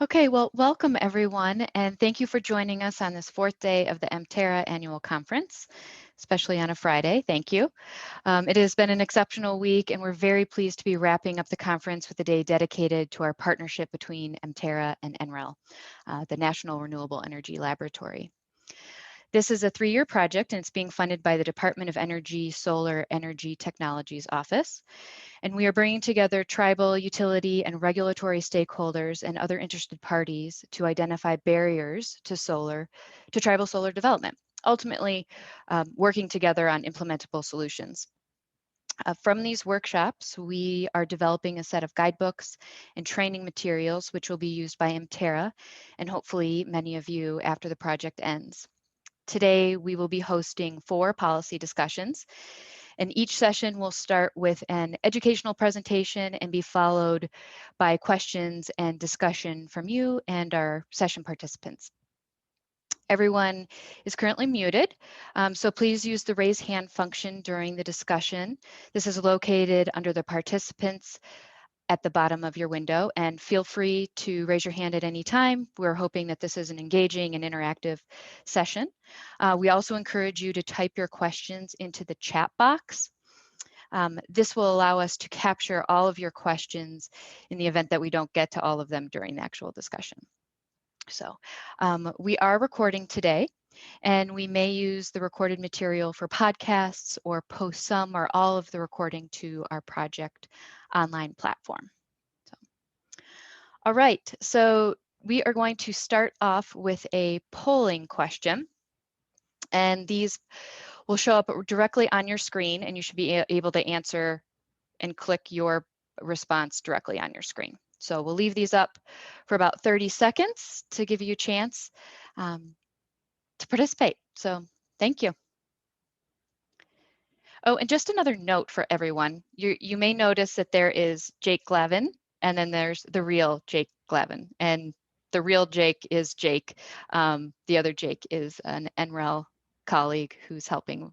Okay, well, welcome everyone, and thank you for joining us on this fourth day of the MTERA annual conference, especially on a Friday. Thank you. It has been an exceptional week, and we're very pleased to be wrapping up the conference with a day dedicated to our partnership between MTERA and NREL, the National Renewable Energy Laboratory. This is a 3-year project, and it's being funded by the Department of Energy Solar Energy Technologies Office. And we are bringing together tribal, utility, and regulatory stakeholders and other interested parties to identify barriers to tribal solar development, ultimately working together on implementable solutions. From these workshops, we are developing a set of guidebooks and training materials, which will be used by MTERA and hopefully many of you after the project ends. Today, we will be hosting 4 policy discussions, and each session will start with an educational presentation and be followed by questions and discussion from you and our session participants. Everyone is currently muted, so please use the raise hand function during the discussion. This is located under the participants at the bottom of your window, and feel free to raise your hand at any time. We're hoping that this is an engaging and interactive session. We also encourage you to type your questions into the chat box. This will allow us to capture all of your questions in the event that we don't get to all of them during the actual discussion. So we are recording today, and we may use the recorded material for podcasts or post some or all of the recording to our project online platform. All right, so we are going to start off with a polling question, and these will show up directly on your screen, and you should be able to answer and click your response directly on your screen. So we'll leave these up for about 30 seconds to give you a chance to participate. So thank you. Oh, and just another note for everyone. You may notice that there is Jake Glavin, and then there's the real Jake Glavin. And the real Jake is Jake. The other Jake is an NREL colleague who's helping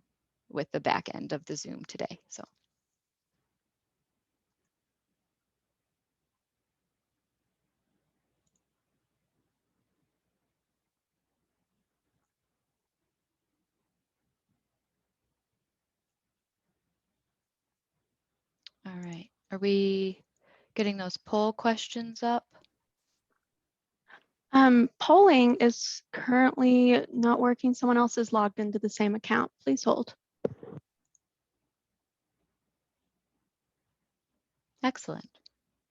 with the back end of the Zoom today. So. All right, are we getting those poll questions up? Polling is currently not working. Someone else is logged into the same account. Please hold. Excellent.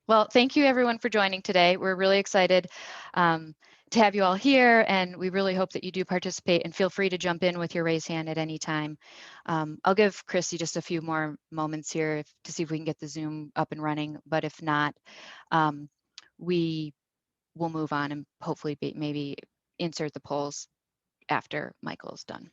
Well, thank you everyone for joining today. We're really excited to have you all here, and we really hope that you do participate, and feel free to jump in with your raise hand at any time. I'll give Chrissy just a few more moments here to see if we can get the Zoom up and running, but if not, we will move on and hopefully maybe insert the polls after Michael's done.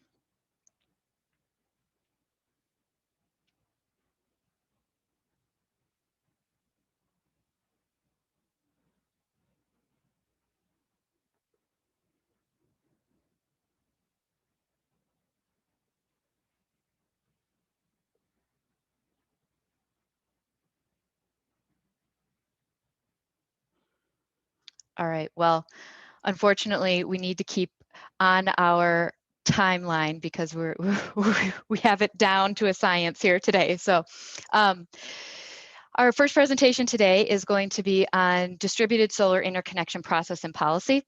All right, well, unfortunately, we need to keep on our timeline because we have it down to a science here today. So our first presentation today is going to be on distributed solar interconnection process and policy.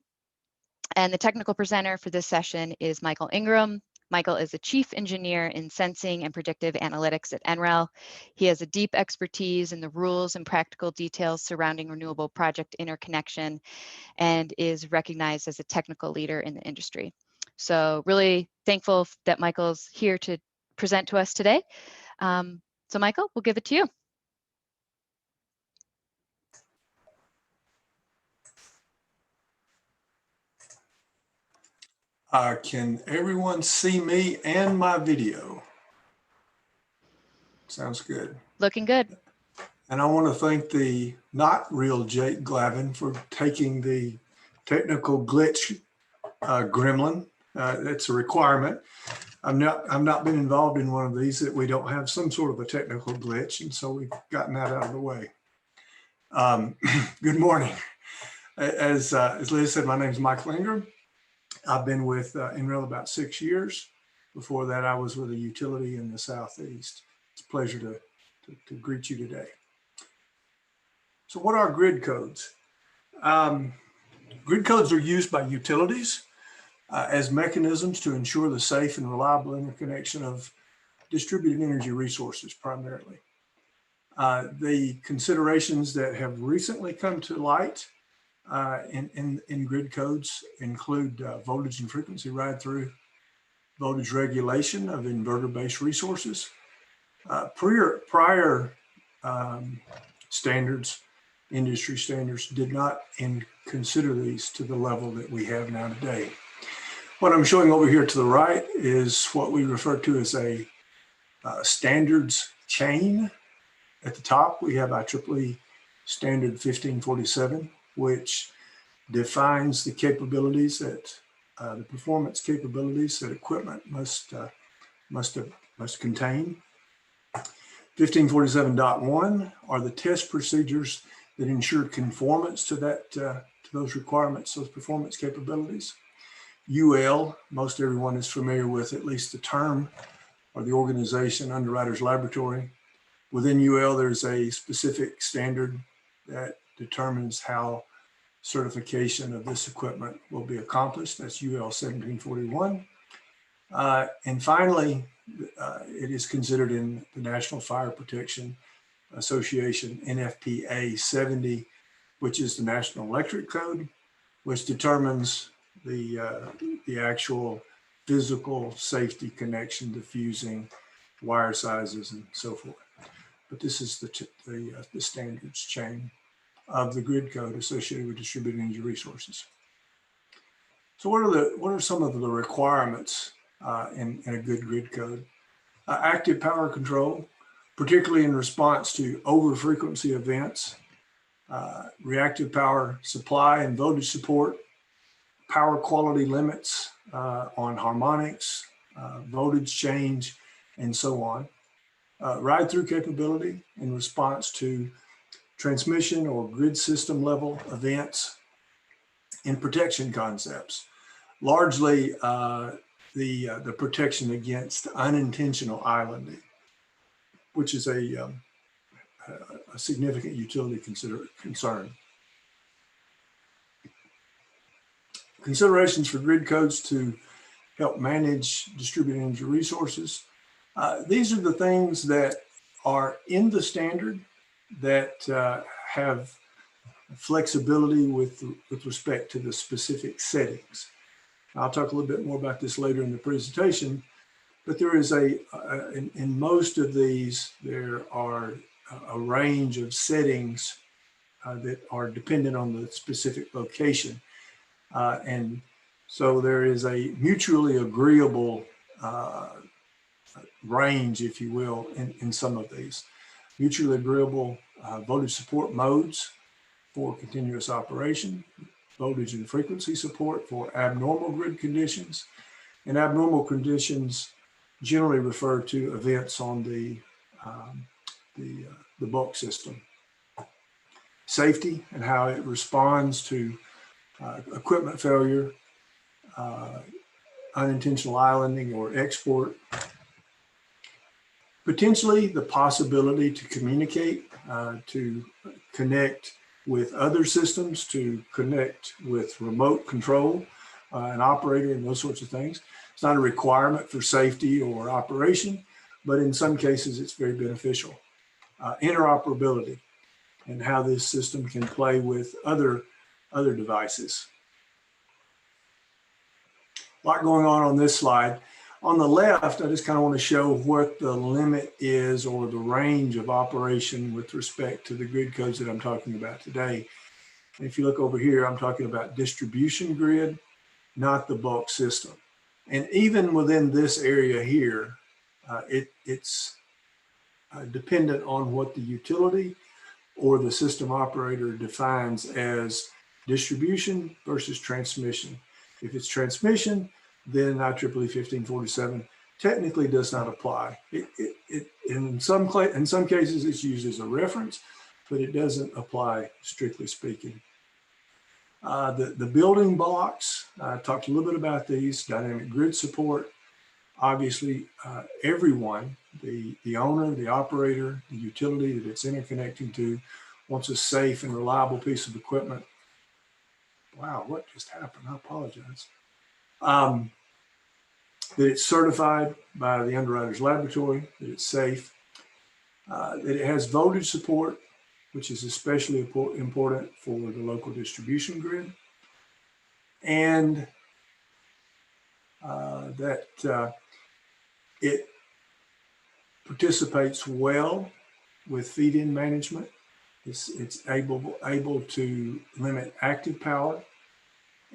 And the technical presenter for this session is Michael Ingram. Michael is a chief engineer in sensing and predictive analytics at NREL. He has a deep expertise in the rules and practical details surrounding renewable project interconnection, and is recognized as a technical leader in the industry. So really thankful that Michael's here to present to us today. So Michael, we'll give it to you. Can everyone see me and my video? Sounds good. Looking good. And I want to thank the not real Jake Glavin for taking the technical glitch gremlin. It's a requirement. I've not been involved in one of these that we don't have some sort of a technical glitch, and so we've gotten that out of the way. Good morning. As Liz said, my name is Michael Ingram. I've been with NREL about 6 years. Before that, I was with a utility in the Southeast. It's a pleasure to greet you today. So what are grid codes? Grid codes are used by utilities as mechanisms to ensure the safe and reliable interconnection of distributed energy resources primarily. The considerations that have recently come to light in grid codes include voltage and frequency ride-through, voltage regulation of inverter-based resources. Prior standards, industry standards, did not consider these to the level that we have now today. What I'm showing over here to the right is what we refer to as a standards chain. At the top, we have IEEE standard 1547, which defines the capabilities that the performance capabilities that equipment must contain. 1547.1 are the test procedures that ensure conformance to those requirements, those performance capabilities. UL, most everyone is familiar with at least the term or the organization, Underwriters Laboratory. Within UL, there's a specific standard that determines how certification of this equipment will be accomplished. That's UL 1741. And finally, it is considered in the National Fire Protection Association, NFPA 70, which is the National Electric Code, which determines the actual physical safety connection, diffusing, wire sizes, and so forth. But this is the standards chain of the grid code associated with distributed energy resources. So what are some of the requirements in a good grid code? Active power control, particularly in response to over-frequency events, reactive power supply and voltage support, power quality limits on harmonics, voltage change, and so on. Ride-through capability in response to transmission or grid system level events, and protection concepts. Largely the protection against unintentional islanding, which is a significant utility concern. Considerations for grid codes to help manage distributed energy resources. These are the things that are in the standard that have flexibility with respect to the specific settings. I'll talk a little bit more about this later in the presentation, but there is in most of these, there are a range of settings that are dependent on the specific location. And so there is a mutually agreeable range, if you will, in some of these. Mutually agreeable voltage support modes for continuous operation, voltage and frequency support for abnormal grid conditions, and abnormal conditions generally refer to events on the bulk system. Safety and how it responds to equipment failure, unintentional islanding or export. Potentially the possibility to communicate, to connect with other systems, to connect with remote control, an operator, and those sorts of things. It's not a requirement for safety or operation, but in some cases it's very beneficial. Interoperability and how this system can play with other devices. A lot going on this slide. On the left, I just kind of want to show what the limit is or the range of operation with respect to the grid codes that I'm talking about today. And if you look over here, I'm talking about distribution grid, not the bulk system. And even within this area here, it's dependent on what the utility or the system operator defines as distribution versus transmission. If it's transmission, then IEEE 1547 technically does not apply. In some cases, it's used as a reference, but it doesn't apply strictly speaking. The building blocks, I talked a little bit about these, dynamic grid support. Obviously, everyone, the owner, the operator, the utility that it's interconnecting to, wants a safe and reliable piece of equipment. Wow, what just happened? I apologize. That it's certified by the Underwriters Laboratory, that it's safe, that it has voltage support, which is especially important for the local distribution grid, and that it participates well with feed-in management. It's able to limit active power,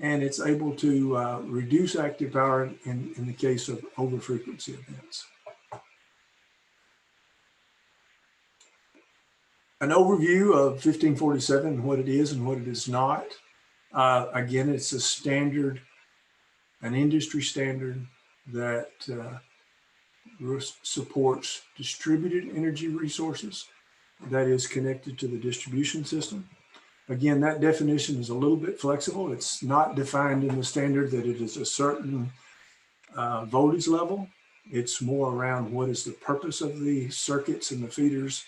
and it's able to reduce active power in the case of overfrequency events. An overview of 1547 and what it is and what it is not. Again, it's a standard, an industry standard that supports distributed energy resources that is connected to the distribution system. Again, that definition is a little bit flexible. It's not defined in the standard that it is a certain voltage level. It's more around what is the purpose of the circuits and the feeders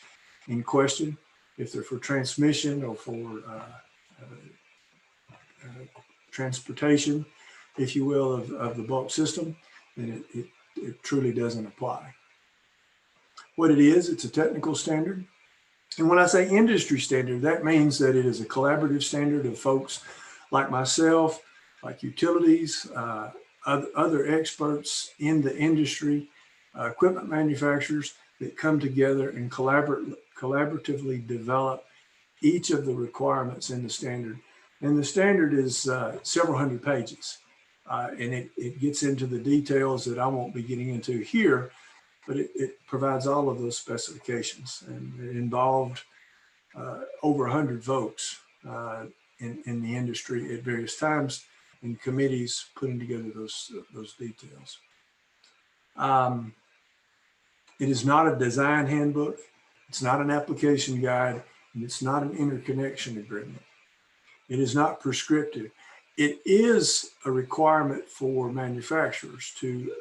in question. If they're for transmission or for transportation, if you will, of the bulk system, then it truly doesn't apply. What it is, it's a technical standard. And when I say industry standard, that means that it is a collaborative standard of folks like myself, like utilities, other experts in the industry, equipment manufacturers that come together and collaboratively develop each of the requirements in the standard. And the standard is several hundred pages. And it gets into the details that I won't be getting into here, but it provides all of those specifications, and it involved over 100 folks in the industry at various times in committees putting together those details. It is not a design handbook, it's not an application guide, and it's not an interconnection agreement. It is not prescriptive. It is a requirement for manufacturers to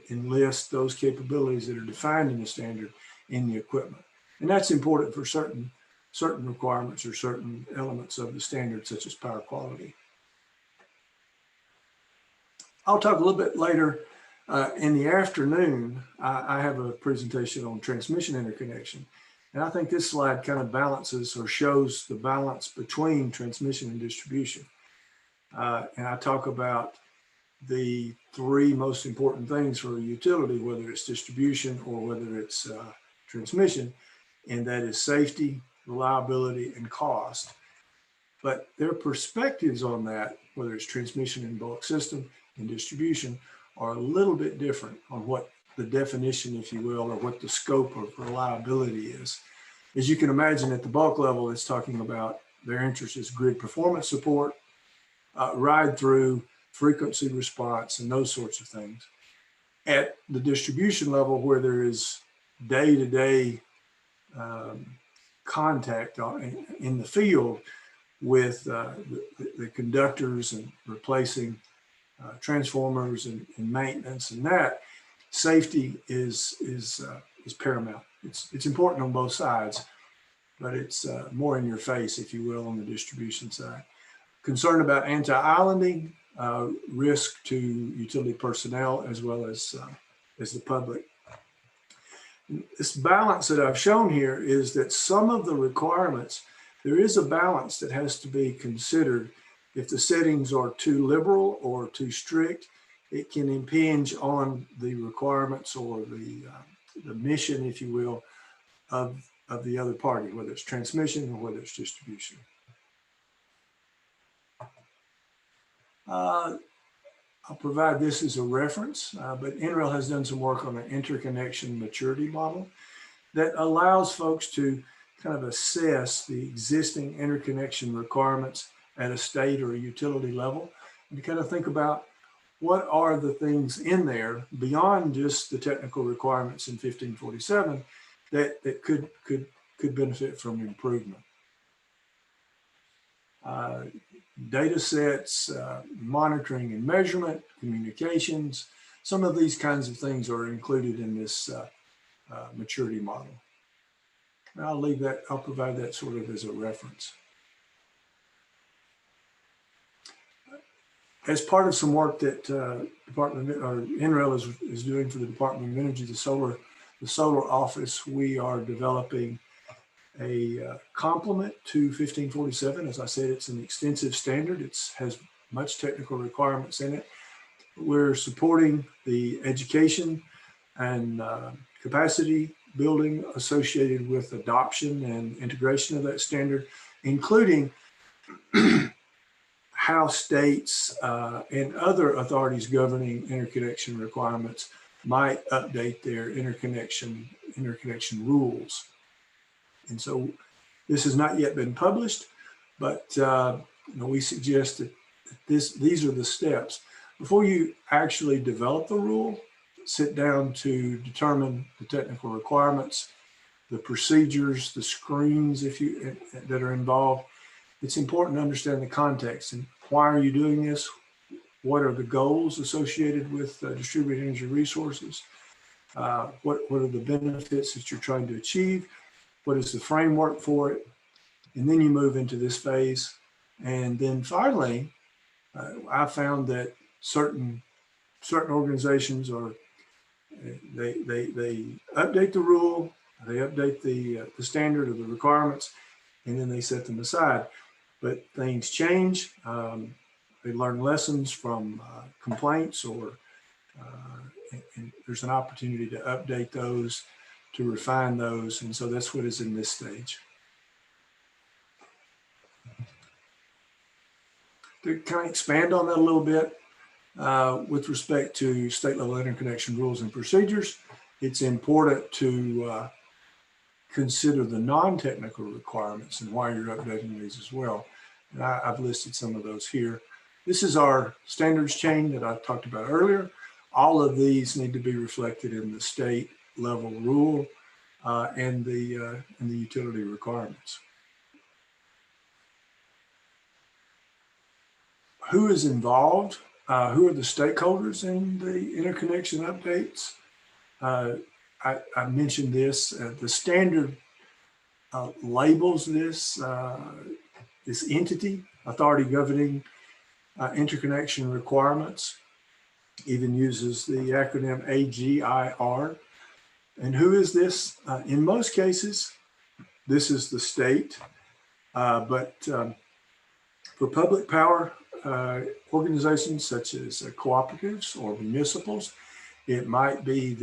enlist those capabilities that are defined in the standard in the equipment. And that's important for certain requirements or certain elements of the standard, such as power quality. I'll talk a little bit later in the afternoon. I have a presentation on transmission interconnection. And I think this slide kind of balances or shows the balance between transmission and distribution. And I talk about the three most important things for a utility, whether it's distribution or whether it's transmission, and that is safety, reliability, and cost. But their perspectives on that, whether it's transmission and bulk system and distribution, are a little bit different on what the definition, if you will, or what the scope of reliability is. As you can imagine, at the bulk level, it's talking about their interest is grid performance support, ride through, frequency response, and those sorts of things. At the distribution level, where there is day-to-day contact in the field with the conductors and replacing transformers and maintenance, and that safety is paramount. It's important on both sides, but it's more in your face, if you will, on the distribution side. Concern about anti-islanding, risk to utility personnel as well as the public. This balance that I've shown here is that some of the requirements, there is a balance that has to be considered. If the settings are too liberal or too strict, it can impinge on the requirements or the mission, if you will, of the other party, whether it's transmission or whether it's distribution. I'll provide this as a reference, but NREL has done some work on an interconnection maturity model that allows folks to kind of assess the existing interconnection requirements at a state or a utility level, and to kind of think about what are the things in there beyond just the technical requirements in 1547 that could benefit from improvement. data sets, monitoring and measurement, communications. Some of these kinds of things are included in this maturity model. And I'll provide that sort of as a reference. As part of some work that NREL is doing for the Department of Energy, the solar office, we are developing a complement to 1547. As I said, it's an extensive standard. It has much technical requirements in it. We're supporting the education and capacity building associated with adoption and integration of that standard, including how states and other authorities governing interconnection requirements might update their interconnection rules. And so this has not yet been published, but we suggest that these are the steps. Before you actually develop the rule, sit down to determine the technical requirements, the procedures, the screens that are involved. It's important to understand the context and why are you doing this? What are the goals associated with distributed energy resources? What are the benefits that you're trying to achieve? What is the framework for it? And then you move into this phase. And then finally, I found that certain organizations they update the rule, they update the standard of the requirements, and then they set them aside. But things change. They learn lessons from complaints, and there's an opportunity to update those, to refine those, and so that's what is in this stage. To kind of expand on that a little bit, with respect to state level interconnection rules and procedures, it's important to consider the non-technical requirements and why you're updating these as well. And I've listed some of those here. This is our standards chain that I talked about earlier. All of these need to be reflected in the state level rule and the utility requirements. Who is involved? Who are the stakeholders in the interconnection updates? I mentioned this. The standard labels this entity, authority governing interconnection requirements, even uses the acronym AGIR. And who is this? In most cases, this is the state, but for public power organizations such as cooperatives or municipals, it might be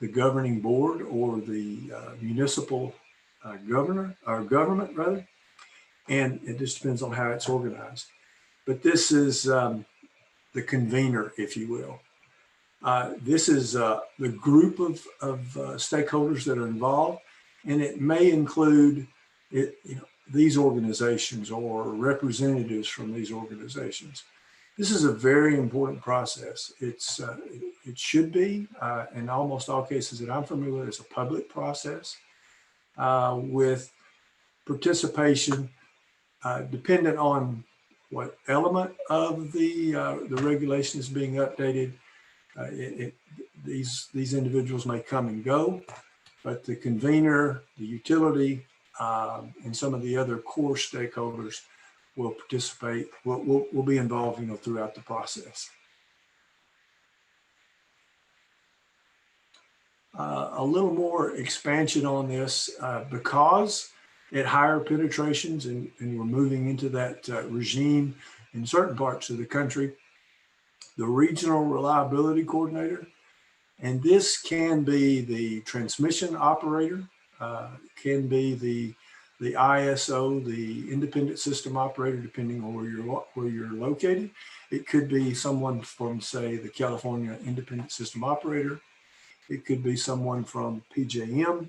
the governing board or the municipal government rather, and it just depends on how it's organized. But this is the convener, if you will. This is the group of stakeholders that are involved, and it may include these organizations or representatives from these organizations. This is a very important process. It should be, in almost all cases that I'm familiar with, it's a public process with participation dependent on what element of the regulation is being updated. These individuals may come and go, but the convener, the utility, and some of the other core stakeholders will participate, will be involved, throughout the process. A little more expansion on this, because at higher penetrations and we're moving into that regime in certain parts of the country, the regional reliability coordinator, and this can be the transmission operator, can be the ISO, the independent system operator, depending on where you're located. It could be someone from, say, the California Independent System Operator. It could be someone from PJM,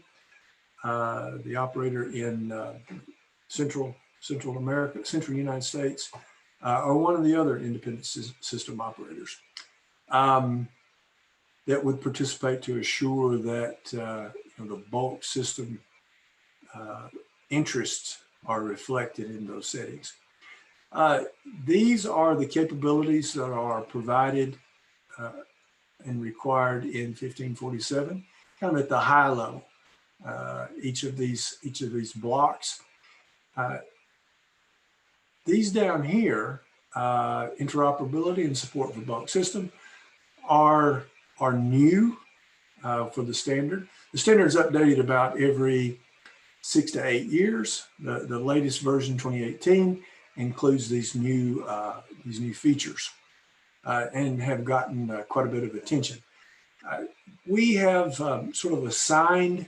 the operator in Central America, Central United States, or one of the other independent system operators that would participate to assure that the bulk system interests are reflected in those settings. These are the capabilities that are provided and required in 1547, kind of at the high level. Each of these blocks. These down here, interoperability and support for bulk system, are new for the standard. The standard is updated about every 6 to 8 years. The latest version, 2018, includes these new features and have gotten quite a bit of attention. We have sort of assigned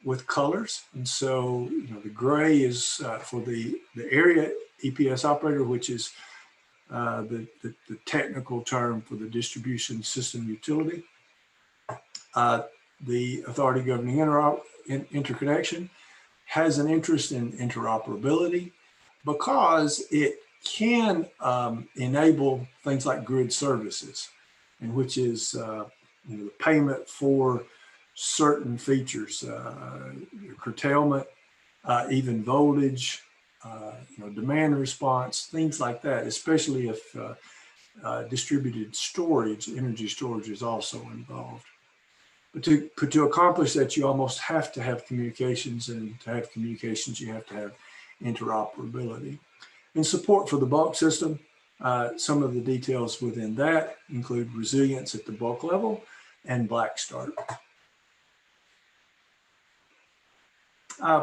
with colors, and so the gray is for the area EPS operator, which is the technical term for the distribution system utility. The authority governing interconnection has an interest in interoperability because it can enable things like grid services, and which is the payment for certain features, curtailment, even voltage, demand response, things like that, especially if distributed storage, energy storage is also involved. But to accomplish that, you almost have to have communications, and to have communications, you have to have interoperability. And support for the bulk system, some of the details within that include resilience at the bulk level and black start.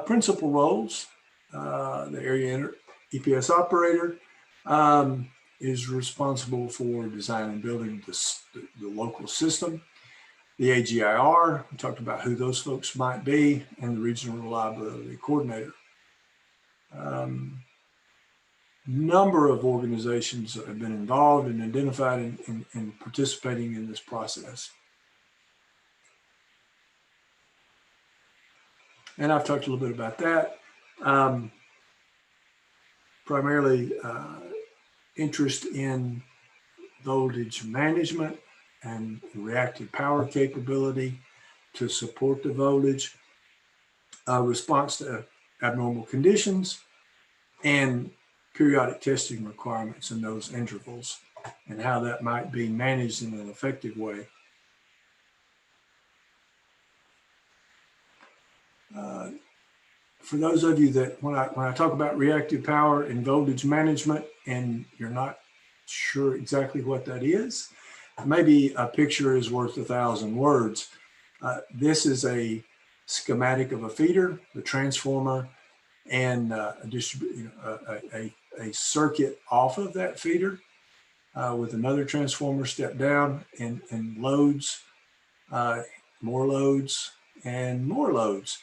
Principal roles, the area EPS operator is responsible for designing and building the local system. The AGIR, we talked about who those folks might be, and the regional reliability coordinator. Number of organizations have been involved and identified in participating in this process. And I've talked a little bit about that. Primarily interest in voltage management and reactive power capability to support the voltage, response to abnormal conditions, and periodic testing requirements in those intervals, and how that might be managed in an effective way. For those of you that, when I talk about reactive power and voltage management and you're not sure exactly what that is, maybe a picture is worth 1,000 words. This is a schematic of a feeder, the transformer, and a circuit off of that feeder with another transformer step down, and loads, more loads, and more loads.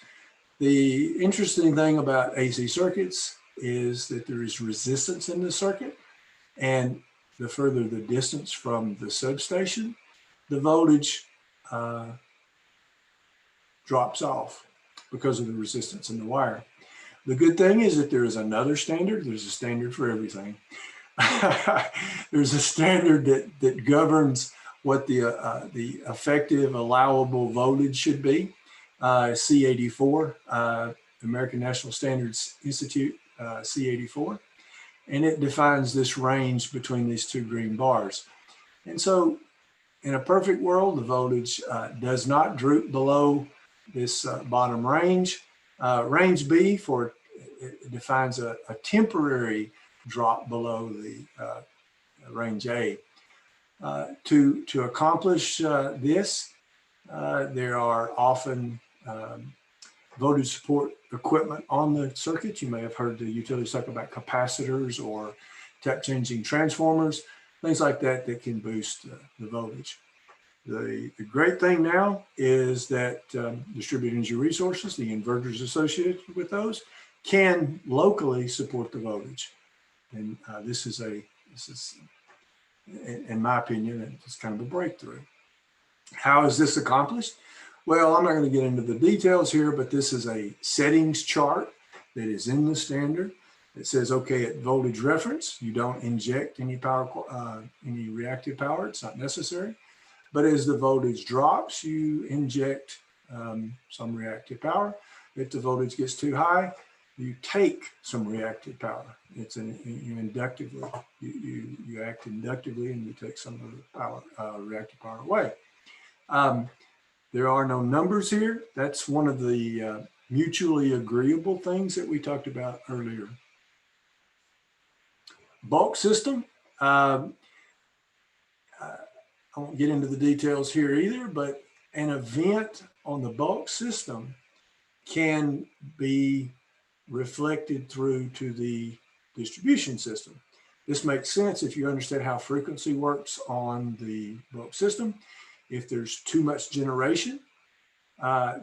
The interesting thing about AC circuits is that there is resistance in the circuit, and the further the distance from the substation, the voltage drops off because of the resistance in the wire. The good thing is that there is another standard. There's a standard for everything. There's a standard that governs what the effective allowable voltage should be. C84, American National Standards Institute, C84. And it defines this range between these two green bars. And so in a perfect world, the voltage does not droop below this bottom range. Range B it defines a temporary drop below the range A. To accomplish this, there are often voltage support equipment on the circuit. You may have heard the utilities talk about capacitors or tap changing transformers, things like that that can boost the voltage. The great thing now is that distributed energy resources, the inverters associated with those, can locally support the voltage. And this is, in my opinion, it's kind of a breakthrough. How is this accomplished? Well, I'm not going to get into the details here, but this is a settings chart that is in the standard. It says, okay, at voltage reference, you don't inject any power, any reactive power. It's not necessary. But as the voltage drops, you inject some reactive power. If the voltage gets too high, you take some reactive power. It's you inductively, you act inductively and you take some of the power, reactive power away. There are no numbers here. That's one of the mutually agreeable things that we talked about earlier. Bulk system. I won't get into the details here either, but an event on the bulk system can be reflected through to the distribution system. This makes sense if you understand how frequency works on the bulk system. If there's too much generation,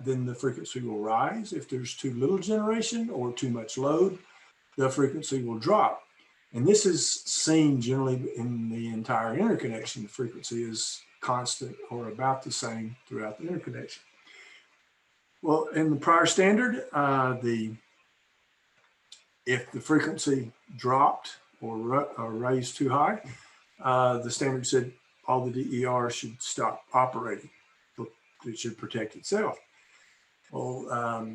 then the frequency will rise. If there's too little generation or too much load, the frequency will drop. And this is seen generally in the entire interconnection. The frequency is constant or about the same throughout the interconnection. Well, in the prior standard, if the frequency dropped or raised too high, the standard said all the DER should stop operating. It should protect itself. Well,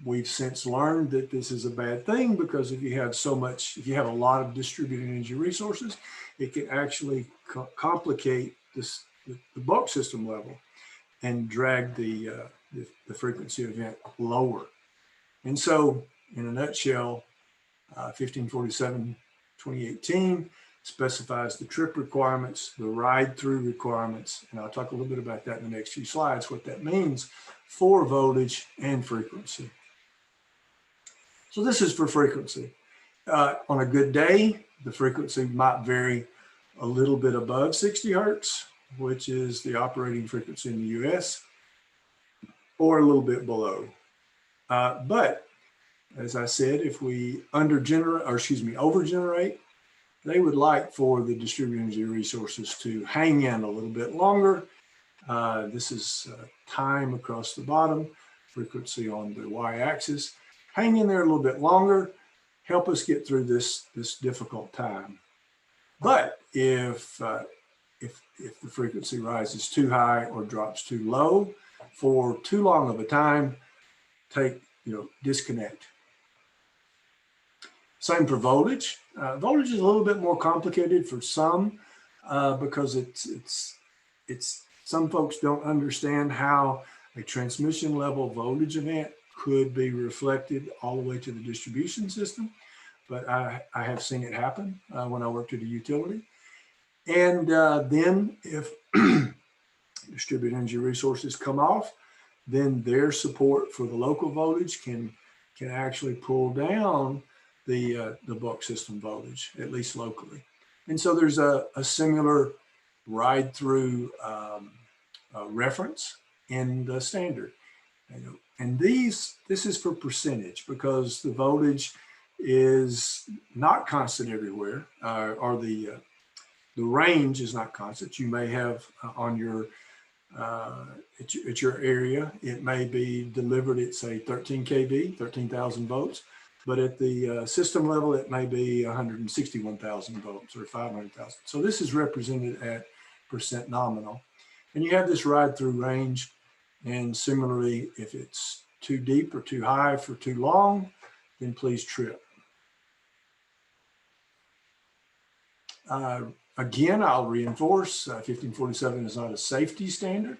we've since learned that this is a bad thing, because if you have if you have a lot of distributed energy resources, it can actually complicate the bulk system level and drag the frequency event lower. And so, in a nutshell, 1547/2018 specifies the trip requirements, the ride-through requirements, and I'll talk a little bit about that in the next few slides, what that means for voltage and frequency. So this is for frequency. On a good day, the frequency might vary a little bit above 60 hertz, which is the operating frequency in the US, or a little bit below. But as I said, if we overgenerate, they would like for the distributed energy resources to hang in a little bit longer. This is time across the bottom, frequency on the y-axis. Hang in there a little bit longer, help us get through this difficult time. But if the frequency rises too high or drops too low for too long of a time, disconnect. Same for voltage. Voltage is a little bit more complicated for some because some folks don't understand how a transmission level voltage event could be reflected all the way to the distribution system. But I have seen it happen when I worked at a utility. And then if distributed energy resources come off, then their support for the local voltage can actually pull down the bulk system voltage, at least locally. And so there's a similar ride-through reference in the standard. And this is for percentage, because the voltage is not constant everywhere, or the range is not constant. You may have on your at your area, it may be delivered at, say, 13 kV, 13,000 volts, but at the system level, it may be 161,000 volts or 500,000. So this is represented at percent nominal. And you have this ride-through range. And similarly, if it's too deep or too high for too long, then please trip. Again, I'll reinforce 1547 is not a safety standard,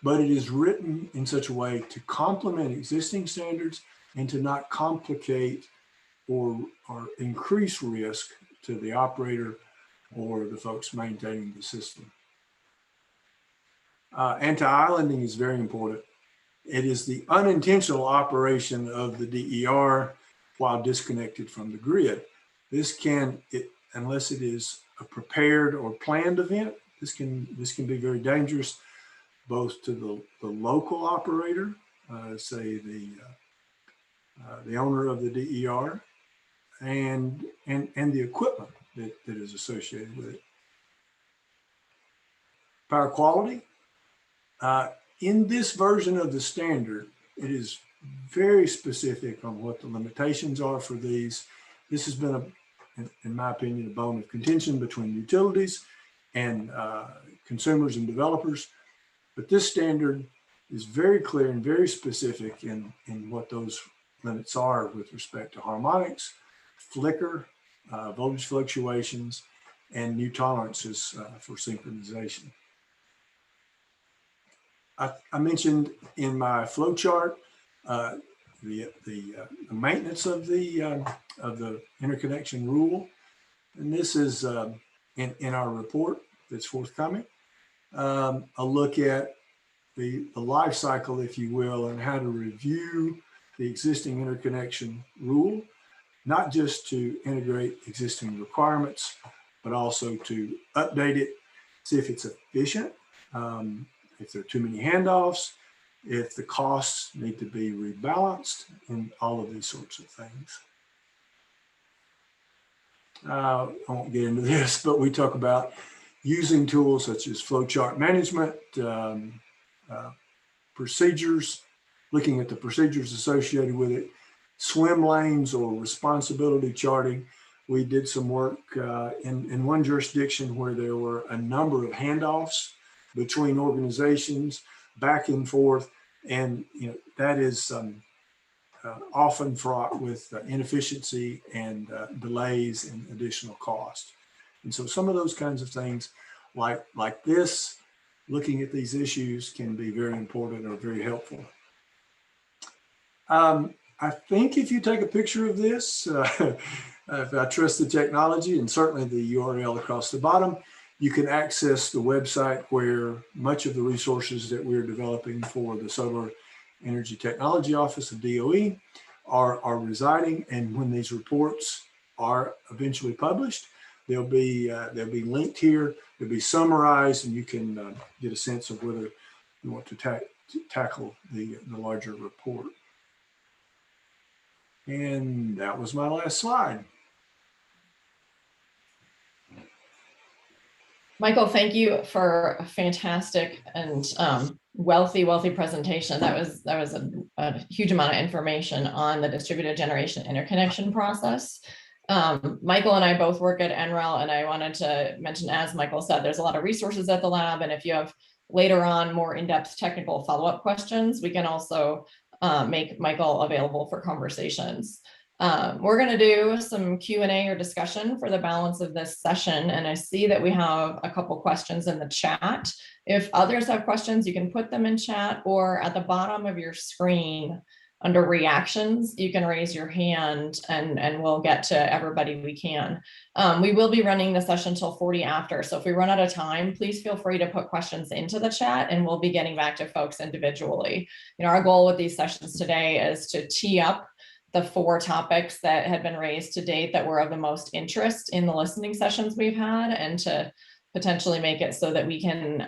but it is written in such a way to complement existing standards and to not complicate or increase risk to the operator or the folks maintaining the system. Anti-islanding is very important. It is the unintentional operation of the DER while disconnected from the grid. This can, unless it is a prepared or planned event, this can be very dangerous, both to the local operator, say the owner of the DER, and the equipment that is associated with it. Power quality. In this version of the standard, it is very specific on what the limitations are for these. This has been, in my opinion, a bone of contention between utilities and consumers and developers. But this standard is very clear and very specific in what those limits are with respect to harmonics, flicker, voltage fluctuations, and new tolerances for synchronization. I mentioned in my flow chart the maintenance of the interconnection rule, and this is in our report that's forthcoming. A look at the life cycle, if you will, and how to review the existing interconnection rule, not just to integrate existing requirements, but also to update it, see if it's efficient, if there are too many handoffs, if the costs need to be rebalanced, and all of these sorts of things. I won't get into this, but we talk about using tools such as flowchart management, procedures, looking at the procedures associated with it, swim lanes or responsibility charting. We did some work in one jurisdiction where there were a number of handoffs between organizations, back and forth, and that is often fraught with inefficiency and delays and additional cost. And so some of those kinds of things like this, looking at these issues can be very important or very helpful. I think if you take a picture of this, if I trust the technology and certainly the URL across the bottom, you can access the website where much of the resources that we're developing for the Solar Energy Technology Office of DOE are residing. And when these reports are eventually published, they'll be linked here, they'll be summarized, and you can get a sense of whether you want to tackle the larger report. And that was my last slide. Michael, thank you for a fantastic and wealthy presentation. That was a huge amount of information on the distributed generation interconnection process. Michael and I both work at NREL, and I wanted to mention, as Michael said, there's a lot of resources at the lab, and if you have later on more in-depth technical follow-up questions, we can also make Michael available for conversations. We're going to do some Q&A or discussion for the balance of this session, and I see that we have a couple questions in the chat. If others have questions, you can put them in chat, or at the bottom of your screen under reactions, you can raise your hand and we'll get to everybody we can. We will be running the session till 40 after, so if we run out of time, please feel free to put questions into the chat and we'll be getting back to folks individually. Our goal with these sessions today is to tee up the 4 topics that had been raised to date that were of the most interest in the listening sessions we've had, and to potentially make it so that we can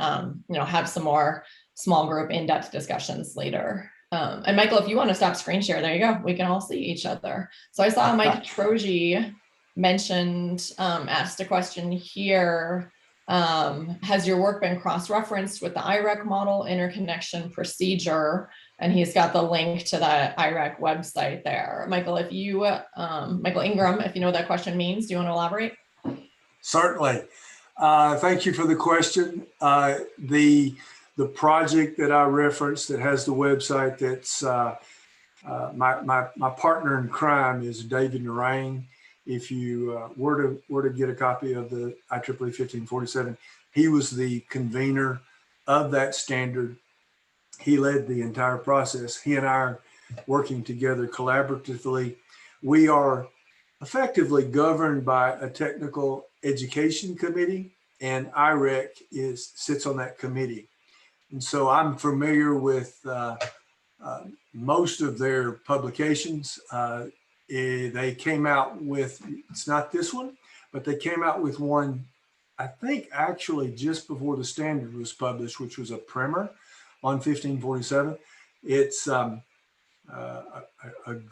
have some more small group in-depth discussions later. And Michael, if you want to stop screen share, there you go. We can all see each other. So I saw Mike Troji mentioned, asked a question here. Has your work been cross-referenced with the IREC model interconnection procedure? And he's got the link to the IREC website there. Michael, if you, Michael Ingram, if you know what that question means, do you want to elaborate? Certainly. Thank you for the question. The project that I referenced that has the website, that's my partner in crime is David Narain. If you were to get a copy of the IEEE 1547, he was the convener of that standard. He led the entire process. He and I are working together collaboratively. We are effectively governed by a technical education committee, and IREC sits on that committee. And so I'm familiar with most of their publications. They came out with, it's not this one, but they came out with one, I think actually just before the standard was published, which was a primer on 1547. It's a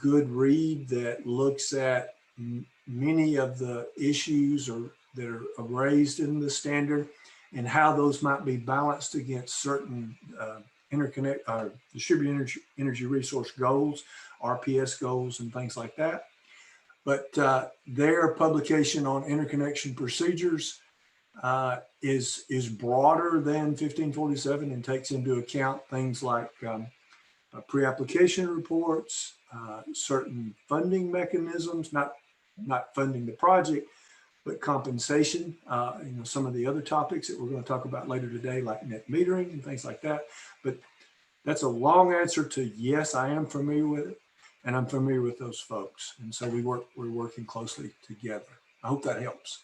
good read that looks at many of the issues that are raised in the standard and how those might be balanced against certain distributed energy resource goals, RPS goals, and things like that. But their publication on interconnection procedures is broader than 1547 and takes into account things like pre-application reports, certain funding mechanisms, not funding the project, but compensation, some of the other topics that we're going to talk about later today, like net metering and things like that. But that's a long answer to yes, I am familiar with it, and I'm familiar with those folks. And so we're working closely together. I hope that helps.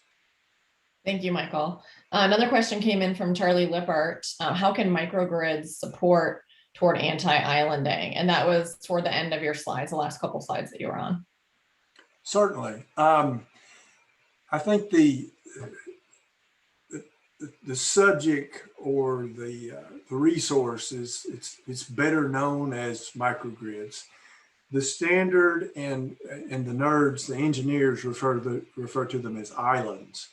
Thank you, Michael. Another question came in from Charlie Lippert. How can microgrids support toward anti-islanding? And that was toward the end of your slides, the last couple slides that you were on. Certainly. I think the subject or the resource is it's better known as microgrids. The standard and the nerds, the engineers refer to them as islands.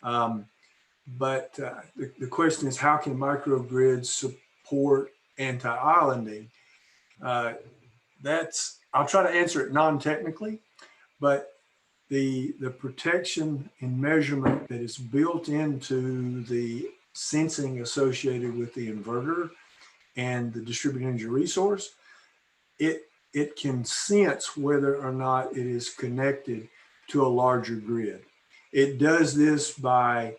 But the question is, how can microgrids support anti-islanding? I'll try to answer it non-technically, but the protection and measurement that is built into the sensing associated with the inverter and the distributed energy resource, it can sense whether or not it is connected to a larger grid. It does this by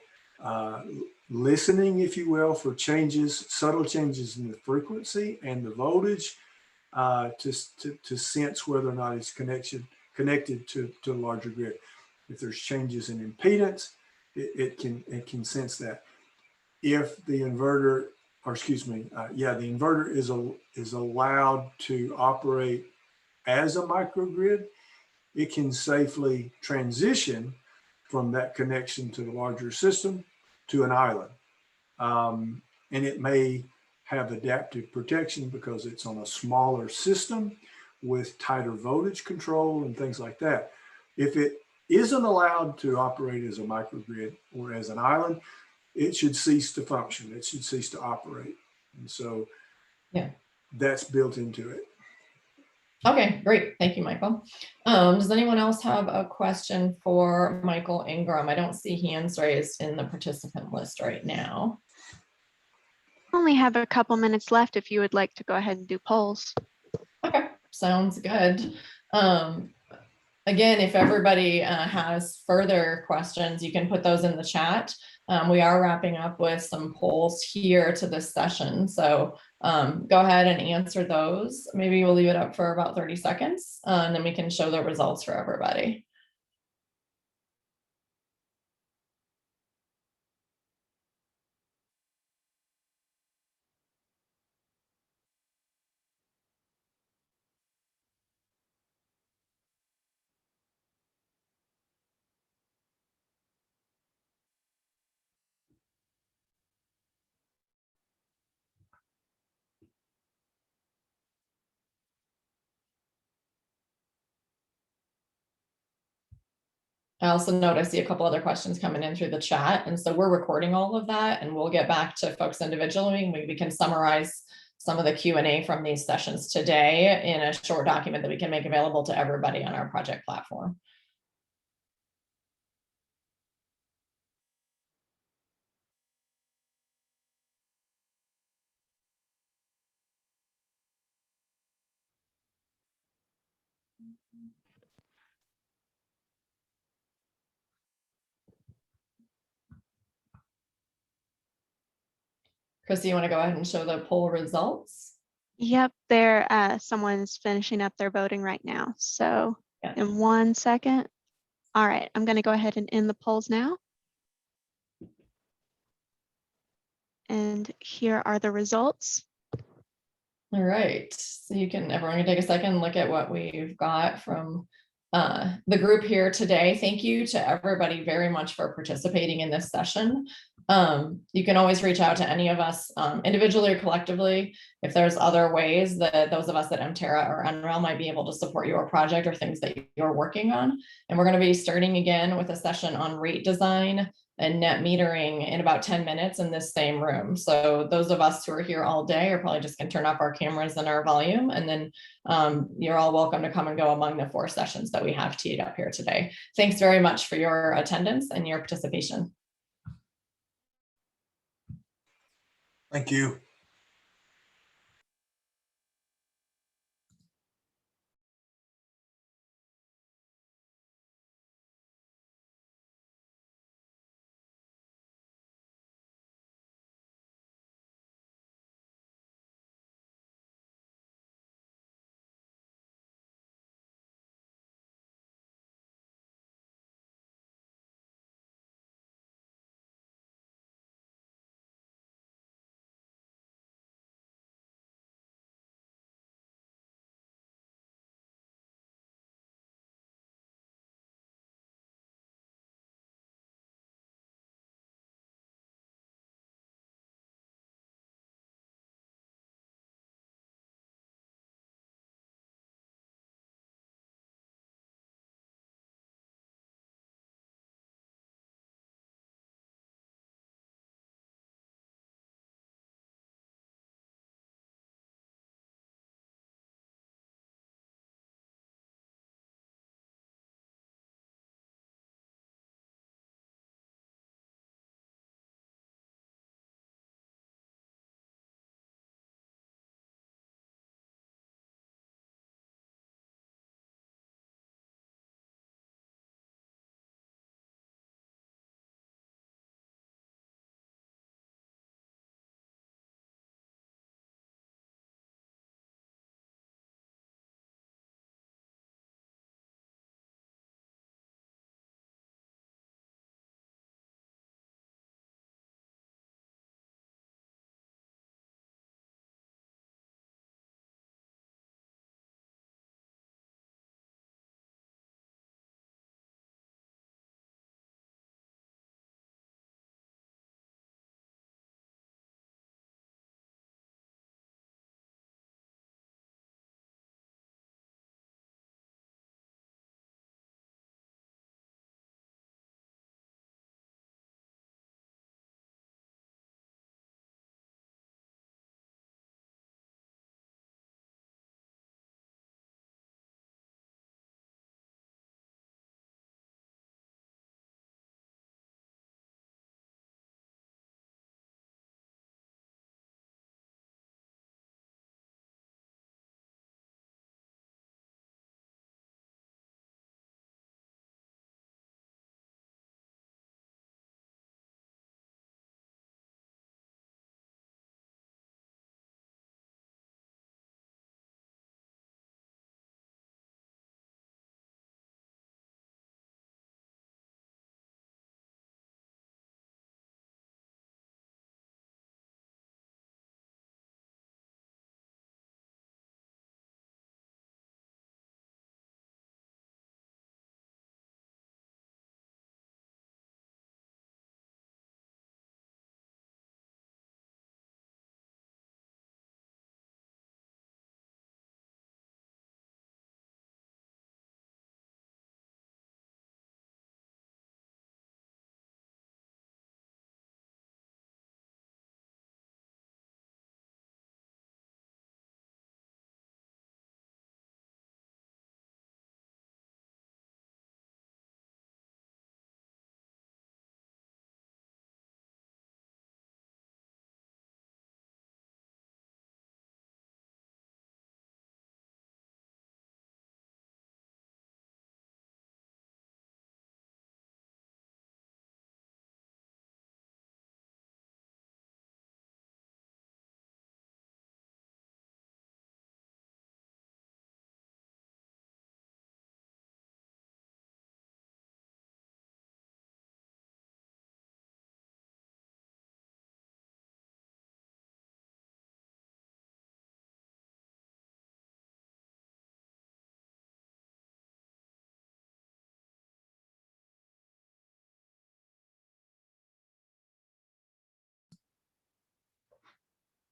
listening, if you will, for changes, subtle changes in the frequency and the voltage to sense whether or not it's connected to a larger grid. If there's changes in impedance, it can sense that. If the inverter, or excuse me, the inverter is allowed to operate as a microgrid, it can safely transition from that connection to the larger system to an island. And it may have adaptive protection because it's on a smaller system with tighter voltage control and things like that. If it isn't allowed to operate as a microgrid or as an island, it should cease to function. It should cease to operate. And so that's built into it. Okay, great. Thank you, Michael. Does anyone else have a question for Michael Ingram? I don't see hands raised in the participant list right now. Only have a couple minutes left if you would like to go ahead and do polls. Okay, sounds good. Again, if everybody has further questions, you can put those in the chat. We are wrapping up with some polls here to this session. So go ahead and answer those. Maybe we'll leave it up for about 30 seconds and then we can show the results for everybody. I also note I see a couple other questions coming in through the chat. And so we're recording all of that and we'll get back to folks individually. We can summarize some of the Q&A from these sessions today in a short document that we can make available to everybody on our project platform. Chrissy, you want to go ahead and show the poll results? Yep, someone's finishing up their voting right now. So Yeah. in 1 second. All right, I'm going to go ahead and end the polls now. And here are the results. All right, so everyone can take a second and look at what we've got from the group here today. Thank you to everybody very much for participating in this session. You can always reach out to any of us individually or collectively if there's other ways that those of us at MTERA or NREL might be able to support your project or things that you're working on. And we're going to be starting again with a session on rate design and net metering in about 10 minutes in this same room. So those of us who are here all day are probably just going to turn off our cameras and our volume, and then you're all welcome to come and go among the 4 sessions that we have teed up here today. Thanks very much for your attendance and your participation. Thank you.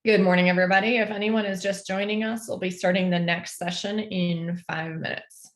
Good morning, everybody. If anyone is just joining us, we'll be starting the next session in 5 minutes.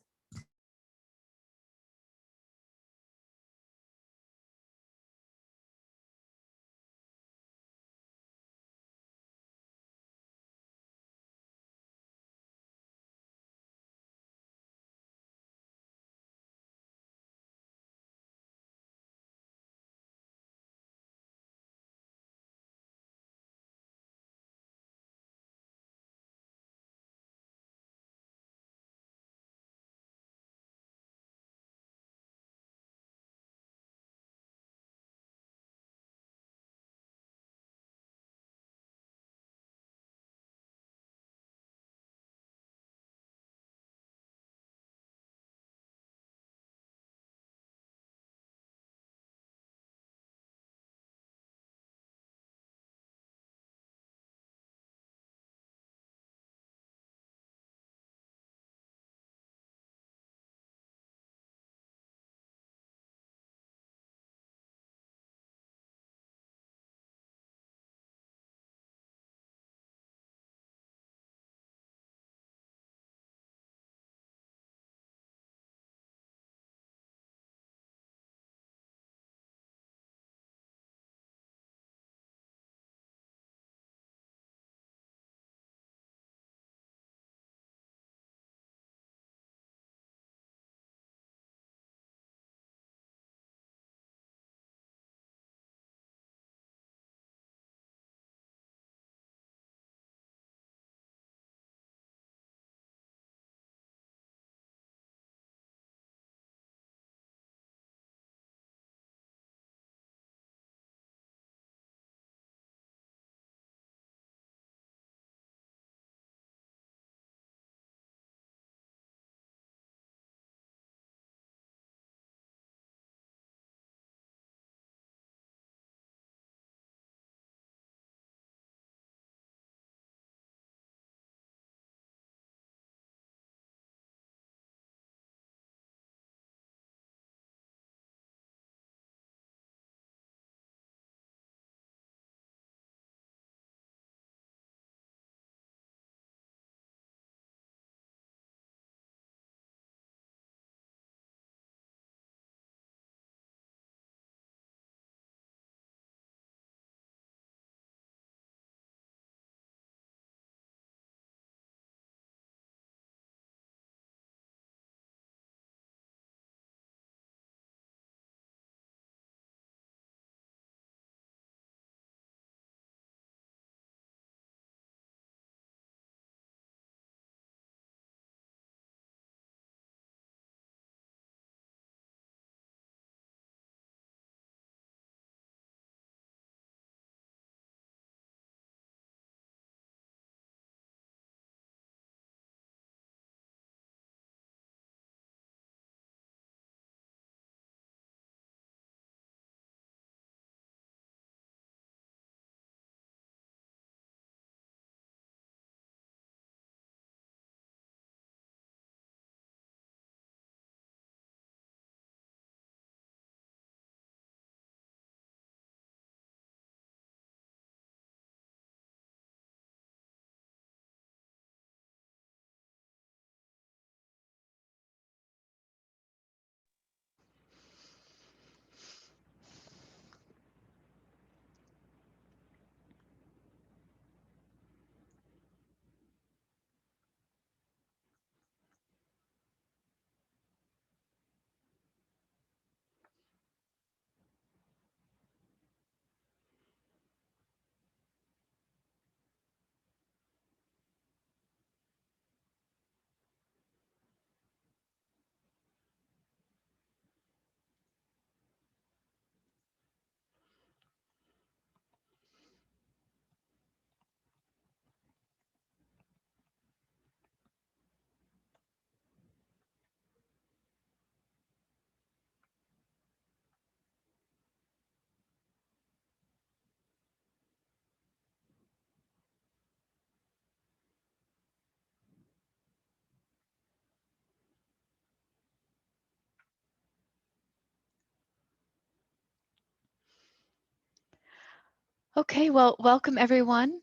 Okay, well, welcome everyone.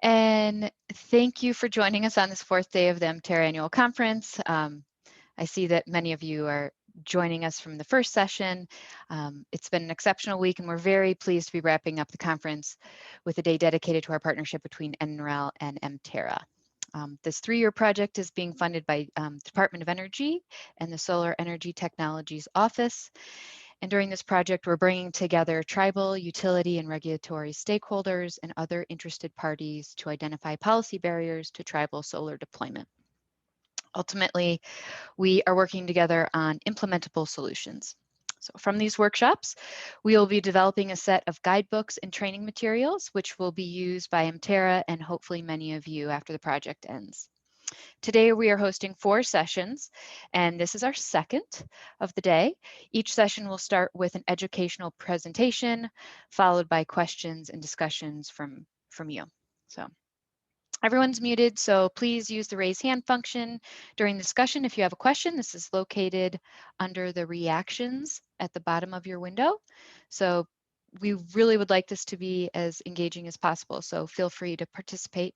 And thank you for joining us on this fourth day of the MTERA Annual Conference. I see that many of you are joining us from the first session. It's been an exceptional week, and we're very pleased to be wrapping up the conference with a day dedicated to our partnership between NREL and MTERA. This 3-year project is being funded by the Department of Energy and the Solar Energy Technologies Office. And during this project, we're bringing together tribal, utility, and regulatory stakeholders and other interested parties to identify policy barriers to tribal solar deployment. Ultimately, we are working together on implementable solutions. So from these workshops, we will be developing a set of guidebooks and training materials, which will be used by MTERA and hopefully many of you after the project ends. Today, we are hosting 4 sessions, and this is our second of the day. Each session will start with an educational presentation, followed by questions and discussions from you. So everyone's muted, so please use the raise hand function during the discussion if you have a question. This is located under the reactions at the bottom of your window. So we really would like this to be as engaging as possible, so feel free to participate.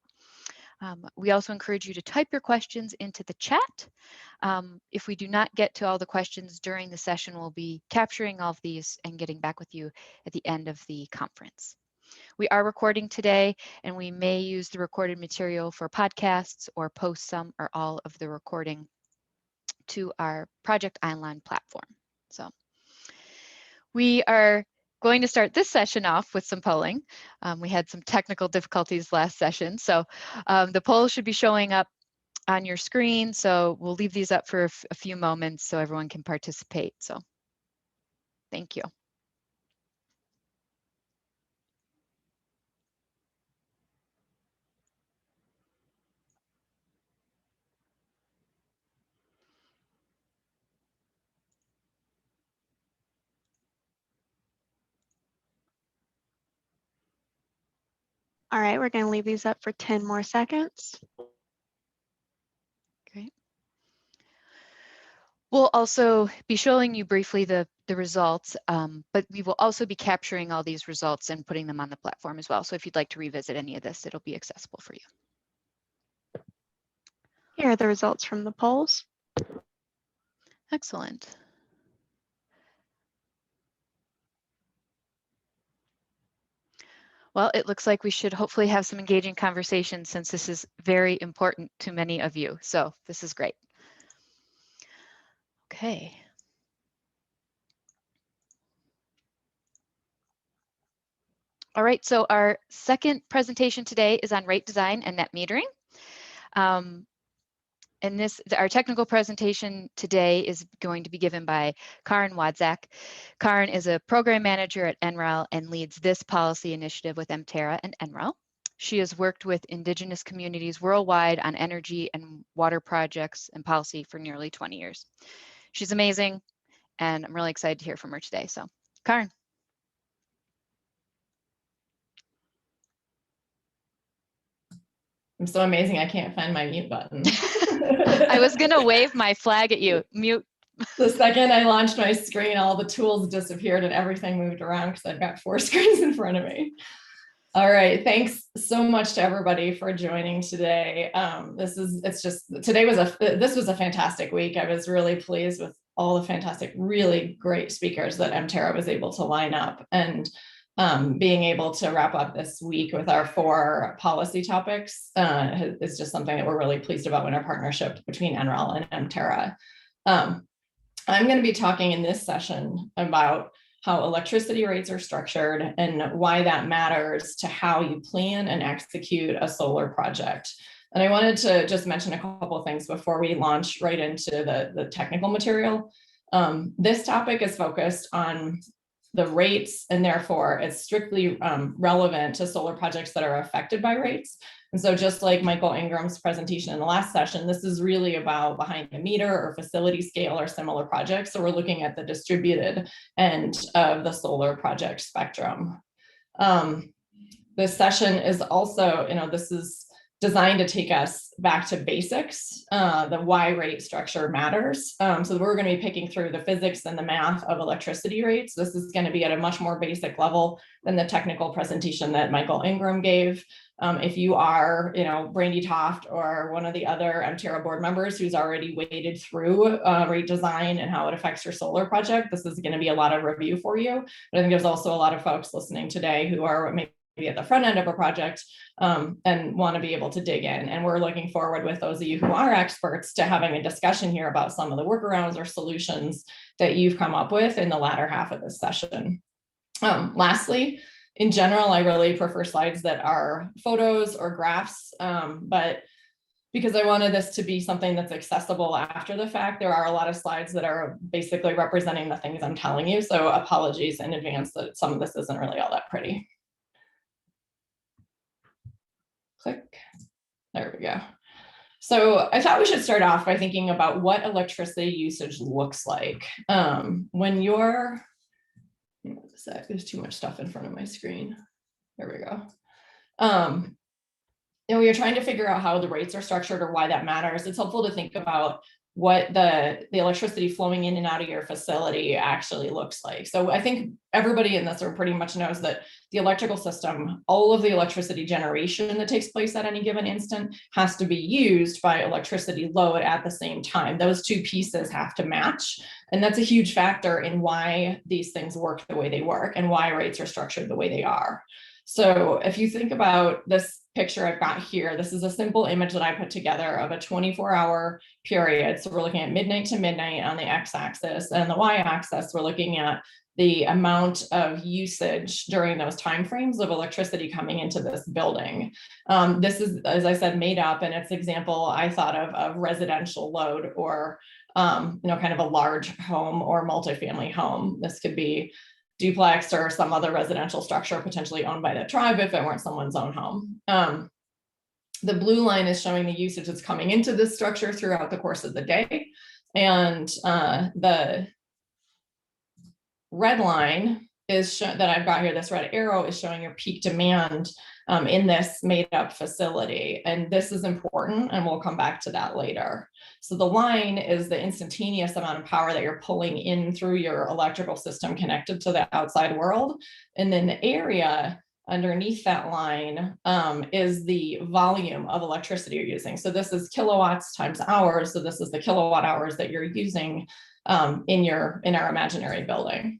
We also encourage you to type your questions into the chat. If we do not get to all the questions during the session, we'll be capturing all of these and getting back with you at the end of the conference. We are recording today, and we may use the recorded material for podcasts or post some or all of the recording to our Project Online platform. So we are going to start this session off with some polling. We had some technical difficulties last session, so the poll should be showing up on your screen. So we'll leave these up for a few moments so everyone can participate. So thank you. All right, we're going to leave these up for 10 more seconds. Great. We'll also be showing you briefly the results, but we will also be capturing all these results and putting them on the platform as well. So if you'd like to revisit any of this, it'll be accessible for you. Here are the results from the polls. Excellent. Well, it looks like we should hopefully have some engaging conversation since this is very important to many of you. So this is great. Okay. All right, so our second presentation today is on rate design and net metering. And our technical presentation today is going to be given by Karin Wadzak. Karin is a program manager at NREL and leads this policy initiative with MTERA and NREL. She has worked with Indigenous communities worldwide on energy and water projects and policy for nearly 20 years. She's amazing, and I'm really excited to hear from her today. So, Karin. I'm so amazing, I can't find my mute button. I was gonna wave my flag at you, mute. The second I launched my screen, all the tools disappeared and everything moved around because I've got 4 screens in front of me. All right, thanks so much to everybody for joining today. This was a fantastic week. I was really pleased with all the fantastic, really great speakers that MTERA was able to line up, and being able to wrap up this week with our 4 policy topics is just something that we're really pleased about in our partnership between NREL and MTERA. I'm going to be talking in this session about how electricity rates are structured and why that matters to how you plan and execute a solar project. And I wanted to just mention a couple of things before we launch right into the technical material. This topic is focused on the rates, and therefore it's strictly relevant to solar projects that are affected by rates. And so just like Michael Ingram's presentation in the last session, this is really about behind the meter or facility scale or similar projects. So we're looking at the distributed end of the solar project spectrum. This session is also, this is designed to take us back to basics, the why rate structure matters. So we're going to be picking through the physics and the math of electricity rates. This is going to be at a much more basic level than the technical presentation that Michael Ingram gave. If you are, Brandy Toft or one of the other MTERA board members who's already waded through rate design and how it affects your solar project, this is going to be a lot of review for you. But I think there's also a lot of folks listening today who are maybe at the front end of a project and want to be able to dig in. And we're looking forward with those of you who are experts to having a discussion here about some of the workarounds or solutions that you've come up with in the latter half of this session. Lastly, in general, I really prefer slides that are photos or graphs, but because I wanted this to be something that's accessible after the fact, there are a lot of slides that are basically representing the things I'm telling you. So apologies in advance that some of this isn't really all that pretty. Click. There we go. So I thought we should start off by thinking about what electricity usage looks like. When you're, there's too much stuff in front of my screen. There we go. When you're trying to figure out how the rates are structured or why that matters, it's helpful to think about what the electricity flowing in and out of your facility actually looks like. So I think everybody in this room pretty much knows that the electrical system, all of the electricity generation that takes place at any given instant has to be used by electricity load at the same time. Those two pieces have to match. And that's a huge factor in why these things work the way they work and why rates are structured the way they are. So if you think about this picture I've got here, this is a simple image that I put together of a 24-hour period. So we're looking at midnight to midnight on the x-axis, and the y-axis, we're looking at the amount of usage during those timeframes of electricity coming into this building. This is, as I said, made up, and it's an example I thought of residential load or kind of a large home or multifamily home. This could be duplex or some other residential structure potentially owned by the tribe if it weren't someone's own home. The blue line is showing the usage that's coming into this structure throughout the course of the day. And the red line is that I've got here, this red arrow is showing your peak demand in this made up facility. And this is important, and we'll come back to that later. So the line is the instantaneous amount of power that you're pulling in through your electrical system connected to the outside world. And then the area underneath that line is the volume of electricity you're using. So this is kilowatts times hours. So this is the kilowatt hours that you're using in our imaginary building.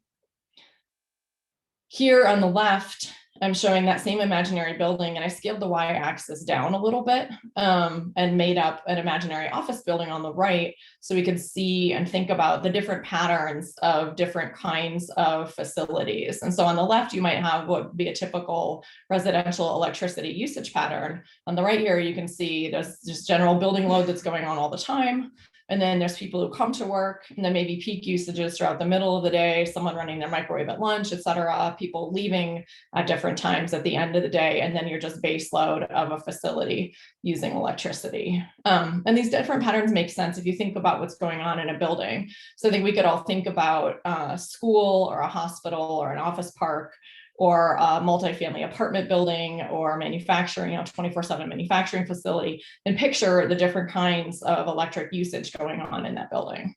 Here on the left, I'm showing that same imaginary building, and I scaled the y-axis down a little bit and made up an imaginary office building on the right so we could see and think about the different patterns of different kinds of facilities. And so on the left, you might have what would be a typical residential electricity usage pattern. On the right here, you can see there's just general building load that's going on all the time. And then there's people who come to work, and then maybe peak usages throughout the middle of the day, someone running their microwave at lunch, et cetera, people leaving at different times at the end of the day. And then you're just base load of a facility using electricity. And these different patterns make sense if you think about what's going on in a building. So I think we could all think about a school or a hospital or an office park or a multifamily apartment building or manufacturing, 24/7 manufacturing facility, and picture the different kinds of electric usage going on in that building.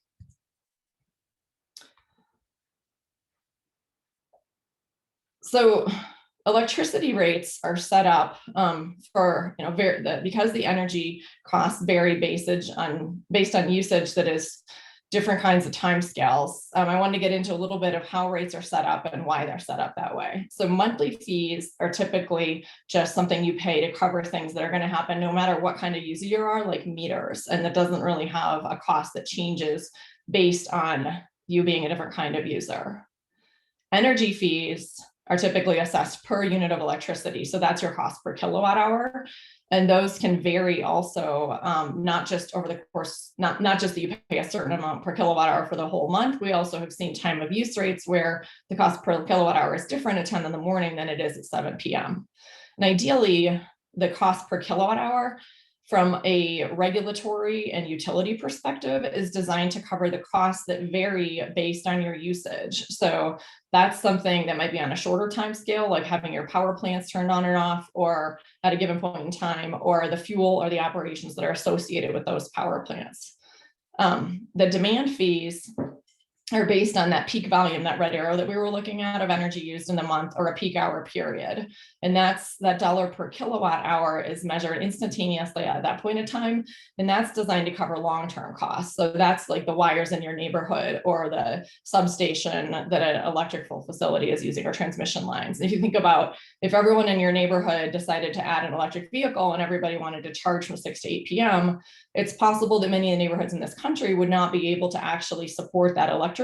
So electricity rates are set up for, because the energy costs vary based on usage that is different kinds of timescales. I wanted to get into a little bit of how rates are set up and why they're set up that way. So monthly fees are typically just something you pay to cover things that are going to happen no matter what kind of user you are, like meters, and that doesn't really have a cost that changes based on you being a different kind of user. Energy fees are typically assessed per unit of electricity. So that's your cost per kilowatt hour. And those can vary also, not just over the course, not just that you pay a certain amount per kilowatt hour for the whole month. We also have seen time of use rates where the cost per kilowatt hour is different at 10 in the morning than it is at 7 p.m. And ideally, the cost per kilowatt hour from a regulatory and utility perspective, is designed to cover the costs that vary based on your usage. So that's something that might be on a shorter time scale, like having your power plants turned on and off, or at a given point in time, or the fuel or the operations that are associated with those power plants. The demand fees are based on that peak volume, that red arrow that we were looking at, of energy used in the month or a peak hour period. And that's that dollar per kilowatt hour is measured instantaneously at that point in time. And that's designed to cover long-term costs. So that's like the wires in your neighborhood, or the substation that an electrical facility is using, or transmission lines. If you think about, if everyone in your neighborhood decided to add an electric vehicle and everybody wanted to charge from 6 to 8 p.m., it's possible that many of the neighborhoods in this country would not be able to actually support that electrically.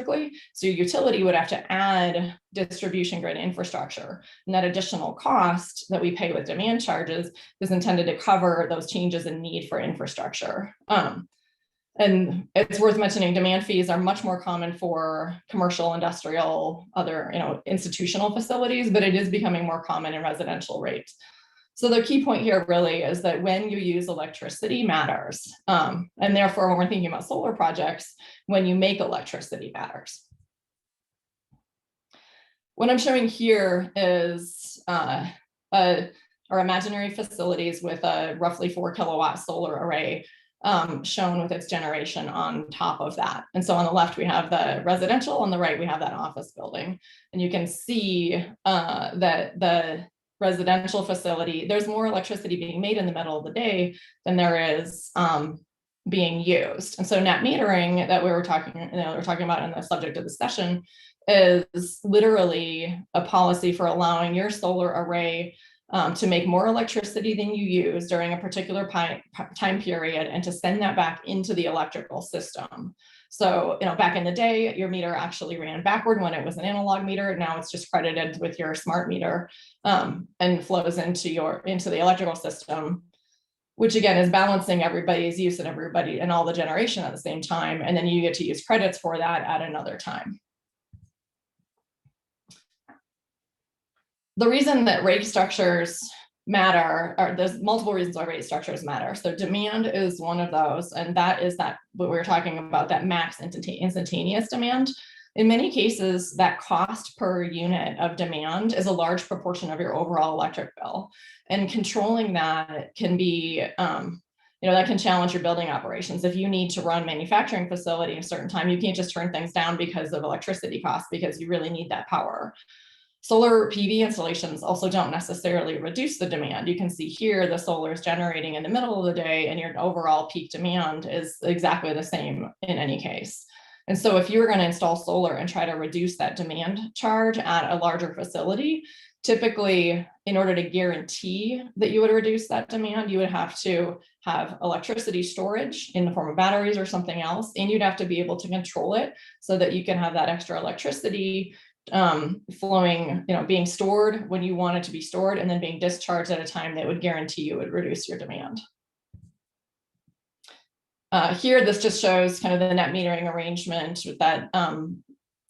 So your utility would have to add distribution grid infrastructure. And that additional cost that we pay with demand charges is intended to cover those changes in need for infrastructure. And it's worth mentioning, demand fees are much more common for commercial, industrial, other, institutional facilities, but it is becoming more common in residential rates. So the key point here really is that when you use electricity matters. And therefore, when we're thinking about solar projects, when you make electricity matters. What I'm showing here is our imaginary facilities with a roughly 4 kilowatt solar array shown with its generation on top of that. And so on the left, we have the residential, on the right, we have that office building. And you can see that the residential facility, there's more electricity being made in the middle of the day than there is being used. And so net metering that we were talking about in the subject of the session is literally a policy for allowing your solar array to make more electricity than you use during a particular time period, and to send that back into the electrical system. So, back in the day, your meter actually ran backward when it was an analog meter. Now it's just credited with your smart meter and flows into the electrical system, which again is balancing everybody's use and all the generation at the same time. And then you get to use credits for that at another time. The reason that rate structures matter, or there's multiple reasons why rate structures matter. So demand is one of those, and that is what we were talking about, that max instantaneous demand. In many cases, that cost per unit of demand is a large proportion of your overall electric bill, and controlling that can be, that can challenge your building operations. If you need to run manufacturing facility at a certain time, you can't just turn things down because of electricity costs, because you really need that power. Solar PV installations also don't necessarily reduce the demand. You can see here the solar is generating in the middle of the day, and your overall peak demand is exactly the same in any case. And so if you were going to install solar and try to reduce that demand charge at a larger facility, typically, in order to guarantee that you would reduce that demand, you would have to have electricity storage in the form of batteries or something else, and you'd have to be able to control it so that you can have that extra electricity flowing, being stored when you want it to be stored, and then being discharged at a time that would guarantee you would reduce your demand. Here, this just shows kind of the net metering arrangement with that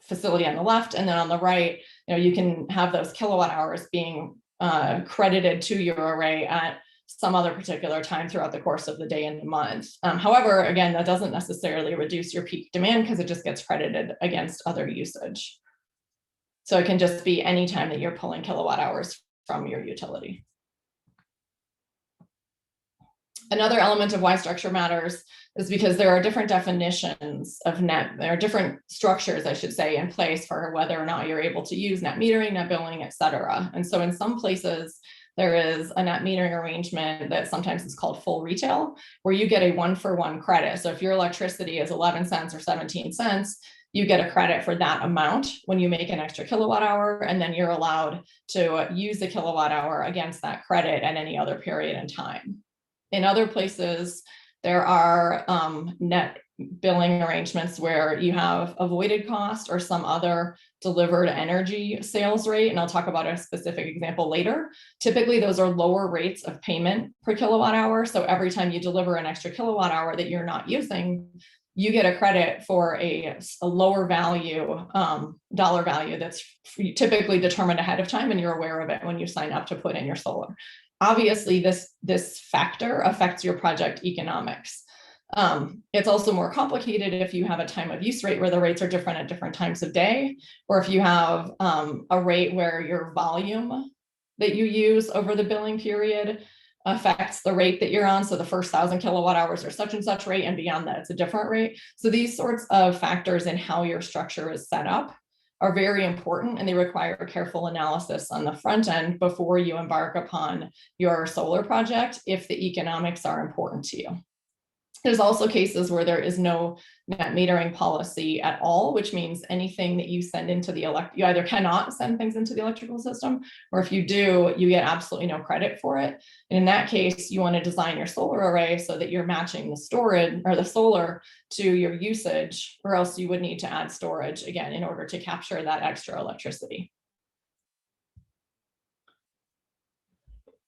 facility on the left, and then on the right, you can have those kilowatt hours being credited to your array at some other particular time throughout the course of the day and the month. However, again, that doesn't necessarily reduce your peak demand, because it just gets credited against other usage. So it can just be any time that you're pulling kilowatt hours from your utility. Another element of why structure matters is because there are different definitions of there are different structures, I should say, in place for whether or not you're able to use net metering, net billing, et cetera. And so in some places, there is a net metering arrangement that sometimes is called full retail, where you get a 1-for-1 credit. So if your electricity is 11 cents or 17 cents, you get a credit for that amount when you make an extra kilowatt hour, and then you're allowed to use the kilowatt hour against that credit at any other period in time. In other places, there are net billing arrangements where you have avoided cost or some other delivered energy sales rate, and I'll talk about a specific example later. Typically, those are lower rates of payment per kilowatt hour. So every time you deliver an extra kilowatt hour that you're not using, you get a credit for a lower value, dollar value that's typically determined ahead of time, and you're aware of it when you sign up to put in your solar. obviously this factor affects your project economics. It's also more complicated if you have a time of use rate where the rates are different at different times of day, or if you have a rate where your volume that you use over the billing period affects the rate that you're on. So the first 1,000 kilowatt hours are such and such rate, and beyond that, it's a different rate. So these sorts of factors in how your structure is set up are very important, and they require careful analysis on the front end before you embark upon your solar project if the economics are important to you. There's also cases where there is no net metering policy at all, which means anything that you send into the you either cannot send things into the electrical system, or if you do, you get absolutely no credit for it. And in that case, you want to design your solar array so that you're matching the storage or the solar to your usage, or else you would need to add storage again in order to capture that extra electricity.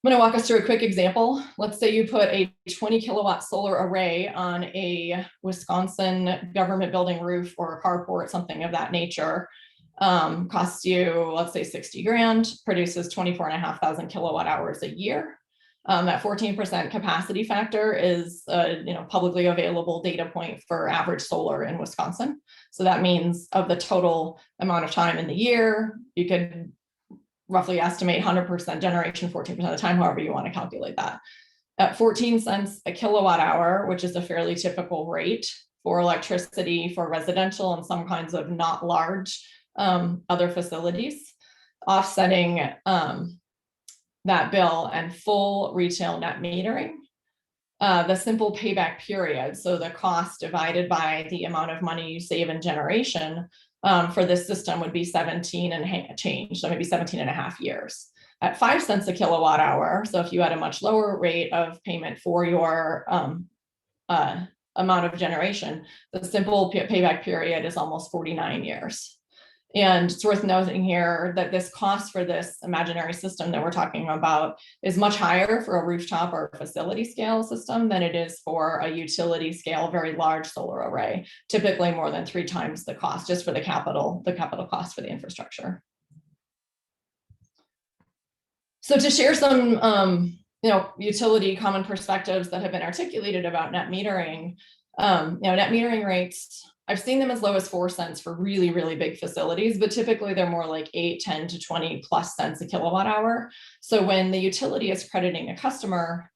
I'm going to walk us through a quick example. Let's say you put a 20 kilowatt solar array on a Wisconsin government building roof or a carport, something of that nature. Costs you, let's say 60 grand, produces 24,500 kilowatt hours a year. That 14% capacity factor is publicly available data point for average solar in Wisconsin. So that means of the total amount of time in the year, you could roughly estimate 100% generation 14% of the time, however you want to calculate that. At 14 cents a kilowatt hour, which is a fairly typical rate for electricity for residential and some kinds of not large other facilities, offsetting that bill and full retail net metering, the simple payback period, so the cost divided by the amount of money you save in generation, for this system would be 17 and change, so maybe 17 and a half years. At 5 cents a kilowatt hour, so if you had a much lower rate of payment for your amount of generation, the simple payback period is almost 49 years. And it's worth noting here that this cost for this imaginary system that we're talking about is much higher for a rooftop or facility scale system than it is for a utility scale, very large solar array, typically more than 3 times the cost just for the capital cost for the infrastructure. So to share some utility common perspectives that have been articulated about net metering, net metering rates, I've seen them as low as 4 cents for really, really big facilities, but typically they're more like 8, 10 to 20 plus cents a kilowatt hour. So when the utility is crediting a customer,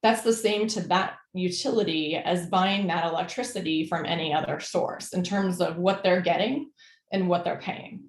that's the same to that utility as buying that electricity from any other source in terms of what they're getting and what they're paying.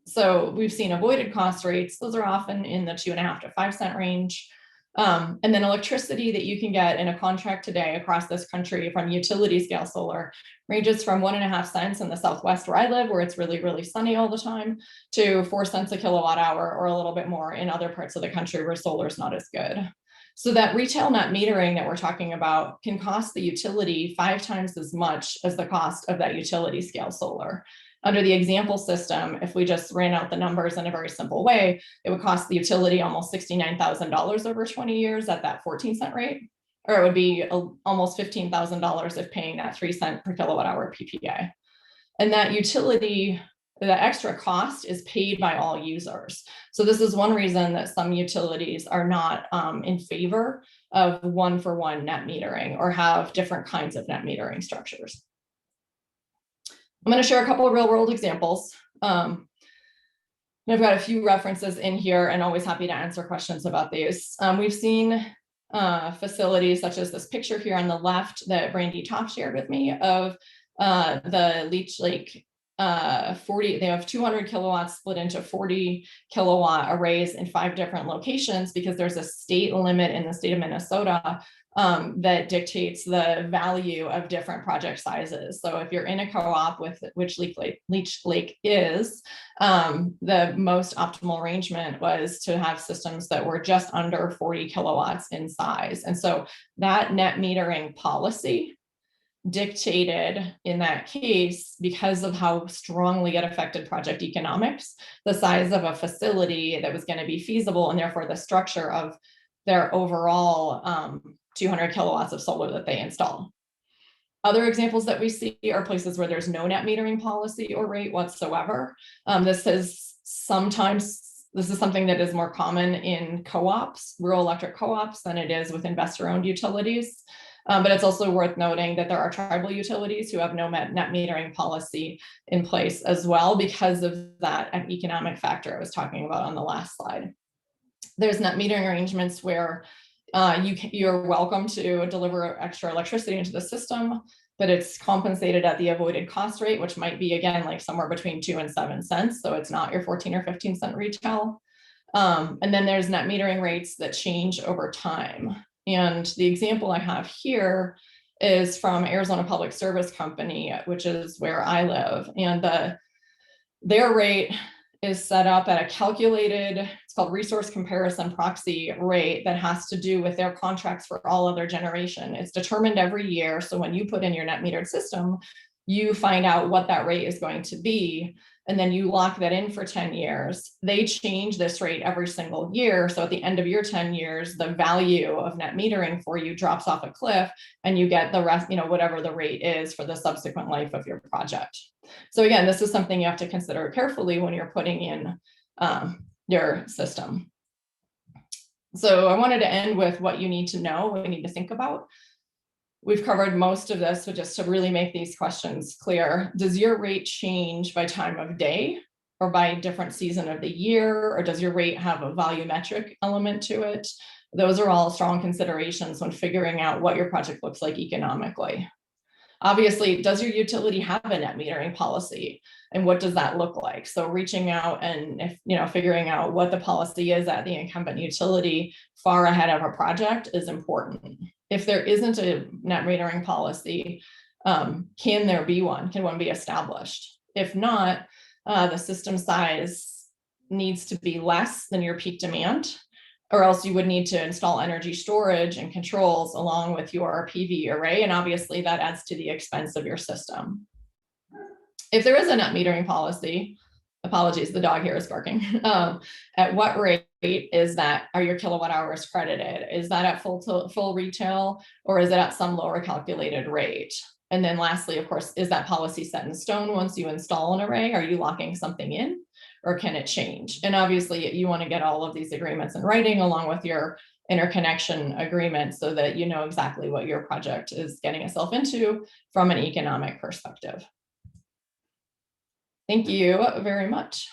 So we've seen avoided cost rates. Those are often in the 2.5 to 5 cent range. And then electricity that you can get in a contract today across this country from utility scale solar ranges from 1.5 cents in the Southwest where I live, where it's really, really sunny all the time, to 4 cents a kilowatt hour or a little bit more in other parts of the country where solar is not as good. So that retail net metering that we're talking about can cost the utility 5 times as much as the cost of that utility scale solar. Under the example system, if we just ran out the numbers in a very simple way, it would cost the utility almost $69,000 over 20 years at that 14 cent rate, or it would be almost $15,000 if paying that 3 cent per kilowatt hour PPA. And that utility, the extra cost is paid by all users. So this is one reason that some utilities are not in favor of one-for-one net metering or have different kinds of net metering structures. I'm going to share a couple of real world examples. I've got a few references in here and always happy to answer questions about these. We've seen facilities such as this picture here on the left that Brandy Topp shared with me of the Leech Lake 40, they have 200 kilowatts split into 40 kilowatt arrays in 5 different locations because there's a state limit in the state of Minnesota that dictates the value of different project sizes. So if you're in a co-op with which Leech Lake is, the most optimal arrangement was to have systems that were just under 40 kilowatts in size. And so that net metering policy dictated in that case, because of how strongly it affected project economics, the size of a facility that was going to be feasible, and therefore the structure of their overall 200 kilowatts of solar that they install. Other examples that we see are places where there's no net metering policy or rate whatsoever. This has sometimes This is something that is more common in co-ops, rural electric co-ops, than it is with investor-owned utilities. But it's also worth noting that there are tribal utilities who have no net metering policy in place as well, because of that economic factor I was talking about on the last slide. There's net metering arrangements where you're welcome to deliver extra electricity into the system, but it's compensated at the avoided cost rate, which might be, again, like somewhere between 2 and 7 cents. So it's not your 14 or 15 cent retail. And then there's net metering rates that change over time. And the example I have here is from Arizona Public Service Company, which is where I live. And their rate is set up at a calculated, it's called resource comparison proxy rate, that has to do with their contracts for all other generation. It's determined every year. So when you put in your net metered system, you find out what that rate is going to be, and then you lock that in for 10 years. They change this rate every single year. So at the end of your 10 years, the value of net metering for you drops off a cliff, and you get the rest, whatever the rate is for the subsequent life of your project. So again, this is something you have to consider carefully when you're putting in your system. So I wanted to end with what you need to know, what you need to think about. We've covered most of this, but just to really make these questions clear, does your rate change by time of day or by different season of the year? Or does your rate have a volumetric element to it? Those are all strong considerations when figuring out what your project looks like economically. Obviously, does your utility have a net metering policy? And what does that look like? So reaching out and figuring out what the policy is at the incumbent utility far ahead of a project is important. If there isn't a net metering policy, can there be one? Can one be established? If not, the system size needs to be less than your peak demand, or else you would need to install energy storage and controls along with your PV array. And obviously that adds to the expense of your system. If there is a net metering policy, apologies, the dog here is barking. At what rate is that? Are your kilowatt hours credited? Is that at full retail, or is it at some lower calculated rate? And then lastly, of course, is that policy set in stone once you install an array? Are you locking something in, or can it change? And obviously you want to get all of these agreements in writing along with your interconnection agreement so that you know exactly what your project is getting itself into from an economic perspective. Thank you very much.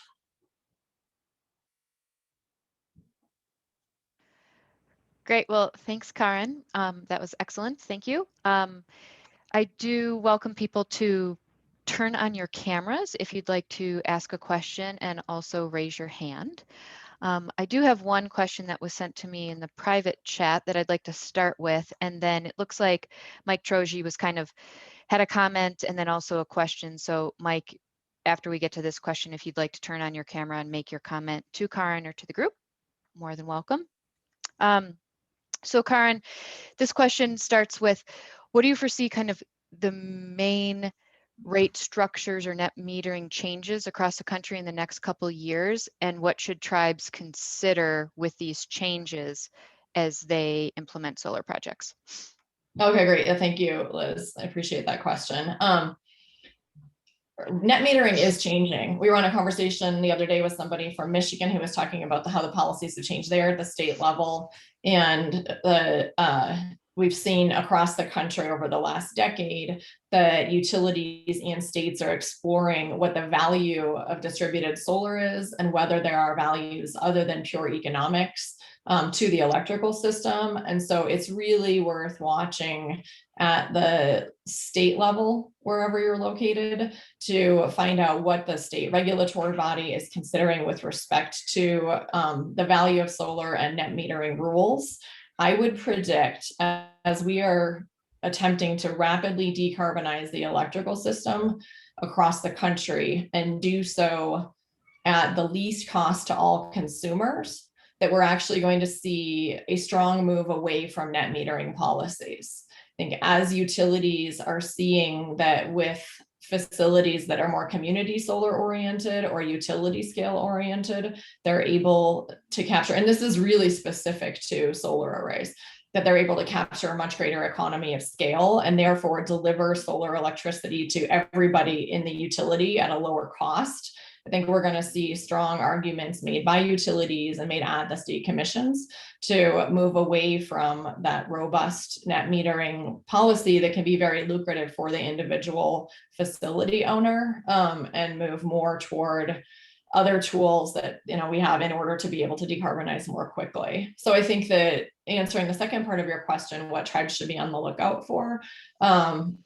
Great. Well, thanks, Karen. That was excellent. Thank you. I do welcome people to turn on your cameras if you'd like to ask a question, and also raise your hand. I do have one question that was sent to me in the private chat that I'd like to start with, and then it looks like Mike Troji was had a comment and then also a question. So Mike, after we get to this question, if you'd like to turn on your camera and make your comment to Karen or to the group, more than welcome. So Karen, this question starts with, what do you foresee the main rate structures or net metering changes across the country in the next couple of years? And what should tribes consider with these changes as they implement solar projects? Okay, great. Thank you, Liz. I appreciate that question. Net metering is changing. We were on a conversation the other day with somebody from Michigan who was talking about how the policies have changed there at the state level. And we've seen across the country over the last decade that utilities and states are exploring what the value of distributed solar is and whether there are values other than pure economics to the electrical system. And so it's really worth watching at the state level, wherever you're located, to find out what the state regulatory body is considering with respect to the value of solar and net metering rules. I would predict, as we are attempting to rapidly decarbonize the electrical system across the country and do so at the least cost to all consumers, that we're actually going to see a strong move away from net metering policies. I think as utilities are seeing that with facilities that are more community solar oriented or utility scale oriented, they're able to capture, and this is really specific to solar arrays, that they're able to capture a much greater economy of scale and therefore deliver solar electricity to everybody in the utility at a lower cost. I think we're going to see strong arguments made by utilities and made at the state commissions to move away from that robust net metering policy that can be very lucrative for the individual facility owner, and move more toward other tools that we have in order to be able to decarbonize more quickly. So I think that answering the second part of your question, what tribes should be on the lookout for,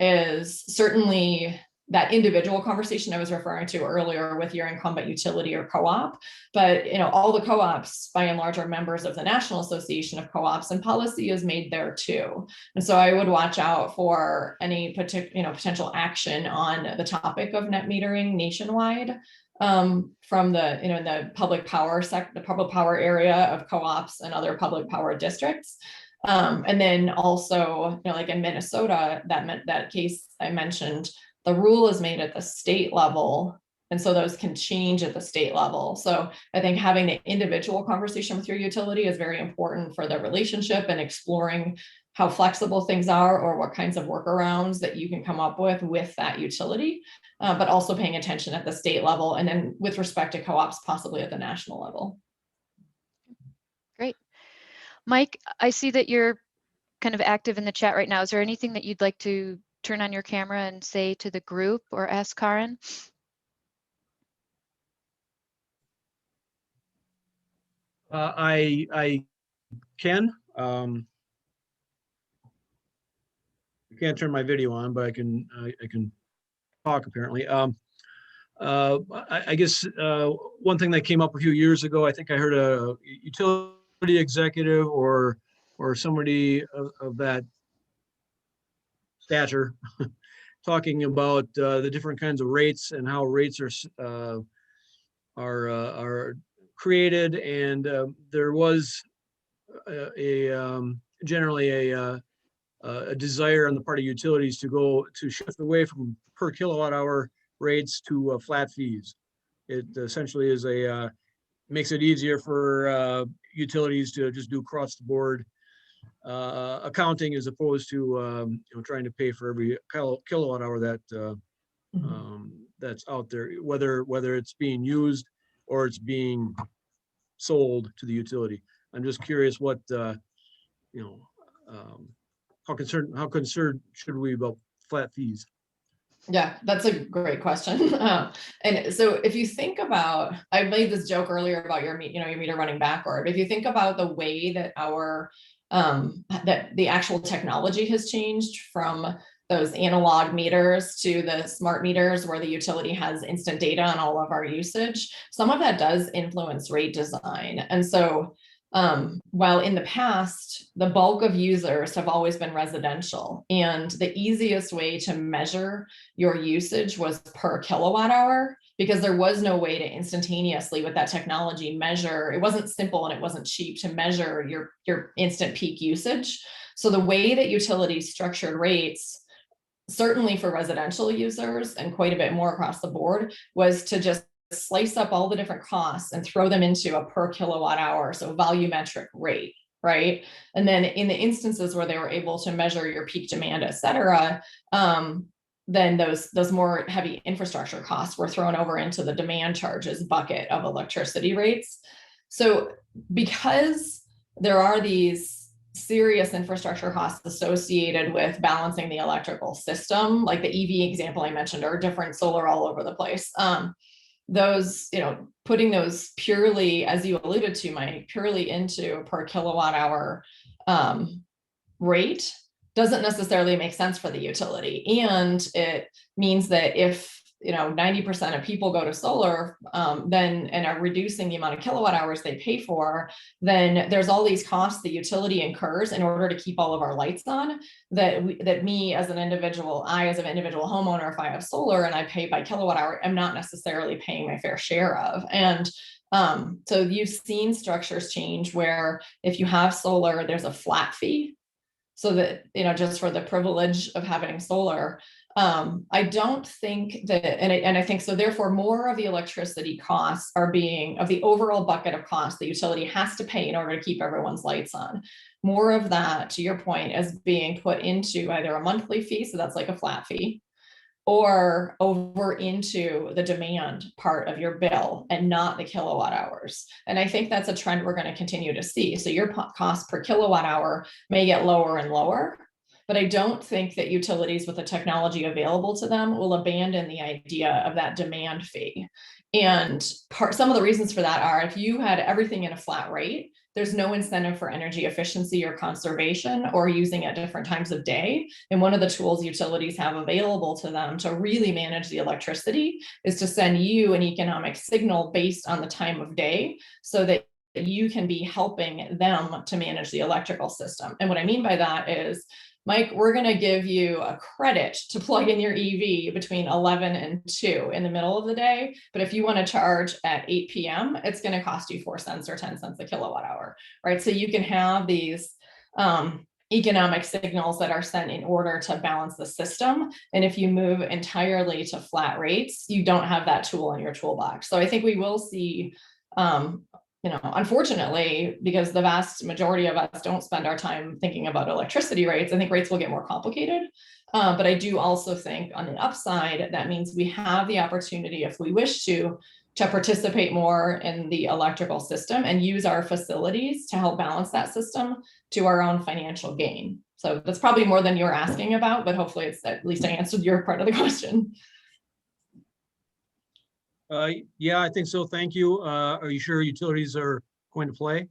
is certainly that individual conversation I was referring to earlier with your incumbent utility or co-op. But all the co-ops by and large are members of the National Association of Co-ops, and policy is made there too. And so I would watch out for any potential action on the topic of net metering nationwide, from the the public power the public power area of co-ops and other public power districts. And then also, like in Minnesota, that case I mentioned, the rule is made at the state level. And so those can change at the state level. So I think having the individual conversation with your utility is very important for the relationship and exploring how flexible things are or what kinds of workarounds that you can come up with that utility, but also paying attention at the state level. And then with respect to co-ops, possibly at the national level. Great. Mike, I see that you're kind of active in the chat right now. Is there anything that you'd like to turn on your camera and say to the group or ask Karin? I can. I can't turn my video on, but I can talk apparently. I guess one thing that came up a few years ago, I think I heard a utility executive or somebody of that stature talking about the different kinds of rates and how rates are created, and there was generally a desire on the part of utilities to shift away from per kilowatt hour rates to flat fees. It essentially is makes it easier for utilities to just do across the board accounting, as opposed to trying to pay for every kilowatt hour that that's out there, whether it's being used or it's being sold to the utility. I'm just curious what how concerned should we about flat fees? Yeah, that's a great question. And so if you think about, I made this joke earlier about your meter running backward. If you think about the way that that the actual technology has changed from those analog meters to the smart meters where the utility has instant data on all of our usage, some of that does influence rate design. And so while in the past, the bulk of users have always been residential, and the easiest way to measure your usage was per kilowatt hour, because there was no way to instantaneously with that technology measure. It wasn't simple and it wasn't cheap to measure your instant peak usage. So the way that utilities structured rates, certainly for residential users and quite a bit more across the board, was to just slice up all the different costs and throw them into a per kilowatt hour, so volumetric rate, right? And then in the instances where they were able to measure your peak demand, et cetera, then those more heavy infrastructure costs were thrown over into the demand charges bucket of electricity rates. So because there are these serious infrastructure costs associated with balancing the electrical system, like the EV example I mentioned, or different solar all over the place, those, putting those purely, as you alluded to, Mike, purely into per kilowatt hour rate doesn't necessarily make sense for the utility. And it means that if 90% of people go to solar, then and are reducing the amount of kilowatt hours they pay for, then there's all these costs the utility incurs in order to keep all of our lights on, that me as an individual, I as an individual homeowner, if I have solar and I pay by kilowatt hour, I'm not necessarily paying my fair share of. And so you've seen structures change where if you have solar, there's a flat fee, so that, just for the privilege of having solar. I don't think that, and I think so therefore more of the electricity costs of the overall bucket of costs the utility has to pay in order to keep everyone's lights on. More of that, to your point, is being put into either a monthly fee, so that's like a flat fee, or over into the demand part of your bill and not the kilowatt hours. And I think that's a trend we're going to continue to see. So your cost per kilowatt hour may get lower and lower, but I don't think that utilities with the technology available to them will abandon the idea of that demand fee. And some of the reasons for that are, if you had everything in a flat rate, there's no incentive for energy efficiency or conservation or using at different times of day. And one of the tools utilities have available to them to really manage the electricity is to send you an economic signal based on the time of day, so that you can be helping them to manage the electrical system. And what I mean by that is, Mike, we're going to give you a credit to plug in your EV between 11 and 2 in the middle of the day. But if you want to charge at 8 p.m., it's going to cost you 4 cents or 10 cents a kilowatt hour, right? So you can have these economic signals that are sent in order to balance the system. And if you move entirely to flat rates, you don't have that tool in your toolbox. So I think we will see, unfortunately, because the vast majority of us don't spend our time thinking about electricity rates, I think rates will get more complicated. But I do also think on the upside, that means we have the opportunity, if we wish to participate more in the electrical system and use our facilities to help balance that system to our own financial gain. So that's probably more than you're asking about, but hopefully it's at least I answered your part of the question. Yeah, I think so. Thank you. Are you sure utilities are going to play?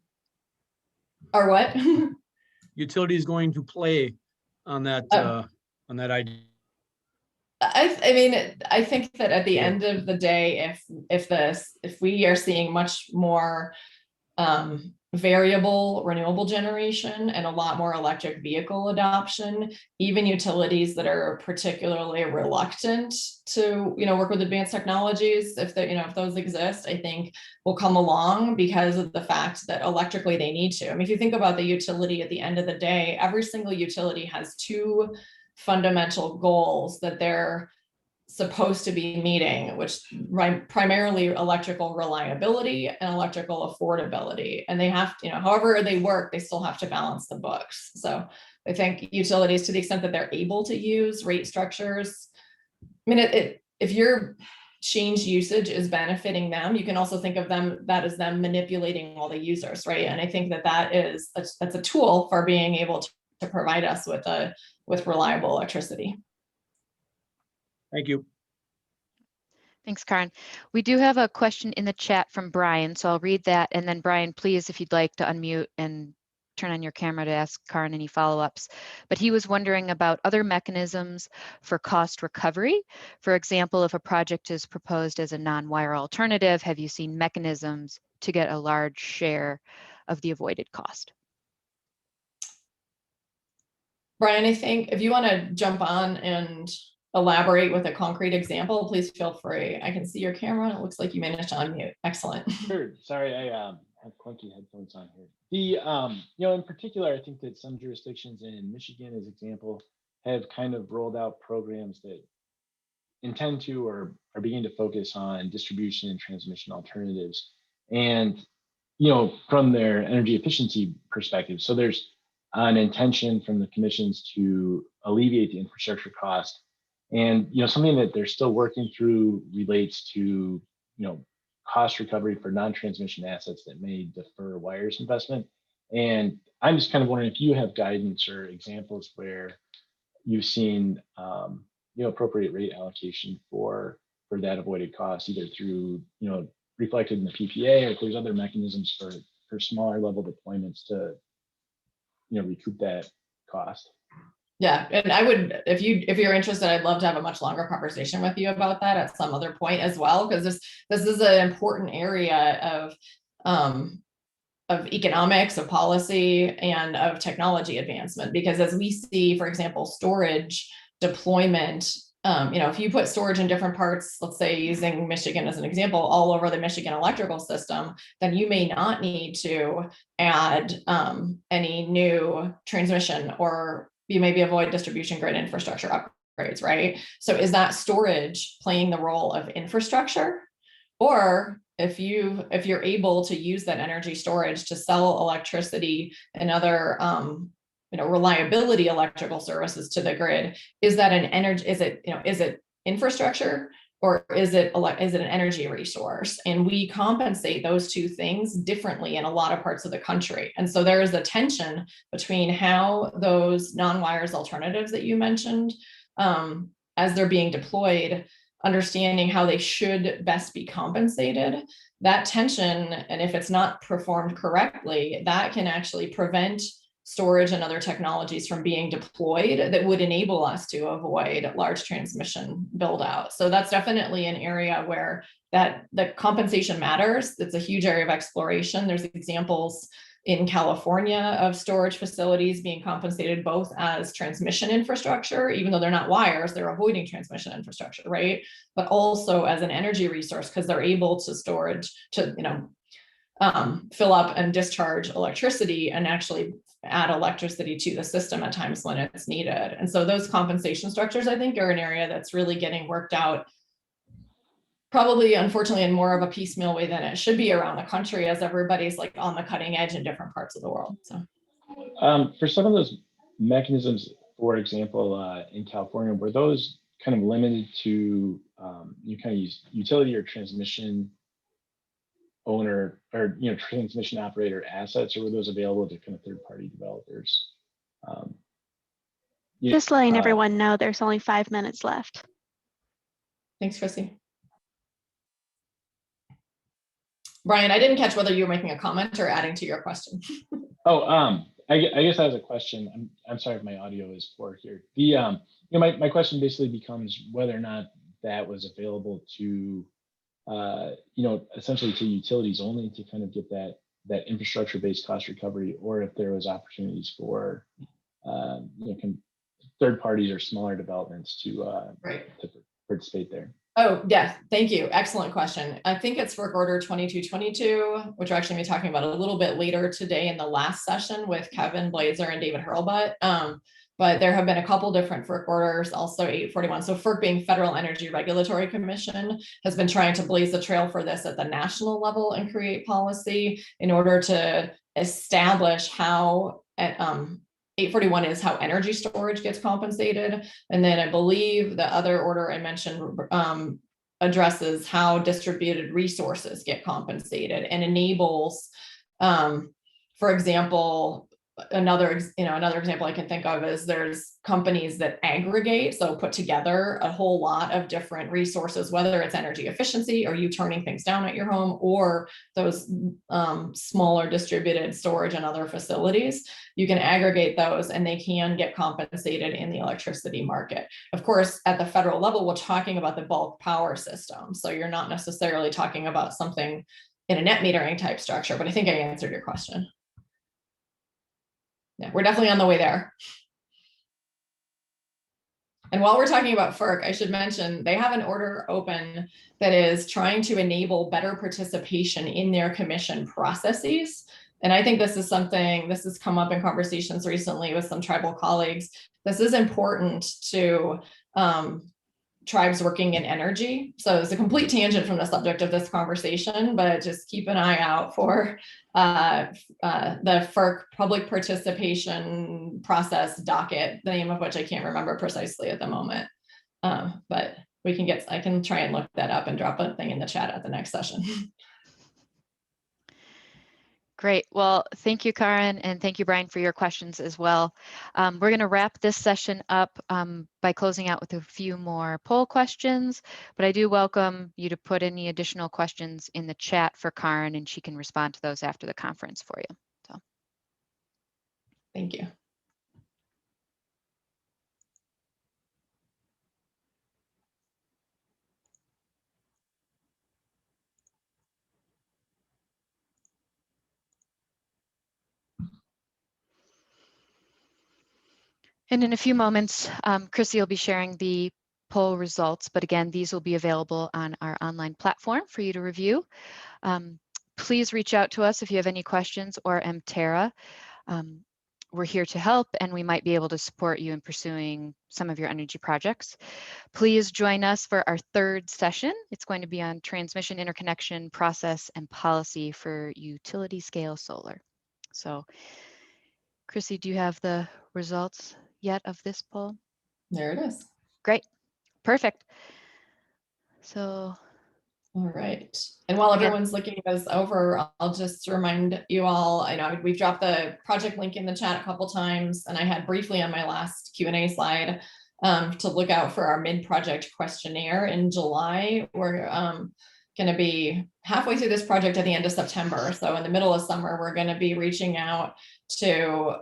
Or what? Utilities going to play on that idea? I mean, I think that at the end of the day, if we are seeing much more variable renewable generation and a lot more electric vehicle adoption, even utilities that are particularly reluctant to work with advanced technologies, if those exist, I think will come along because of the fact that electrically they need to. I mean, if you think about the utility at the end of the day, every single utility has two fundamental goals that they're supposed to be meeting, which primarily electrical reliability and electrical affordability. And they have, however they work, they still have to balance the books. So I think utilities, to the extent that they're able to use rate structures, I mean, if your change usage is benefiting them, you can also think of that as them manipulating all the users, right? And I think that's a tool for being able to provide us with reliable electricity. Thank you. Thanks, Karin. We do have a question in the chat from Brian, so I'll read that. And then Brian, please, if you'd like to unmute and turn on your camera to ask Karin any follow-ups. But he was wondering about other mechanisms for cost recovery. For example, if a project is proposed as a non-wire alternative, have you seen mechanisms to get a large share of the avoided cost? Brian, I think if you want to jump on and elaborate with a concrete example, please feel free. I can see your camera and it looks like you managed to unmute. Excellent. Sure. Sorry, I have clunky headphones on here. In particular, I think that some jurisdictions in Michigan, as example, have kind of rolled out programs that intend to or are beginning to focus on distribution and transmission alternatives. And, from their energy efficiency perspective. So there's an intention from the commissions to alleviate the infrastructure cost. And something that they're still working through relates to cost recovery for non-transmission assets that may defer wires investment. And I'm just kind of wondering if you have guidance or examples where you've seen appropriate rate allocation for that avoided cost, either through reflected in the PPA, or if there's other mechanisms for smaller level deployments to recoup that cost. Yeah, and I would, if you're interested, I'd love to have a much longer conversation with you about that at some other point as well, because this is an important area of economics, of policy, and of technology advancement. Because as we see, for example, storage deployment, if you put storage in different parts, let's say using Michigan as an example, all over the Michigan electrical system, then you may not need to add any new transmission, or you maybe avoid distribution grid infrastructure upgrades, right? So is that storage playing the role of infrastructure? Or if you're able to use that energy storage to sell electricity and other reliability electrical services to the grid, is that an energy, is it infrastructure, or is it an energy resource? And we compensate those two things differently in a lot of parts of the country. And so there is a tension between how those non-wires alternatives that you mentioned, as they're being deployed, understanding how they should best be compensated. That tension, and if it's not performed correctly, that can actually prevent storage and other technologies from being deployed that would enable us to avoid large transmission build out. So that's definitely an area where the compensation matters. It's a huge area of exploration. There's examples in California of storage facilities being compensated both as transmission infrastructure, even though they're not wires, they're avoiding transmission infrastructure, right? But also as an energy resource, because they're able to fill up and discharge electricity and actually add electricity to the system at times when it's needed. And so those compensation structures, I think, are an area that's really getting worked out, probably, unfortunately, in more of a piecemeal way than it should be around the country, as everybody's like on the cutting edge in different parts of the world. So for some of those mechanisms, for example, in California, were those kind of limited to you kind of use utility or transmission owner or transmission operator assets, or were those available to kind of third-party developers? Just letting everyone know there's only 5 minutes left. Thanks, Chrissy. Brian, I didn't catch whether you were making a comment or adding to your question. I guess that was a question. I'm sorry if my audio is poor here. My question basically becomes whether or not that was available to essentially to utilities only to kind of get that infrastructure-based cost recovery, or if there was opportunities for third parties or smaller developments to participate there. Oh, yeah, thank you. Excellent question. I think it's FERC Order 2222, which we're actually going to be talking about a little bit later today in the last session with Kevin Blazer and David Hurlbut. But there have been a couple different FERC orders, also 841. So FERC, being Federal Energy Regulatory Commission, has been trying to blaze the trail for this at the national level and create policy in order to establish how 841 is how energy storage gets compensated. And then I believe the other order I mentioned addresses how distributed resources get compensated and enables, for example, another example I can think of is there's companies that aggregate, so put together a whole lot of different resources, whether it's energy efficiency or you turning things down at your home, or those smaller distributed storage and other facilities. You can aggregate those and they can get compensated in the electricity market. Of course, at the federal level, we're talking about the bulk power system. So you're not necessarily talking about something in a net metering type structure, but I think I answered your question. Yeah, we're definitely on the way there. And while we're talking about FERC, I should mention they have an order open that is trying to enable better participation in their commission processes. And I think this is something, this has come up in conversations recently with some tribal colleagues. This is important to tribes working in energy. So it's a complete tangent from the subject of this conversation, but just keep an eye out for the FERC public participation process docket, the name of which I can't remember precisely at the moment. But I can try and look that up and drop a thing in the chat at the next session. Great. Well, thank you, Karen, and thank you, Brian, for your questions as well. We're going to wrap this session up by closing out with a few more poll questions, but I do welcome you to put any additional questions in the chat for Karen, and she can respond to those after the conference for you. So, thank you. And in a few moments, Chrissy will be sharing the poll results, but again, these will be available on our online platform for you to review. Please reach out to us if you have any questions or MTERA. We're here to help, and we might be able to support you in pursuing some of your energy projects. Please join us for our third session. It's going to be on transmission, interconnection, process, and policy for utility scale solar. So, Chrissy, do you have the results yet of this poll? There it is. Great. perfect. So All right. And while Again- everyone's looking this over, I'll just remind you all, I know we've dropped the project link in the chat a couple times, and I had briefly on my last Q&A slide to look out for our mid-project questionnaire in July. We're going to be halfway through this project at the end of September. So in the middle of summer, we're going to be reaching out to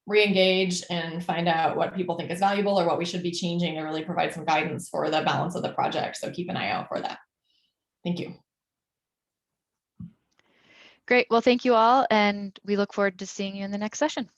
re-engage and find out what people think is valuable or what we should be changing to really provide some guidance for the balance of the project. So keep an eye out for that. Thank you. Great. Well, thank you all, and we look forward to seeing you in the next session.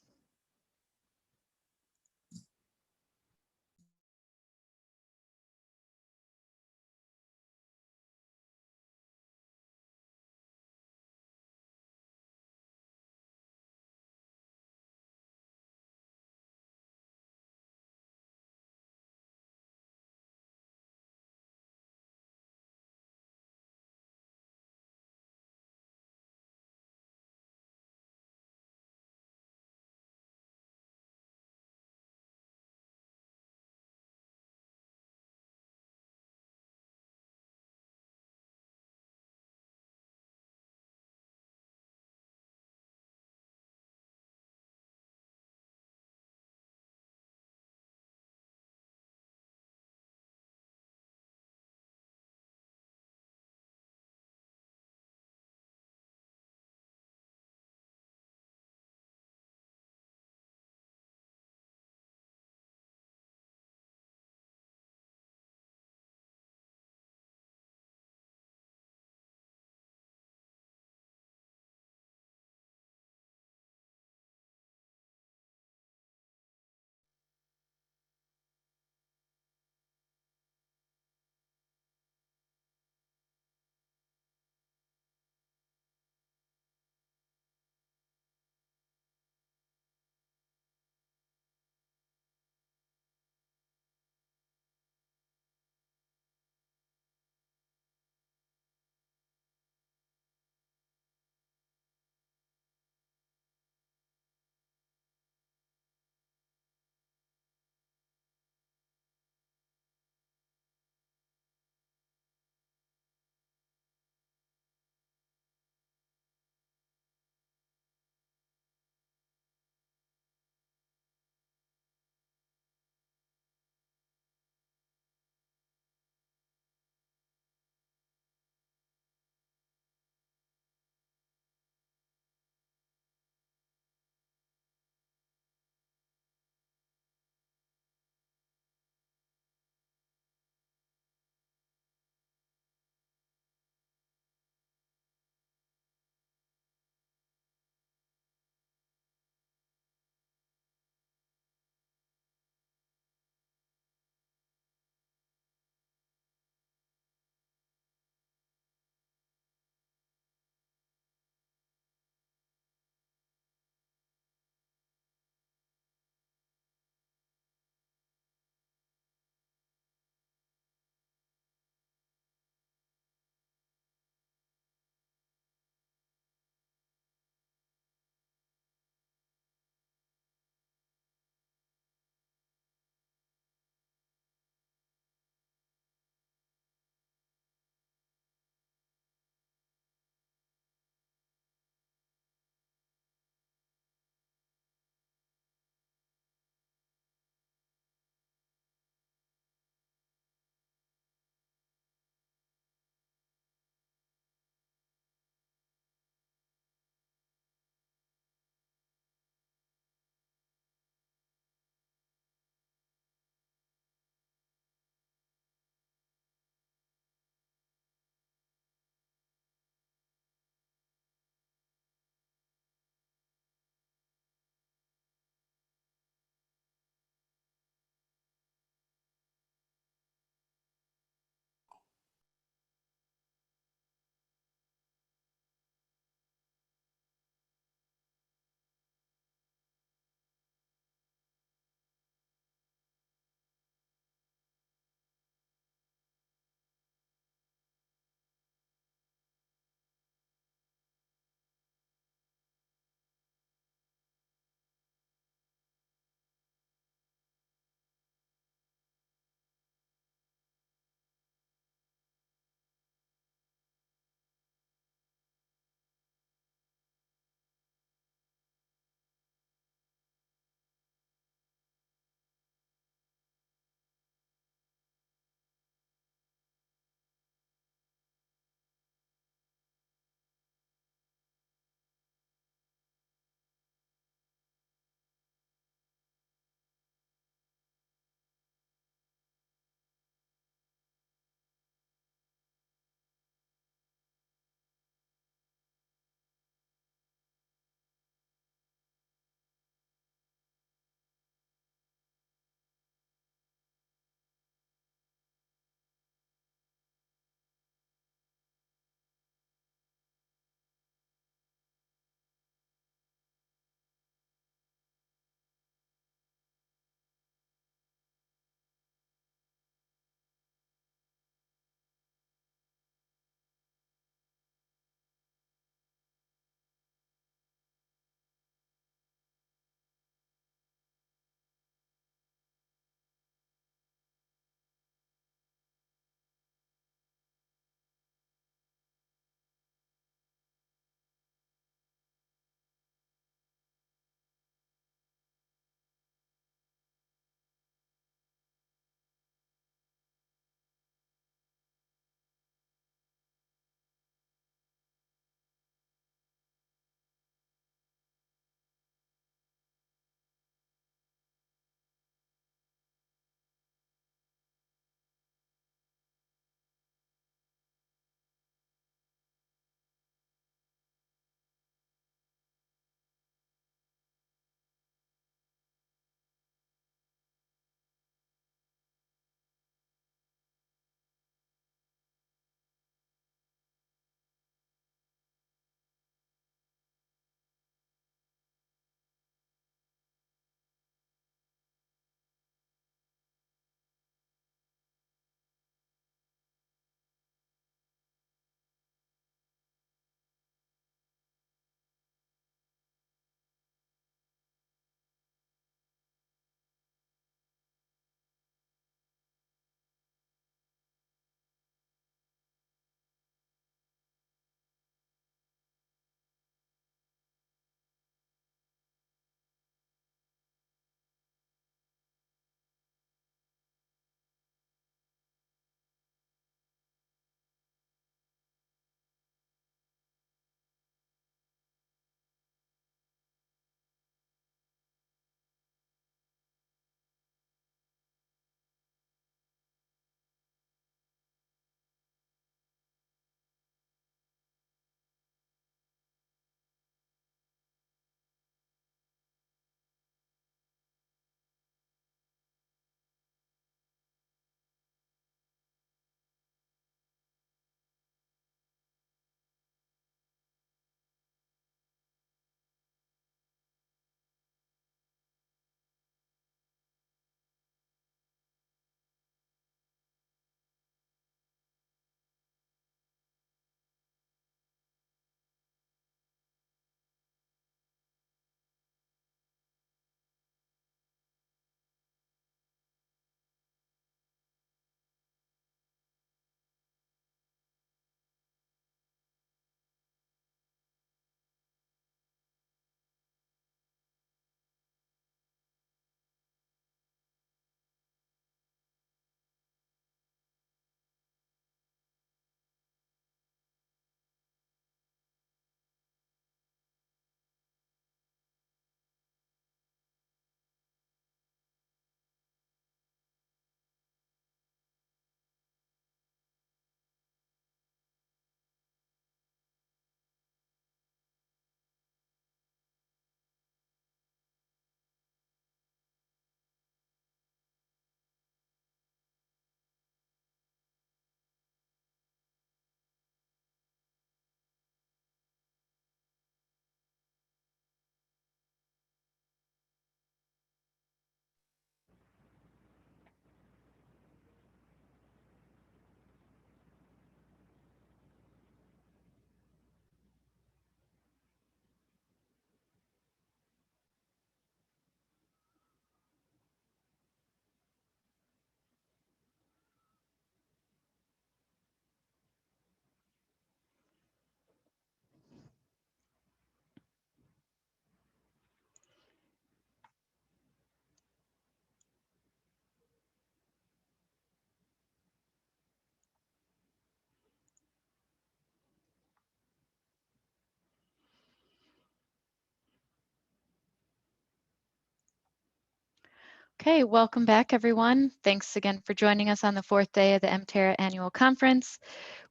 Okay, welcome back, everyone. Thanks again for joining us on the fourth day of the MTERA Annual Conference.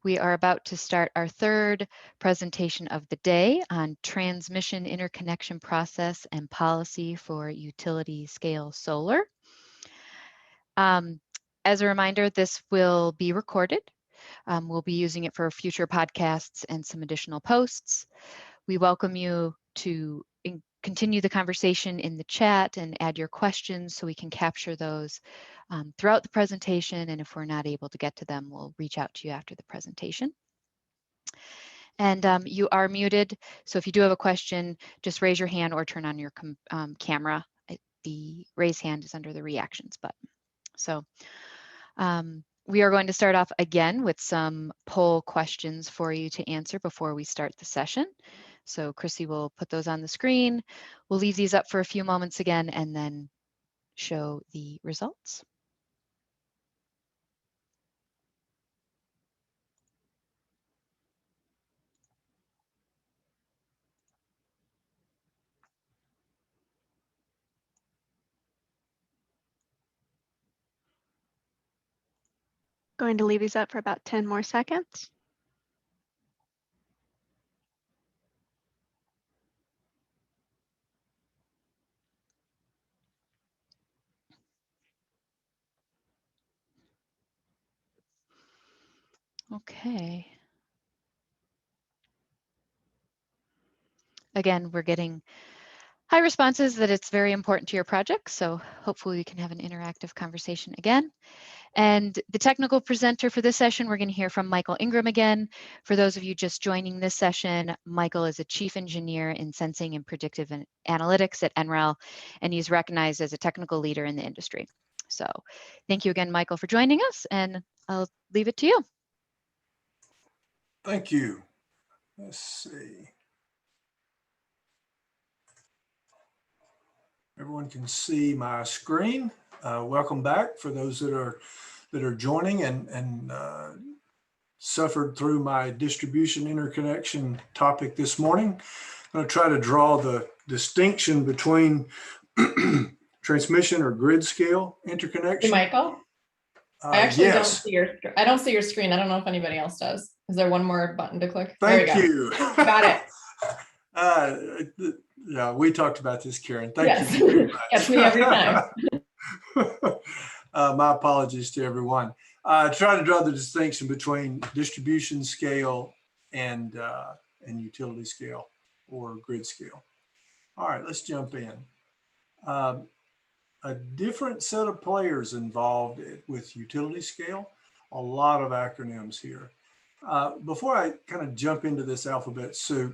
We are about to start our third presentation of the day on transmission interconnection process and policy for utility scale solar. As a reminder, this will be recorded. We'll be using it for future podcasts and some additional posts. We welcome you to continue the conversation in the chat and add your questions so we can capture those throughout the presentation. And if we're not able to get to them, we'll reach out to you after the presentation. And you are muted. So if you do have a question, just raise your hand or turn on your camera. The raise hand is under the reactions button. So we are going to start off again with some poll questions for you to answer before we start the session. So Chrissy will put those on the screen. We'll leave these up for a few moments again and then show the results. Going to leave these up for about 10 more seconds. Okay. Again, we're getting high responses that it's very important to your project. So hopefully we can have an interactive conversation again. And the technical presenter for this session, we're going to hear from Michael Ingram again. For those of you just joining this session, Michael is a chief engineer in sensing and predictive analytics at NREL, and he's recognized as a technical leader in the industry. So thank you again, Michael, for joining us, and I'll leave it to you. Thank you. Let's see. Everyone can see my screen. Welcome back for those that are joining and suffered through my distribution interconnection topic this morning. I'm going to try to draw the distinction between transmission or grid scale interconnection. Hey, Michael, I actually yes. I don't see your screen. I don't know if anybody else does. Is there one more button to click? Thank you. Got it. Yeah, we talked about this, Karen. Thank you very much. That's me every time. My apologies to everyone. Try to draw the distinction between distribution scale and utility scale or grid scale. All right, let's jump in. A different set of players involved with utility scale, a lot of acronyms here. Before I kind of jump into this alphabet soup,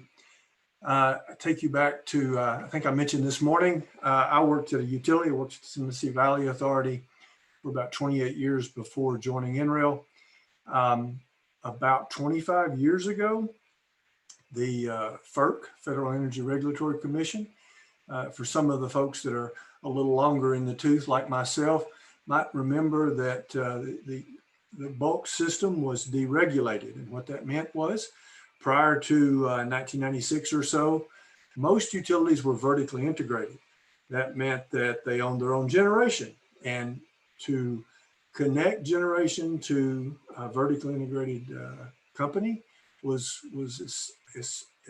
I take you back to, I think I mentioned this morning, I worked at a utility, I worked at the Tennessee Valley Authority for about 28 years before joining NREL. About 25 years ago, the FERC, Federal Energy Regulatory Commission, for some of the folks that are a little longer in the tooth like myself, might remember that the bulk system was deregulated. And what that meant was, prior to 1996 or so, most utilities were vertically integrated. That meant that they owned their own generation, and to connect generation to a vertically integrated company was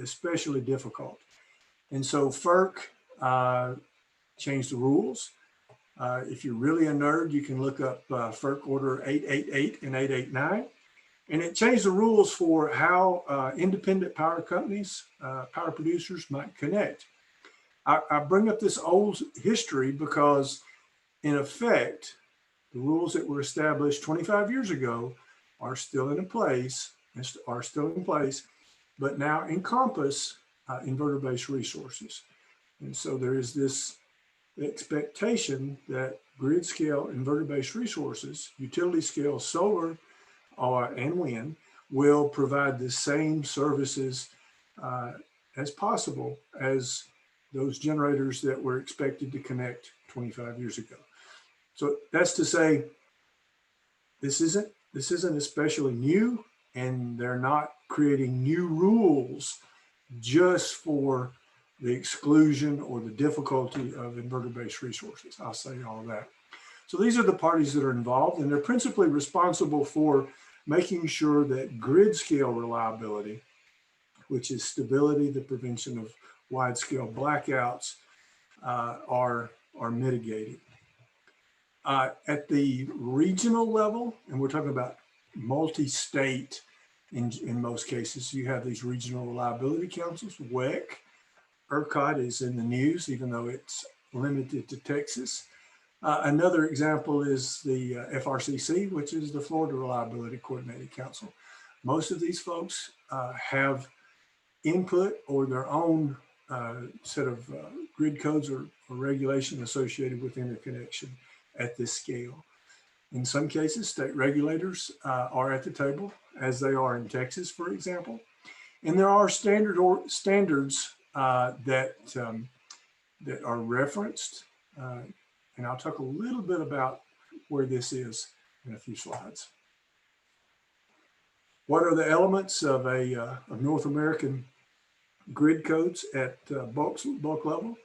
especially difficult. And so FERC changed the rules. If you're really a nerd, you can look up FERC Order 888 and 889. And it changed the rules for how independent power companies, power producers might connect. I bring up this old history because, in effect, the rules that were established 25 years ago are still in place, but now encompass inverter-based resources. And so there is this expectation that grid scale inverter-based resources, utility scale solar, and wind will provide the same services as possible as those generators that were expected to connect 25 years ago. So that's to say, this isn't especially new, and they're not creating new rules just for the exclusion or the difficulty of inverter-based resources. I'll say all that. So these are the parties that are involved, and they're principally responsible for making sure that grid scale reliability, which is stability, the prevention of wide-scale blackouts, are mitigated. At the regional level, and we're talking about multi-state in most cases, you have these regional reliability councils. WEC, ERCOT is in the news, even though it's limited to Texas. Another example is the FRCC, which is the Florida Reliability Coordinating Council. Most of these folks have input or their own set of grid codes or regulation associated with interconnection at this scale. In some cases, state regulators are at the table, as they are in Texas, for example. And there are standards that are referenced. And I'll talk a little bit about where this is in a few slides. What are the elements of North American grid codes at bulk level?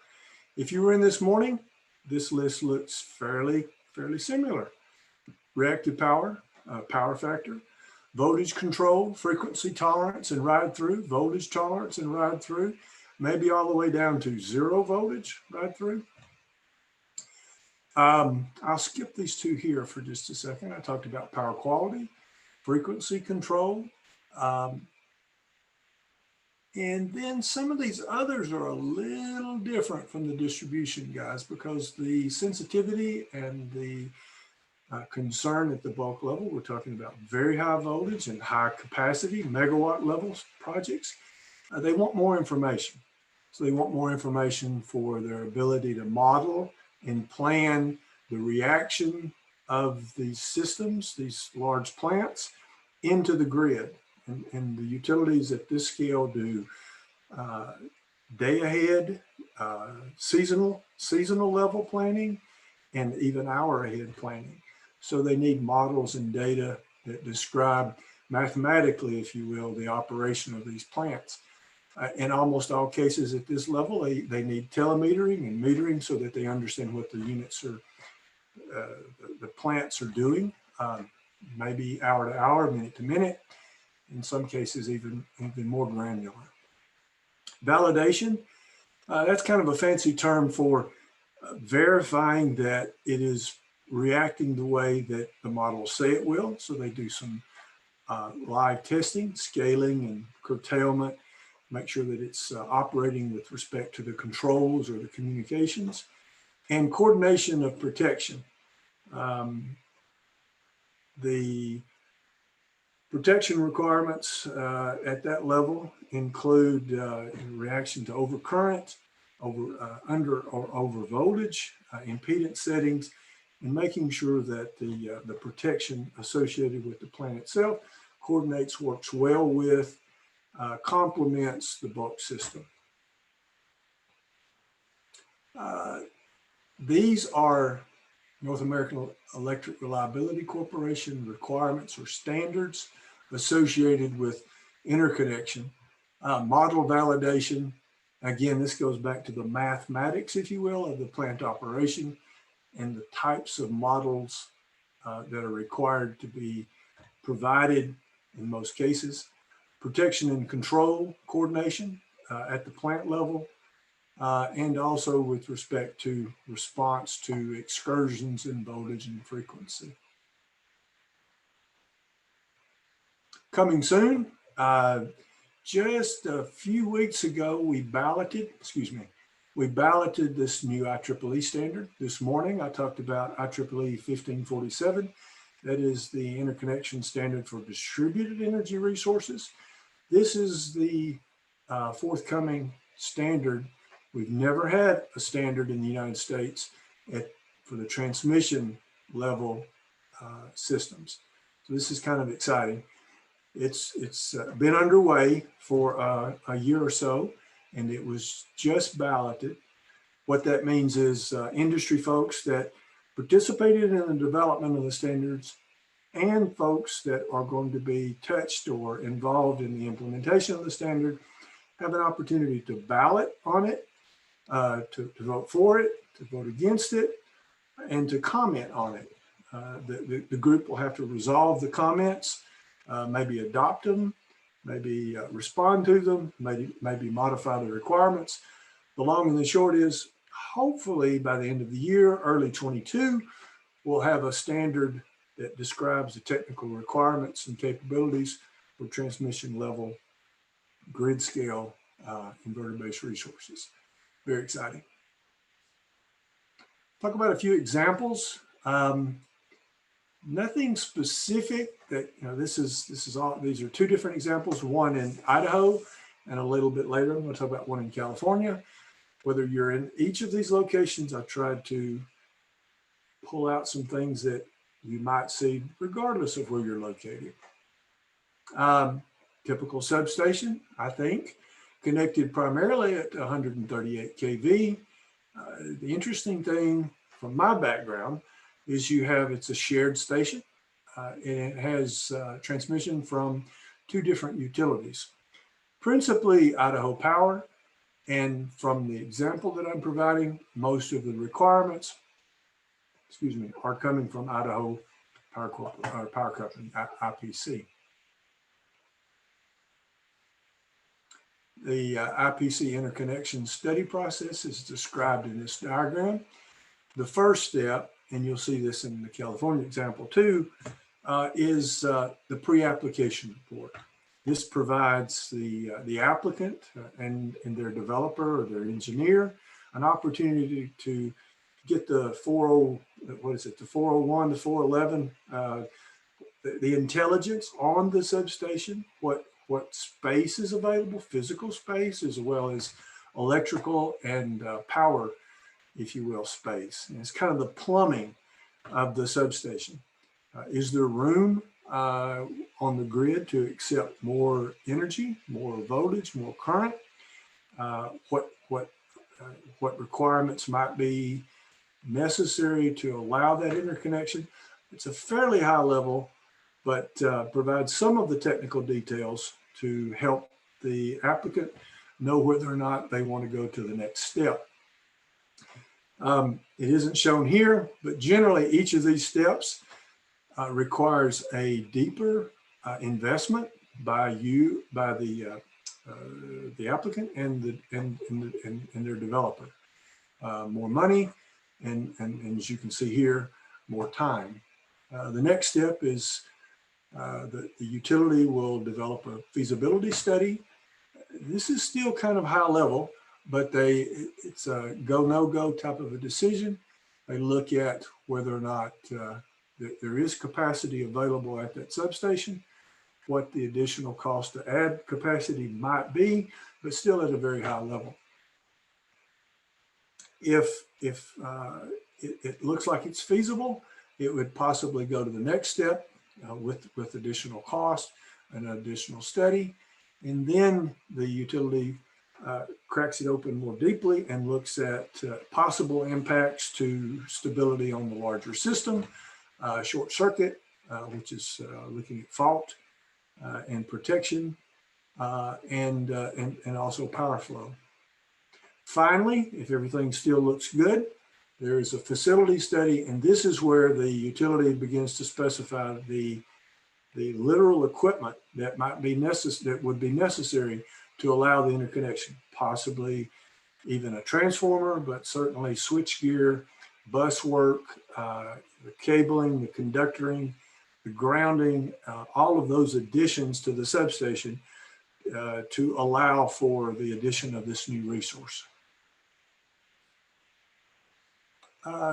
If you were in this morning, this list looks fairly similar. Reactive power, power factor, voltage control, frequency tolerance and ride through, voltage tolerance and ride through, maybe all the way down to 0 voltage ride through. I'll skip these two here for just a second. I talked about power quality, frequency control, and then some of these others are a little different from the distribution guys, because the sensitivity and the concern at the bulk level, we're talking about very high voltage and high capacity, megawatt levels projects. They want more information. So they want more information for their ability to model and plan the reaction of these systems, these large plants, into the grid. And the utilities at this scale do day ahead, seasonal level planning, and even hour ahead planning. So they need models and data that describe mathematically, if you will, the operation of these plants. In almost all cases at this level, they need telemetering and metering so that they understand what the units are, the plants are doing, maybe hour to hour, minute to minute, in some cases even more granular. Validation, that's kind of a fancy term for verifying that it is reacting the way that the models say it will. So they do some live testing, scaling and curtailment, make sure that it's operating with respect to the controls or the communications, and coordination of protection. The protection requirements at that level include reaction to overcurrent, under or over voltage, impedance settings, and making sure that the protection associated with the plant itself coordinates, works well with, complements the bulk system. These are North American Electric Reliability Corporation requirements or standards associated with interconnection. Model validation, again, this goes back to the mathematics, if you will, of the plant operation and the types of models that are required to be provided in most cases. Protection and control coordination at the plant level, and also with respect to response to excursions in voltage and frequency. Coming soon, just a few weeks ago, we balloted this new IEEE standard. This morning, I talked about IEEE 1547. That is the interconnection standard for distributed energy resources. This is the forthcoming standard. We've never had a standard in the United States for the transmission level systems. So this is kind of exciting. It's been underway for a year or so, and it was just balloted. What that means is industry folks that participated in the development of the standards and folks that are going to be touched or involved in the implementation of the standard have an opportunity to ballot on it, to vote for it, to vote against it, and to comment on it. The group will have to resolve the comments, maybe adopt them, maybe respond to them, maybe modify the requirements. The long and the short is, hopefully by the end of the year, early 22, we'll have a standard that describes the technical requirements and capabilities for transmission level, grid scale, inverter-based resources. Very exciting. Talk about a few examples. Nothing specific that, this is all, these are two different examples, one in Idaho, and a little bit later, I'm going to talk about one in California. Whether you're in each of these locations, I tried to pull out some things that you might see regardless of where you're located. Typical substation, I think, connected primarily at 138 kV. The interesting thing from my background is it's a shared station, and it has transmission from two different utilities, principally Idaho Power. And from the example that I'm providing, most of the requirements, are coming from Idaho Power Company, IPC. The IPC interconnection study process is described in this diagram. The first step, and you'll see this in the California example too, is the pre-application report. This provides the applicant and their developer or their engineer an opportunity to get the 401, the 411, the intelligence on the substation, what space is available, physical space, as well as electrical and power, if you will, space. And it's kind of the plumbing of the substation. Is there room on the grid to accept more energy, more voltage, more current? What requirements might be necessary to allow that interconnection? It's a fairly high level, but provides some of the technical details to help the applicant know whether or not they want to go to the next step. It isn't shown here, but generally each of these steps requires a deeper investment by the applicant and their developer. More money, and as you can see here, more time. The next step is the utility will develop a feasibility study. This is still kind of high level, but it's a go, no go type of a decision. They look at whether or not there is capacity available at that substation, what the additional cost to add capacity might be, but still at a very high level. If it looks like it's feasible, it would possibly go to the next step with additional cost and an additional study. And then the utility cracks it open more deeply and looks at possible impacts to stability on the larger system, short circuit, which is looking at fault and protection, and also power flow. Finally, if everything still looks good, there is a facility study, and this is where the utility begins to specify the literal equipment that would be necessary to allow the interconnection, possibly even a transformer, but certainly switchgear, bus work, the cabling, the conductoring, the grounding, all of those additions to the substation to allow for the addition of this new resource.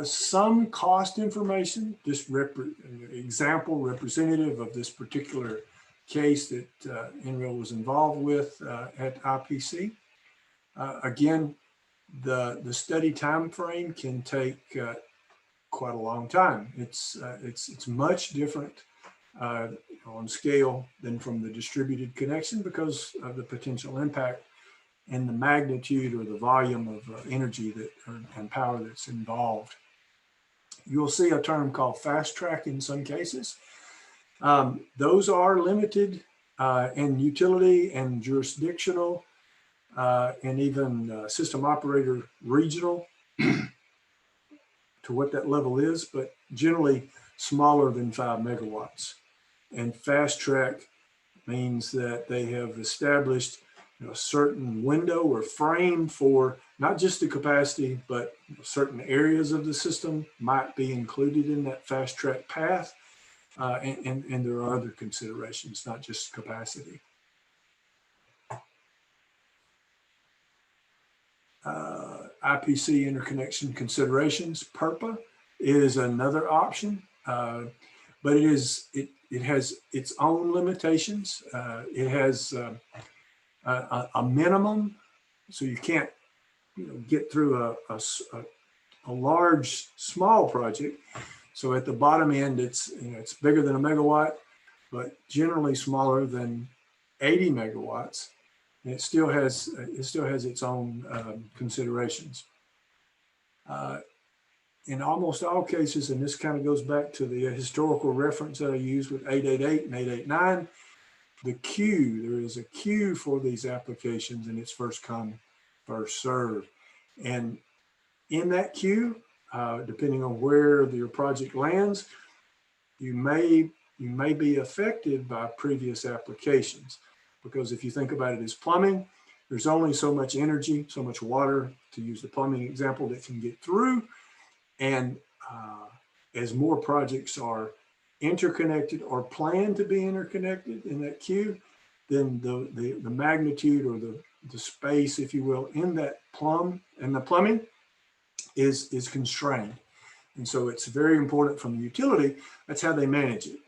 Some cost information, just example representative of this particular case that NREL was involved with at IPC. Again, the study time frame can take quite a long time. It's much different on scale than from the distributed connection because of the potential impact and the magnitude or the volume of energy and power that's involved. You'll see a term called fast track in some cases. Those are limited in utility and jurisdictional and even system operator regional to what that level is, but generally smaller than 5 megawatts. And fast track means that they have established a certain window or frame for not just the capacity, but certain areas of the system might be included in that fast track path. And there are other considerations, not just capacity. IPC interconnection considerations, PERPA, is another option, but it has its own limitations. It has a minimum, so you can't get through a large small project. So at the bottom end, it's bigger than a megawatt, but generally smaller than 80 megawatts. And it still has its own considerations. In almost all cases, and this kind of goes back to the historical reference that I used with 888 and 889, there is a queue for these applications, and it's first come, first serve. And in that queue, depending on where your project lands, you may be affected by previous applications. Because if you think about it as plumbing, there's only so much energy, so much water, to use the plumbing example, that can get through. And as more projects are interconnected or planned to be interconnected in that queue, then the magnitude or the space, if you will, in that plumbing is constrained. And so it's very important from the utility. That's how they manage it.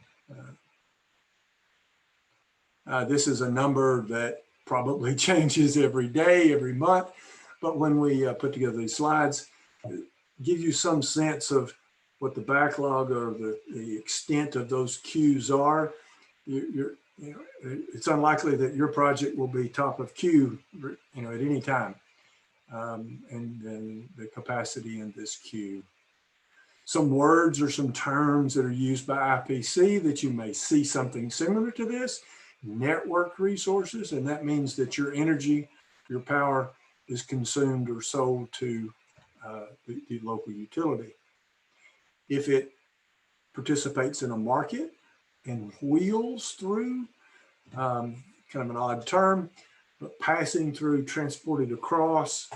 This is a number that probably changes every day, every month. But when we put together these slides, give you some sense of what the backlog or the extent of those queues are. It's unlikely that your project will be top of queue, at any time. And then the capacity in this queue. Some words or some terms that are used by IPC that you may see something similar to this: network resources, and that means that your energy, your power, is consumed or sold to the local utility. If it participates in a market and wheels through, kind of an odd term, but passing through, transported across,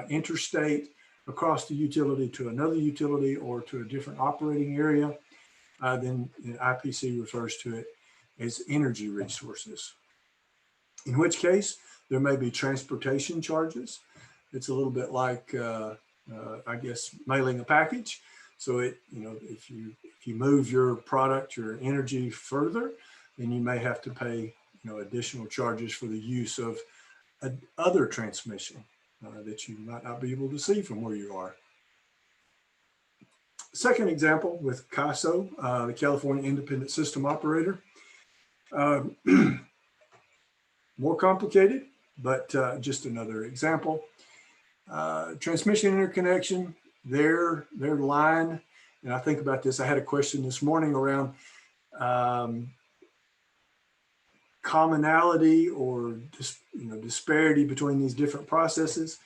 interstate, across the utility to another utility or to a different operating area, then IPC refers to it as energy resources. In which case, there may be transportation charges. It's a little bit like, I guess, mailing a package. So if you move your product, your energy further, then you may have to pay additional charges for the use of other transmission that you might not be able to see from where you are. Second example with CAISO, the California Independent System Operator. More complicated, but just another example. Transmission interconnection, their line, and I think about this, I had a question this morning around commonality or disparity between these different processes.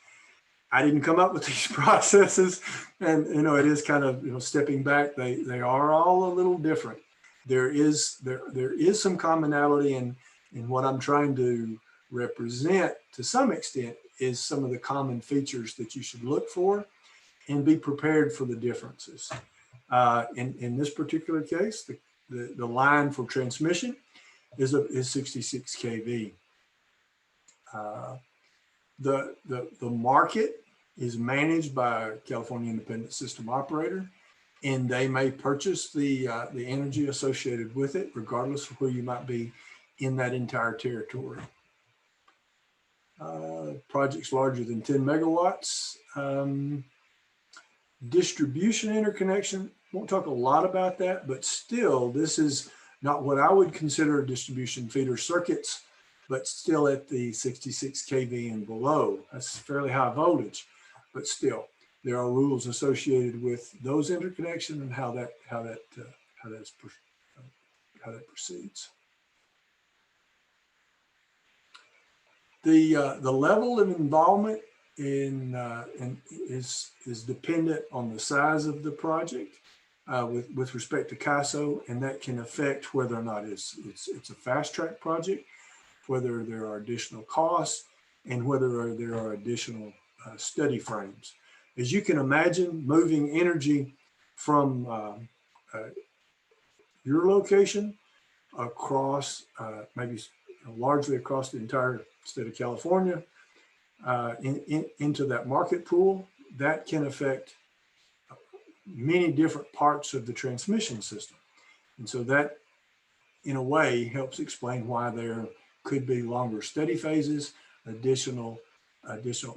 I didn't come up with these processes, and it is kind of stepping back. They are all a little different. There is some commonality in what I'm trying to represent to some extent is some of the common features that you should look for and be prepared for the differences. In this particular case, the line for transmission is 66 kV. The market is managed by California Independent System Operator, and they may purchase the energy associated with it, regardless of where you might be in that entire territory. Projects larger than 10 megawatts. Distribution interconnection, won't talk a lot about that, but still, this is not what I would consider distribution feeder circuits, but still at the 66 kV and below. That's fairly high voltage, but still, there are rules associated with those interconnection and how that proceeds. The level of involvement is dependent on the size of the project with respect to CAISO, and that can affect whether or not it's a fast track project, whether there are additional costs, and whether there are additional study frames. As you can imagine, moving energy from your location across, maybe largely across the entire state of California, into that market pool, that can affect many different parts of the transmission system. And so that, in a way, helps explain why there could be longer study phases, additional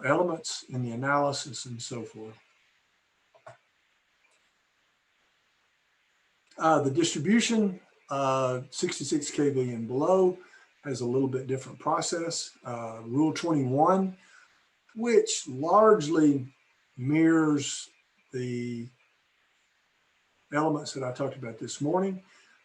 elements in the analysis, and so forth. The distribution, 66 kV and below, has a little bit different process. Rule 21, which largely mirrors the elements that I talked about this morning,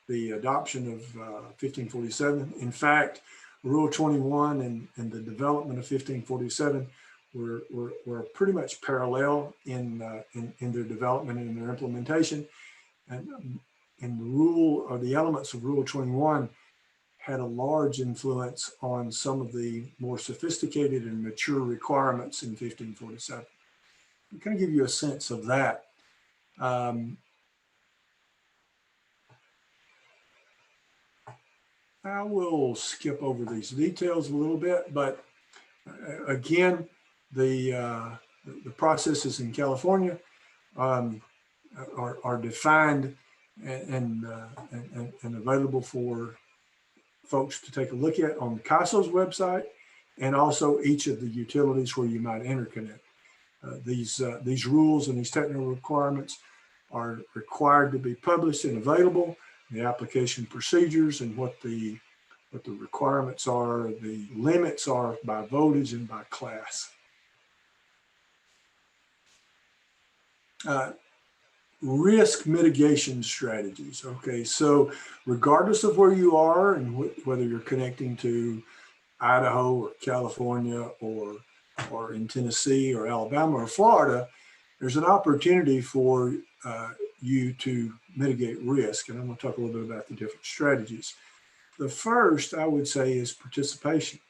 the adoption of 1547. In fact, Rule 21 and the development of 1547 were pretty much parallel in their development and their implementation. And the rule, or the elements of Rule 21, had a large influence on some of the more sophisticated and mature requirements in 1547. I'm going to give you a sense of that. I will skip over these details a little bit, but again, the processes in California are defined and available for folks to take a look at on CAISO's website, and also each of the utilities where you might interconnect. These rules and these technical requirements are required to be published and available. The application procedures and what the requirements are, the limits are by voltage and by class. Risk mitigation strategies. Okay, so regardless of where you are and whether you're connecting to Idaho or California or in Tennessee or Alabama or Florida, there's an opportunity for you to mitigate risk. And I'm going to talk a little bit about the different strategies. The first, I would say, is participation.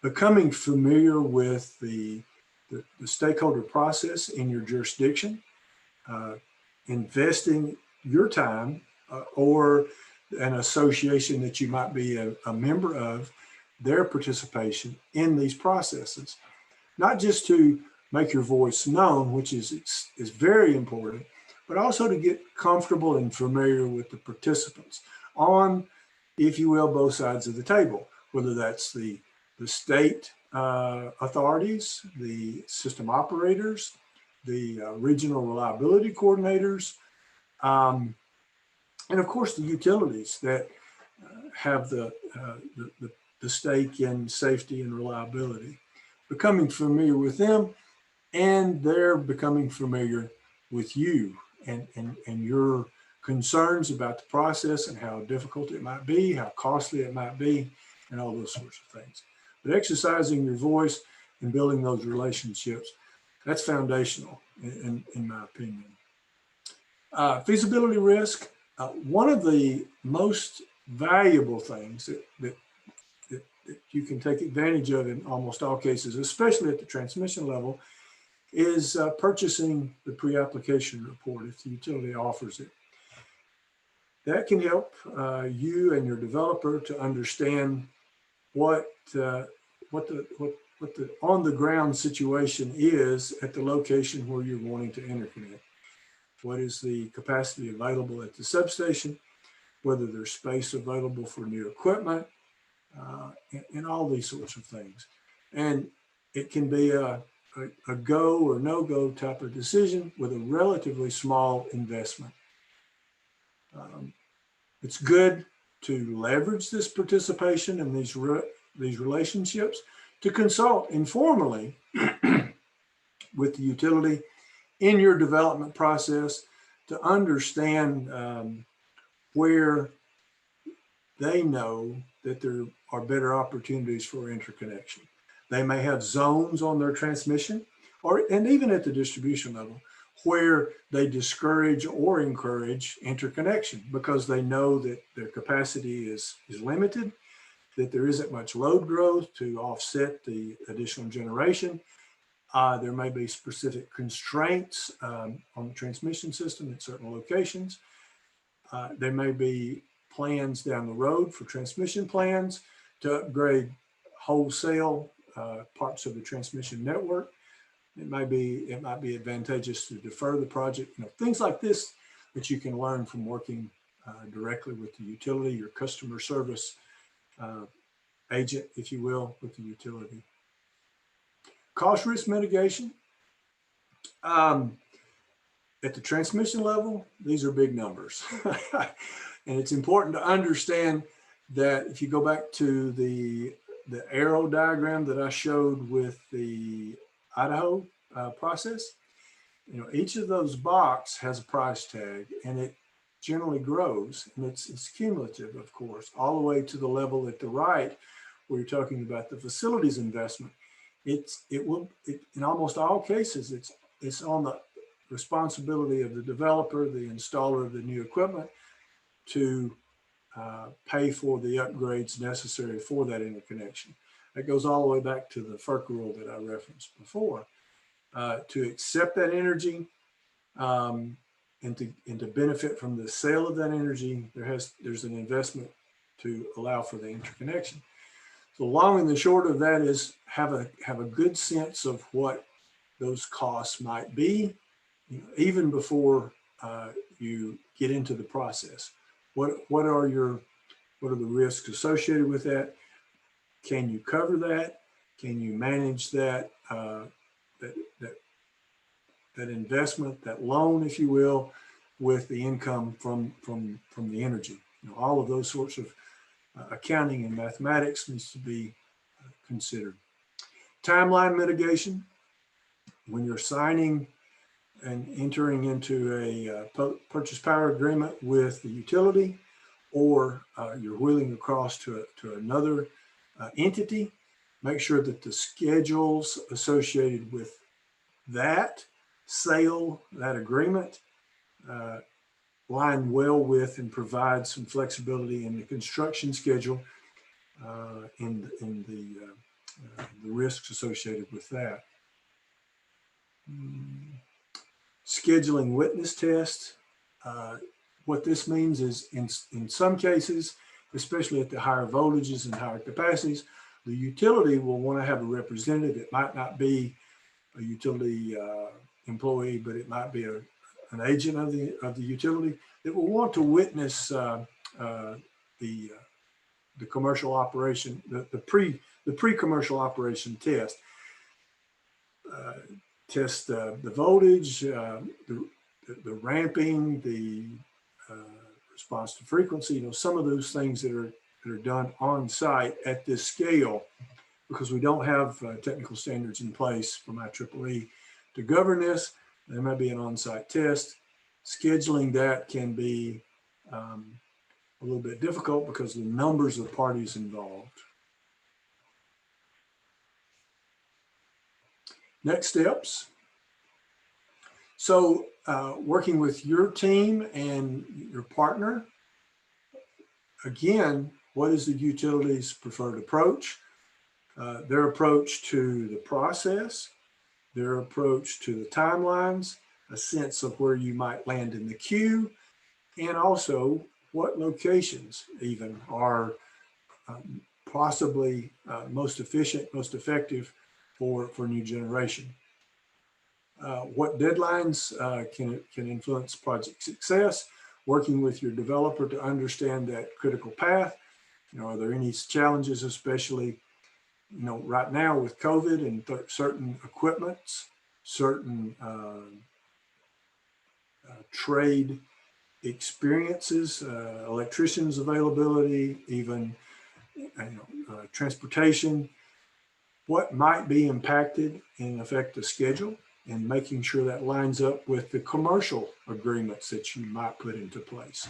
Becoming familiar with the stakeholder process in your jurisdiction, investing your time or an association that you might be a member of, their participation in these processes, not just to make your voice known, which is very important, but also to get comfortable and familiar with the participants on, if you will, both sides of the table, whether that's the state authorities, the system operators, the regional reliability coordinators, and of course the utilities that have the stake in safety and reliability. Becoming familiar with them, and they're becoming familiar with you and your concerns about the process and how difficult it might be, how costly it might be, and all those sorts of things. But exercising your voice and building those relationships, that's foundational in my opinion. Feasibility risk, one of the most valuable things that you can take advantage of in almost all cases, especially at the transmission level, is purchasing the pre-application report if the utility offers it. That can help you and your developer to understand what the on-the-ground situation is at the location where you're wanting to interconnect. What is the capacity available at the substation, whether there's space available for new equipment, and all these sorts of things. And it can be a go or no-go type of decision with a relatively small investment. It's good to leverage this participation and these relationships to consult informally with the utility in your development process to understand where they know that there are better opportunities for interconnection. They may have zones on their transmission, and even at the distribution level, where they discourage or encourage interconnection because they know that their capacity is limited, that there isn't much load growth to offset the additional generation. There may be specific constraints on the transmission system at certain locations. There may be plans down the road for transmission plans to upgrade wholesale parts of the transmission network. It might be advantageous to defer the project. Things like this that you can learn from working directly with the utility, your customer service agent, if you will, with the utility. Cost risk mitigation. At the transmission level, these are big numbers. And it's important to understand that if you go back to the arrow diagram that I showed with the Idaho process, each of those boxes has a price tag, and it generally grows, and it's cumulative, of course, all the way to the level at the right where you're talking about the facilities investment. In almost all cases, it's on the responsibility of the developer, the installer of the new equipment, to pay for the upgrades necessary for that interconnection. That goes all the way back to the FERC rule that I referenced before. To accept that energy and to benefit from the sale of that energy, there's an investment to allow for the interconnection. The long and the short of that is have a good sense of what those costs might be, even before you get into the process. What are the risks associated with that? Can you cover that? Can you manage that that investment, that loan, if you will, with the income from the energy? All of those sorts of accounting and mathematics needs to be considered. Timeline mitigation. When you're signing and entering into a purchase power agreement with the utility, or you're wheeling across to another entity, make sure that the schedules associated with that sale, that agreement, line well with and provide some flexibility in the construction schedule and the risks associated with that. Scheduling witness tests. What this means is in some cases, especially at the higher voltages and higher capacities, the utility will want to have a representative. It might not be a utility employee, but it might be an agent of the utility that will want to witness the commercial operation, the pre-commercial operation test. Test the voltage, the ramping, the response to frequency, some of those things that are done on site at this scale, because we don't have technical standards in place from IEEE to govern this. There may be an on-site test. Scheduling that can be a little bit difficult because of the numbers of parties involved. Next steps. So working with your team and your partner, again, what is the utility's preferred approach? Their approach to the process, their approach to the timelines, a sense of where you might land in the queue, and also what locations even are possibly most efficient, most effective for new generation. What deadlines can influence project success, working with your developer to understand that critical path. Are there any challenges, especially right now with COVID and certain equipments, certain trade experiences, electricians availability, even transportation, what might be impacted and affect the schedule, and making sure that lines up with the commercial agreements that you might put into place.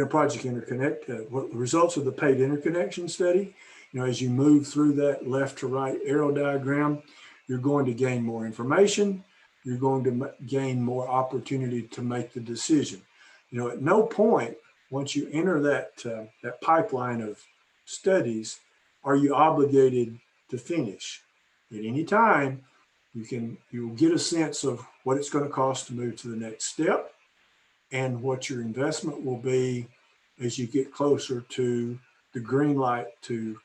Project Interconnect, what the results of the paid interconnection study. As you move through that left to right arrow diagram, you're going to gain more information. You're going to gain more opportunity to make the decision. At no point, once you enter that pipeline of studies, are you obligated to finish. At any time, you'll get a sense of what it's going to cost to move to the next step and what your investment will be as you get closer to the green light to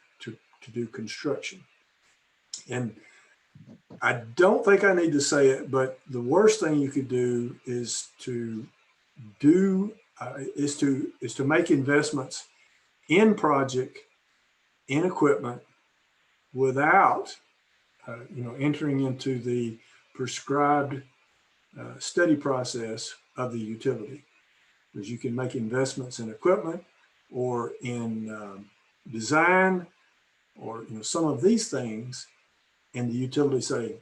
do construction. And I don't think I need to say it, but the worst thing you could do is to make investments in project, in equipment, without entering into the prescribed study process of the utility. Because you can make investments in equipment or in design or some of these things, and the utility say,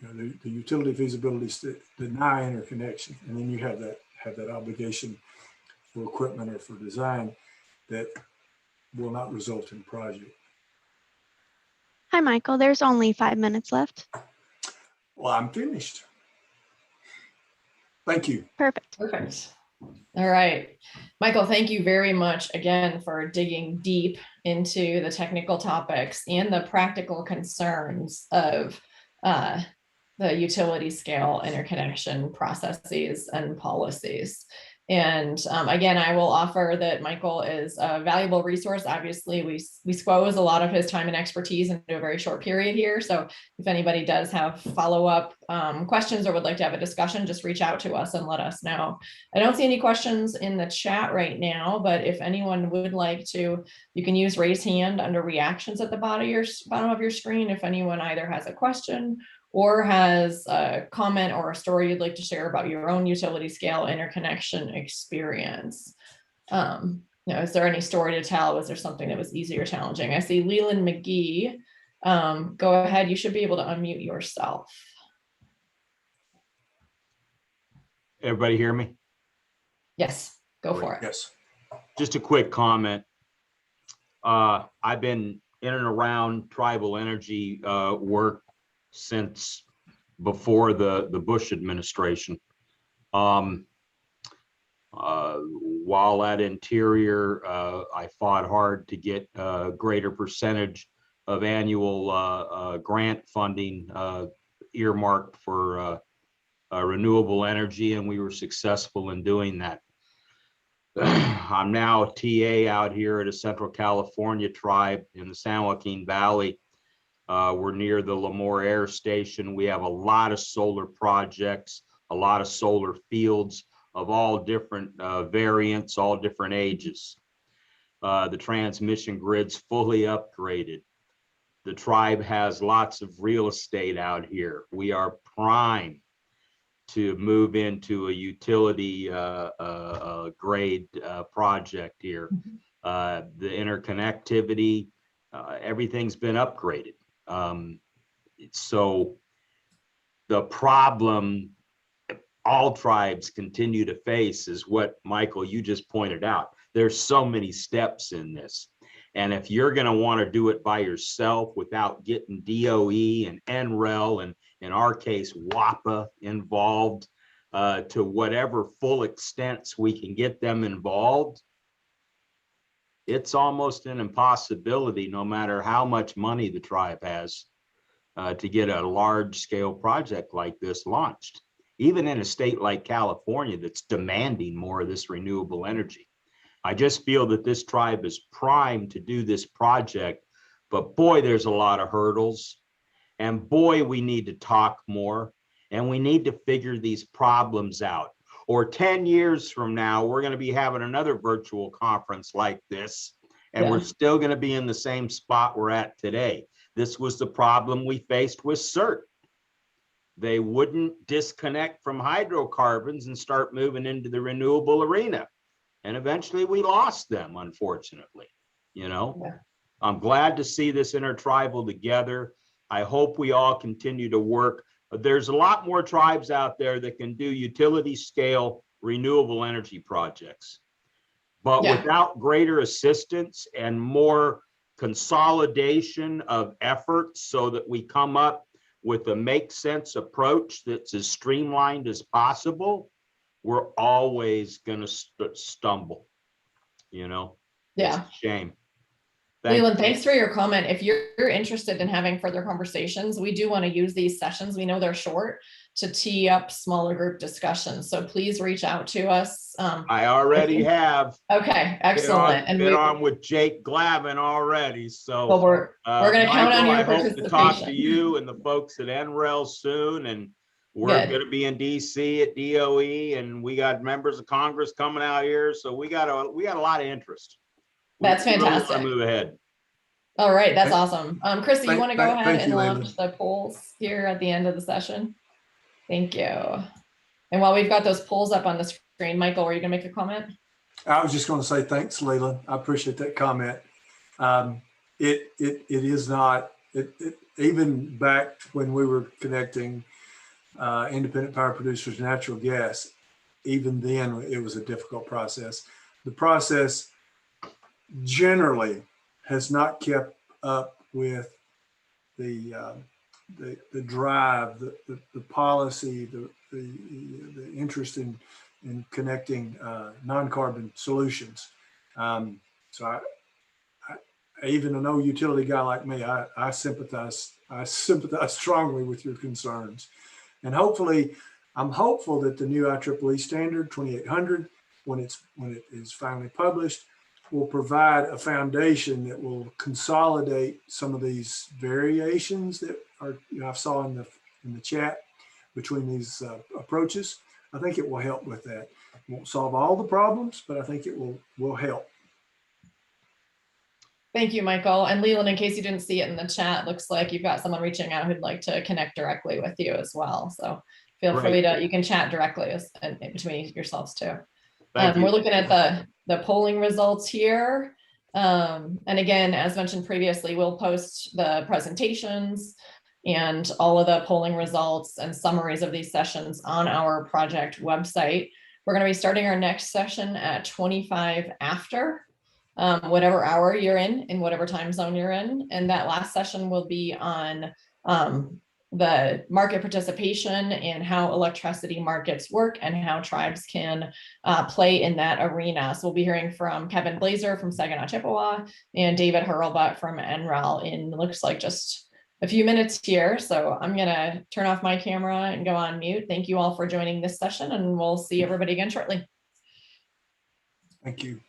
the utility feasibility deny interconnection, and then you have that obligation for equipment or for design that will not result in project. Hi, Michael. There's only 5 minutes left. Well, I'm finished. Thank you. Perfect. Perfect. All right. Michael, thank you very much again for digging deep into the technical topics and the practical concerns of the utility scale interconnection processes and policies. And again, I will offer that Michael is a valuable resource. Obviously, we squoze a lot of his time and expertise into a very short period here. So if anybody does have follow-up questions or would like to have a discussion, just reach out to us and let us know. I don't see any questions in the chat right now, but if anyone would like to, you can use raise hand under reactions at the bottom of your screen. If anyone either has a question or has a comment or a story you'd like to share about your own utility scale interconnection experience. Is there any story to tell? Was there something that was easy or challenging? I see Leland McGee. Go ahead, you should be able to unmute yourself. Everybody hear me? Yes, go for it. Yes. Just a quick comment. I've been in and around tribal energy work since before the Bush administration. While at Interior, I fought hard to get a greater percentage of annual grant funding earmarked for renewable energy, and we were successful in doing that. I'm now a TA out here at a Central California tribe in the San Joaquin Valley. We're near the Lemoore Air Station. We have a lot of solar projects, a lot of solar fields of all different variants, all different ages. The transmission grid's fully upgraded. The tribe has lots of real estate out here. We are prime to move into a utility grade project here. The interconnectivity, everything's been upgraded. So the problem all tribes continue to face is what, Michael, you just pointed out. There's so many steps in this. And if you're going to want to do it by yourself without getting DOE and NREL, and in our case, WAPA involved to whatever full extents we can get them involved, it's almost an impossibility, no matter how much money the tribe has, to get a large scale project like this launched, even in a state like California that's demanding more of this renewable energy. I just feel that this tribe is primed to do this project, but boy, there's a lot of hurdles, and boy, we need to talk more, and we need to figure these problems out. Or 10 years from now, we're going to be having another virtual conference like this, and we're still going to be in the same spot we're at today. This was the problem we faced with CERT. They wouldn't disconnect from hydrocarbons and start moving into the renewable arena. And eventually we lost them, unfortunately. I'm glad to see this intertribal together. I hope we all continue to work. There's a lot more tribes out there that can do utility scale renewable energy projects. But Yeah. without greater assistance and more consolidation of efforts so that we come up with a make sense approach that's as streamlined as possible, we're always going to stumble, you know? It's Yeah. a shame. Leland, thanks for your comment. If you're interested in having further conversations, we do want to use these sessions. We know they're short to tee up smaller group discussions. So please reach out to us. I already have. Okay, excellent. Been on with Jake Glavin already. So well, we're going to count on your I hope participation. to talk to you and the folks at NREL soon. And we're going to be in DC at DOE, and we got members of Congress coming out here. So we got a lot of interest. That's fantastic. Really move ahead. All right, that's awesome. Chrissy, you want to go ahead and launch the polls here at the end of the session? Thank you. And while we've got those polls up on the screen, Michael, were you going to make a comment? I was just going to say thanks, Leland. I appreciate that comment. It is not even back when we were connecting independent power producers to natural gas. Even then, it was a difficult process. The process generally has not kept up with the drive, the policy, the interest in connecting non-carbon solutions. So I even an old utility guy like me, I sympathize strongly with your concerns. And hopefully, I'm hopeful that the new IEEE standard 2800, when it is finally published, will provide a foundation that will consolidate some of these variations that are, I saw in the chat between these approaches. I think it will help with that. It won't solve all the problems, but I think it will help. Thank you, Michael. And Leland, in case you didn't see it in the chat, looks like you've got someone reaching out who'd like to connect directly with you as well. So feel free to, you can chat directly between yourselves too. We're looking at the polling results here. And again, as mentioned previously, we'll post the presentations and all of the polling results and summaries of these sessions on our project website. We're going to be starting our next session at 25 after. Whatever hour you're in whatever time zone you're in. And that last session will be on the market participation and how electricity markets work and how tribes can play in that arena. So we'll be hearing from Kevin Blazer from Saginaw Chippewa and David Hurlbut from NREL in looks like just a few minutes here. So I'm gonna turn off my camera and go on mute. Thank you all for joining this session, and we'll see everybody again shortly. Thank you.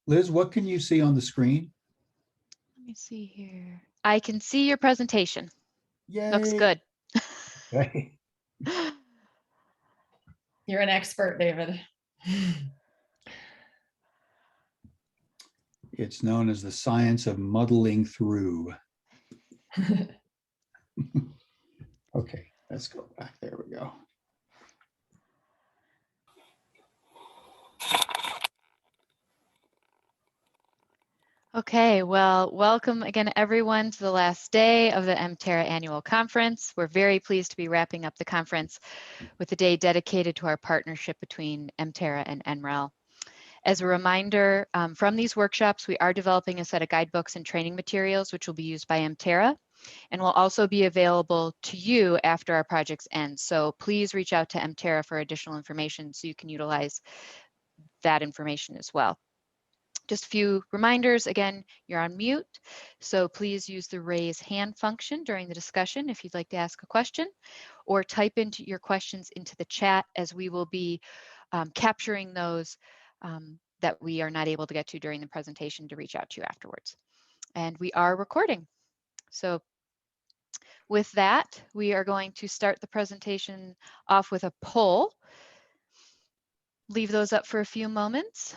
Liz, what can you see on the screen? Let me see here. I can see your presentation. Yay. Looks good. Okay. You're an expert, David. It's known as the science of muddling through. Okay, let's go back. There we go. Okay, well, welcome again, everyone, to the last day of the MTERA annual conference. We're very pleased to be wrapping up the conference with a day dedicated to our partnership between MTERA and NREL. As a reminder, from these workshops, we are developing a set of guidebooks and training materials, which will be used by MTERA and will also be available to you after our projects end. So please reach out to MTERA for additional information so you can utilize that information as well. Just a few reminders. Again, you're on mute, so please use the raise hand function during the discussion if you'd like to ask a question, or type into your questions into the chat, as we will be capturing those that we are not able to get to during the presentation to reach out to you afterwards. And we are recording. So with that, we are going to start the presentation off with a poll. Leave those up for a few moments.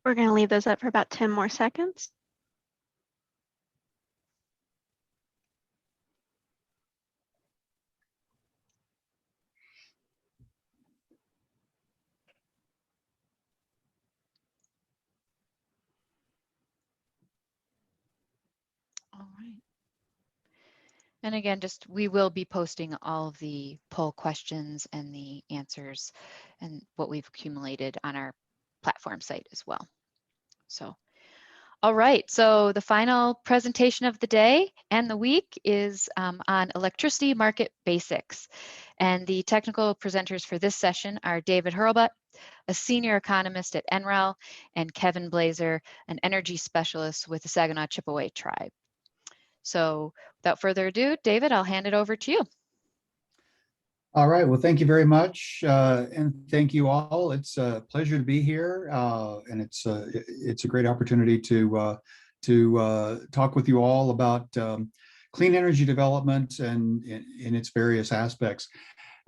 We're going to leave those up for about 10 more seconds. All right. And again, we will be posting all of the poll questions and the answers and what we've accumulated on our platform site as well. So, all right, so the final presentation of the day and the week is on electricity market basics. And the technical presenters for this session are David Hurlbut, a senior economist at NREL, and Kevin Blazer, an energy specialist with the Saginaw Chippewa Tribe. So without further ado, David, I'll hand it over to you. All right, well, thank you very much. And thank you all. It's a pleasure to be here. And it's a great opportunity to talk with you all about clean energy development and in its various aspects.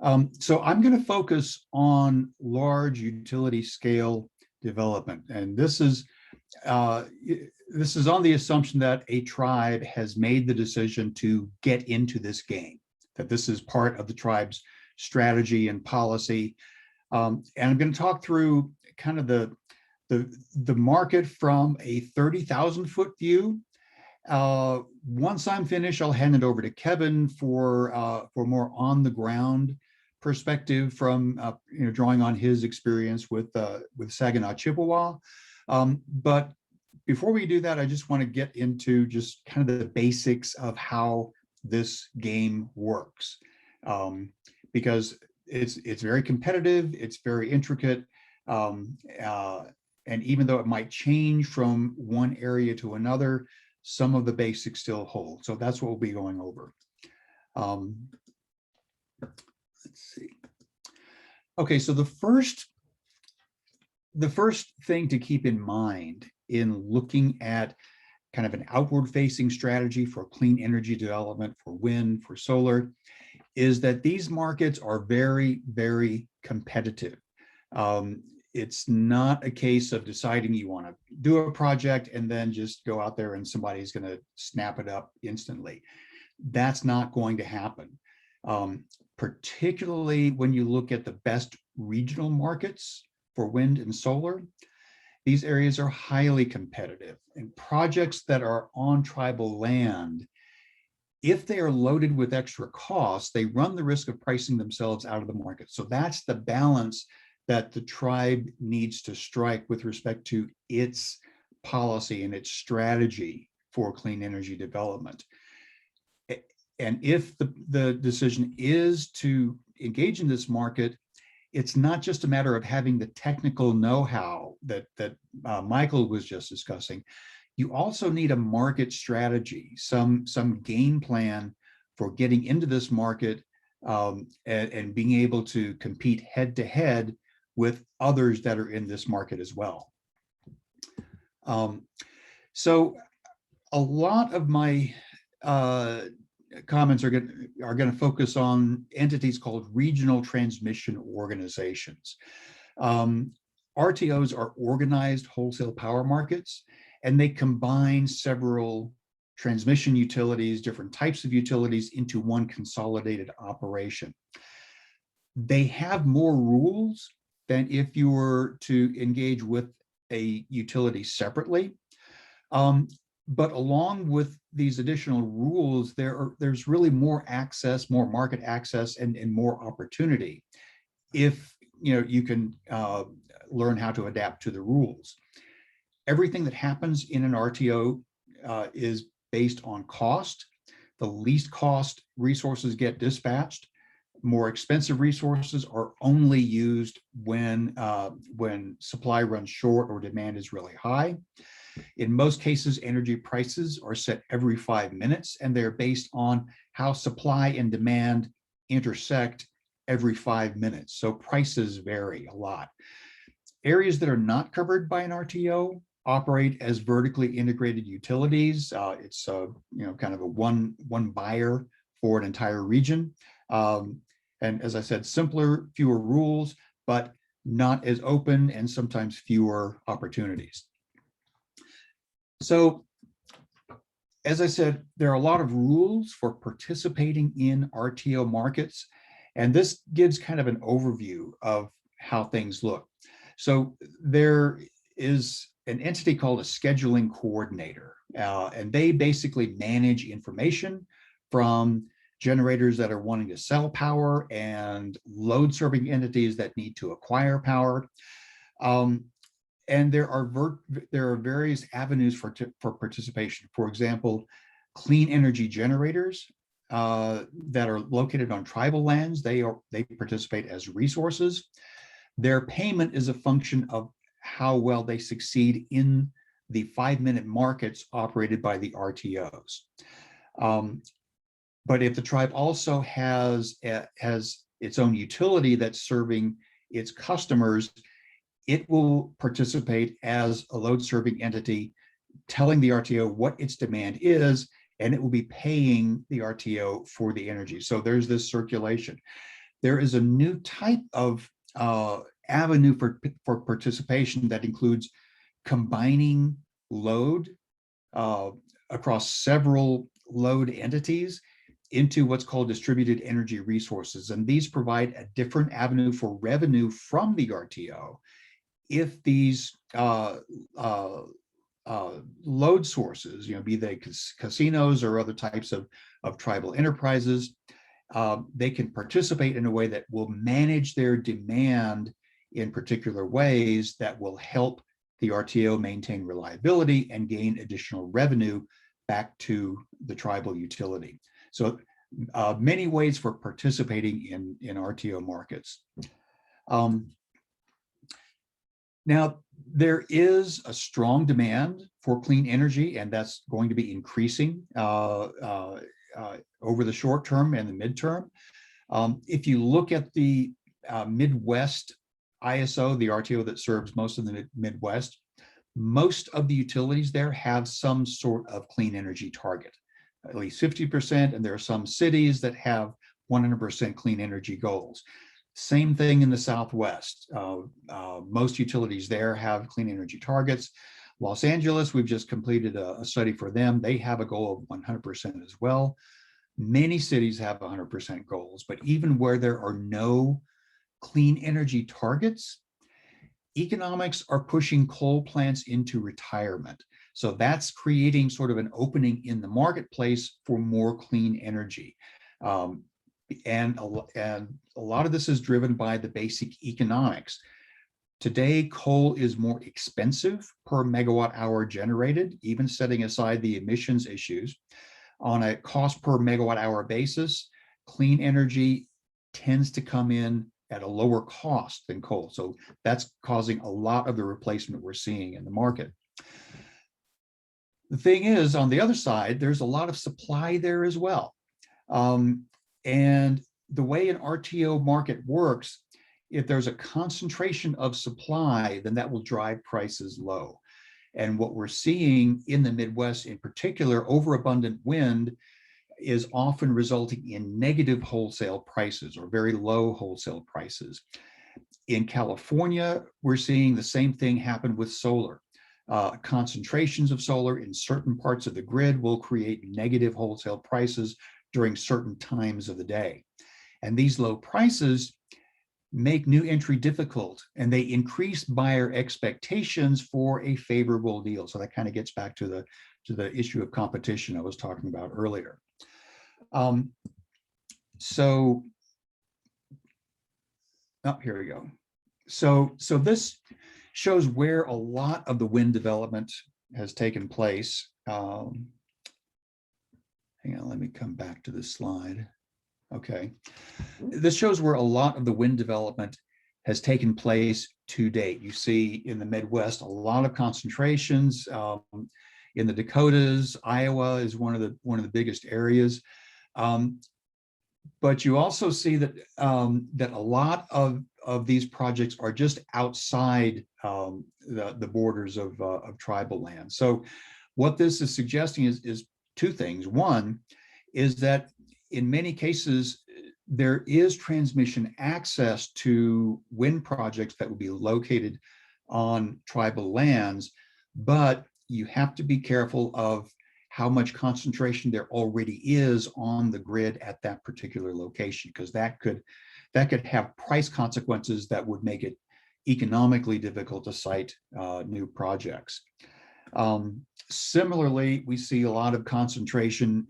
So I'm going to focus on large utility scale development, and this is on the assumption that a tribe has made the decision to get into this game, that this is part of the tribe's strategy and policy. And I'm going to talk through kind of the market from a 30,000 foot view. Once I'm finished, I'll hand it over to Kevin for more on the ground perspective from drawing on his experience with Saginaw Chippewa. But before we do that, I just want to get into just kind of the basics of how this game works, because it's very competitive, it's very intricate, and even though it might change from one area to another, some of the basics still hold. So that's what we'll be going over. Let's see. Okay, so the first thing to keep in mind in looking at kind of an outward facing strategy for clean energy development, for wind, for solar, is that these markets are very, very competitive. It's not a case of deciding you want to do a project and then just go out there and somebody's going to snap it up instantly. That's not going to happen. Particularly when you look at the best regional markets for wind and solar, these areas are highly competitive, and projects that are on tribal land, if they are loaded with extra costs, they run the risk of pricing themselves out of the market. So that's the balance that the tribe needs to strike with respect to its policy and its strategy for clean energy development. And if the decision is to engage in this market, it's not just a matter of having the technical know-how that Michael was just discussing. You also need a market strategy, some game plan for getting into this market, and being able to compete head to head with others that are in this market as well. So a lot of my comments are going to focus on entities called regional transmission organizations. RTOs are organized wholesale power markets, and they combine several transmission utilities, different types of utilities, into one consolidated operation. They have more rules than if you were to engage with a utility separately. But along with these additional rules, there's really more access, more market access, and more opportunity if you can learn how to adapt to the rules. Everything that happens in an RTO is based on cost. The least cost resources get dispatched. More expensive resources are only used when supply runs short or demand is really high. In most cases, energy prices are set every 5 minutes, and they're based on how supply and demand intersect every 5 minutes. So prices vary a lot. Areas that are not covered by an RTO operate as vertically integrated utilities. It's kind of a one buyer for an entire region. And as I said, simpler, fewer rules, but not as open, and sometimes fewer opportunities. So, as I said, there are a lot of rules for participating in RTO markets, and this gives kind of an overview of how things look. So there is an entity called a scheduling coordinator, and they basically manage information from generators that are wanting to sell power and load serving entities that need to acquire power. And there are various avenues for participation. For example, clean energy generators that are located on tribal lands, they participate as resources. Their payment is a function of how well they succeed in the 5-minute markets operated by the RTOs. But if the tribe also has its own utility that's serving its customers, it will participate as a load serving entity, telling the RTO what its demand is, and it will be paying the RTO for the energy. So there's this circulation. there is a new type of avenue for participation that includes combining load across several load entities into what's called distributed energy resources. And these provide a different avenue for revenue from the RTO if these load sources, be they casinos or other types of tribal enterprises, they can participate in a way that will manage their demand in particular ways that will help the RTO maintain reliability and gain additional revenue back to the tribal utility. So many ways for participating in RTO markets. Now, there is a strong demand for clean energy, and that's going to be increasing over the short term and the midterm. If you look at the Midwest ISO, the RTO that serves most of the Midwest, most of the utilities there have some sort of clean energy target, at least 50%, and there are some cities that have 100% clean energy goals. Same thing in the Southwest. Most utilities there have clean energy targets. Los Angeles, we've just completed a study for them. They have a goal of 100% as well. Many cities have 100% goals, but even where there are no clean energy targets, economics are pushing coal plants into retirement. So that's creating sort of an opening in the marketplace for more clean energy. And a lot of this is driven by the basic economics. Today, coal is more expensive per megawatt hour generated, even setting aside the emissions issues. On a cost per megawatt hour basis, clean energy tends to come in at a lower cost than coal. So that's causing a lot of the replacement we're seeing in the market. The thing is, on the other side, there's a lot of supply there as well. And the way an RTO market works, if there's a concentration of supply, then that will drive prices low. And what we're seeing in the Midwest in particular, overabundant wind is often resulting in negative wholesale prices or very low wholesale prices. In California, we're seeing the same thing happen with solar. Concentrations of solar in certain parts of the grid will create negative wholesale prices during certain times of the day. And these low prices make new entry difficult, and they increase buyer expectations for a favorable deal. So that kind of gets back to the issue of competition I was talking about earlier. Here we go. So this shows where a lot of the wind development has taken place. Hang on, let me come back to this slide. Okay, this shows where a lot of the wind development has taken place to date. You see in the Midwest, a lot of concentrations. In the Dakotas, Iowa is one of the biggest areas. But you also see that that a lot of these projects are just outside the borders of tribal land. So what this is suggesting is two things. One is that in many cases, there is transmission access to wind projects that would be located on tribal lands, but you have to be careful of how much concentration there already is on the grid at that particular location, because that could have price consequences that would make it economically difficult to site new projects. Similarly, we see a lot of concentration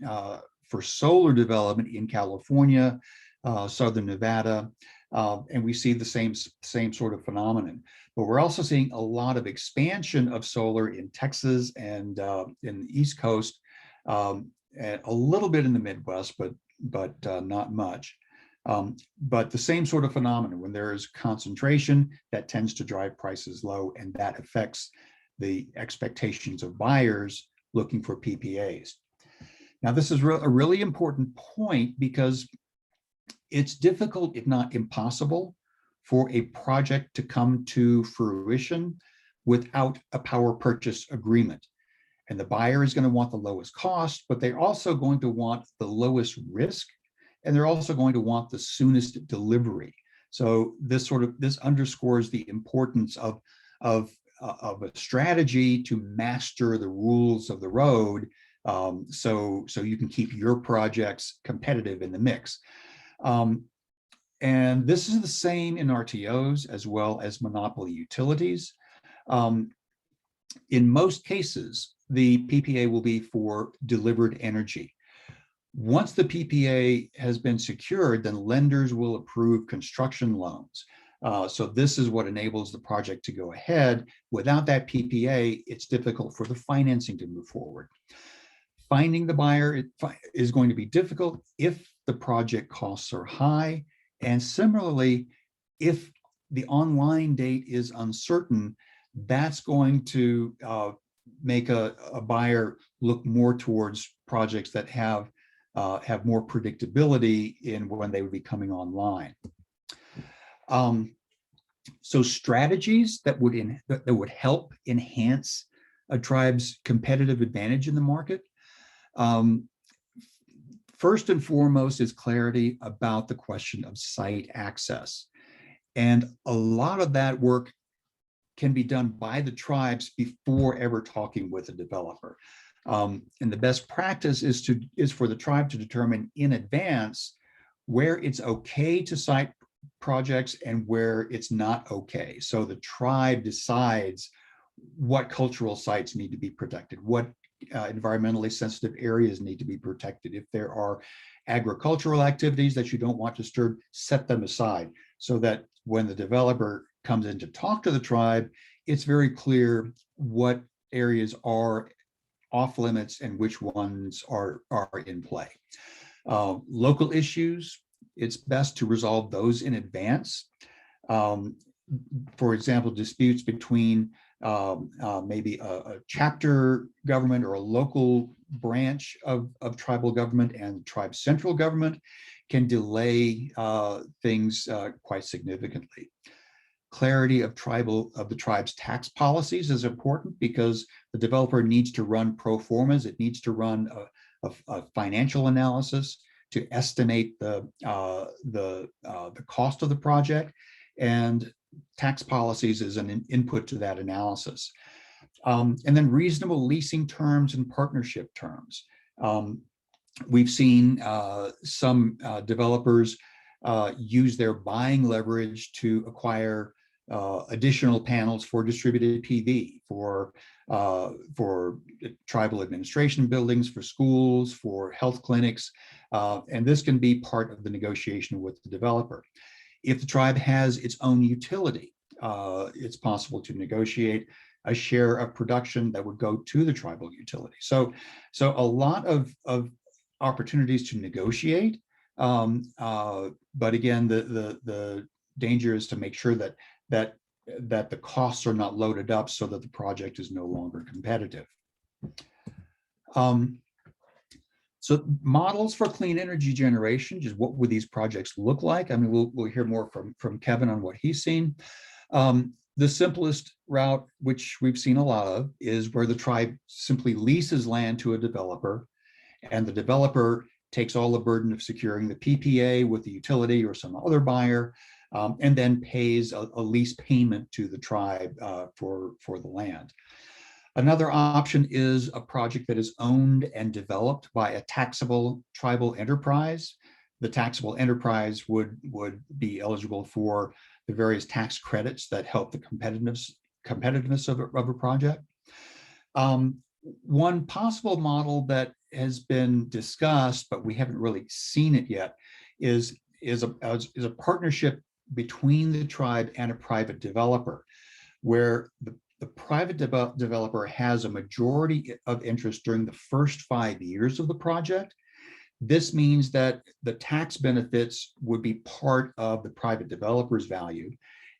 for solar development in California, Southern Nevada, and we see the same sort of phenomenon. But we're also seeing a lot of expansion of solar in Texas and in the East Coast, and a little bit in the Midwest, but not much. But the same sort of phenomenon. When there is concentration, that tends to drive prices low, and that affects the expectations of buyers looking for PPAs. Now, this is a really important point because it's difficult, if not impossible, for a project to come to fruition without a power purchase agreement. And the buyer is going to want the lowest cost, but they're also going to want the lowest risk and they're also going to want the soonest delivery. So this underscores the importance of a strategy to master the rules of the road, so you can keep your projects competitive in the mix. And this is the same in RTOs as well as monopoly utilities. In most cases, the PPA will be for delivered energy. Once the PPA has been secured, then lenders will approve construction loans. So this is what enables the project to go ahead. Without that PPA, it's difficult for the financing to move forward. Finding the buyer is going to be difficult if the project costs are high. And similarly, if the online date is uncertain, that's going to make a buyer look more towards projects that have more predictability in when they would be coming online. So strategies that would help enhance a tribe's competitive advantage in the market. First and foremost is clarity about the question of site access. And a lot of that work can be done by the tribes before ever talking with a developer. And the best practice is for the tribe to determine in advance where it's okay to site projects and where it's not okay. So the tribe decides what cultural sites need to be protected, what environmentally sensitive areas need to be protected. If there are agricultural activities that you don't want disturbed, set them aside so that when the developer comes in to talk to the tribe, it's very clear what areas are off limits and which ones are in play. Local issues, it's best to resolve those in advance. For example, disputes between maybe a chapter government or a local branch of tribal government and tribe central government can delay things quite significantly. Clarity of the tribe's tax policies is important because the developer needs to run pro formas. It needs to run a financial analysis to estimate the cost of the project, and tax policies is an input to that analysis. And then reasonable leasing terms and partnership terms. We've seen some developers use their buying leverage to acquire additional panels for distributed PV, for tribal administration buildings, for schools, for health clinics, and this can be part of the negotiation with the developer. If the tribe has its own utility, it's possible to negotiate a share of production that would go to the tribal utility. So a lot of opportunities to negotiate, but again, the danger is to make sure that the costs are not loaded up so that the project is no longer competitive. So models for clean energy generation, just what would these projects look like? I mean, we'll hear more from Kevin on what he's seen. The simplest route, which we've seen a lot of, is where the tribe simply leases land to a developer, and the developer takes all the burden of securing the PPA with the utility or some other buyer, and then pays a lease payment to the tribe for the land. Another option is a project that is owned and developed by a taxable tribal enterprise. The taxable enterprise would be eligible for the various tax credits that help the competitiveness of a project. One possible model that has been discussed, but we haven't really seen it yet, is a partnership between the tribe and a private developer, where the private developer has a majority of interest during the first 5 years of the project. This means that the tax benefits would be part of the private developer's value,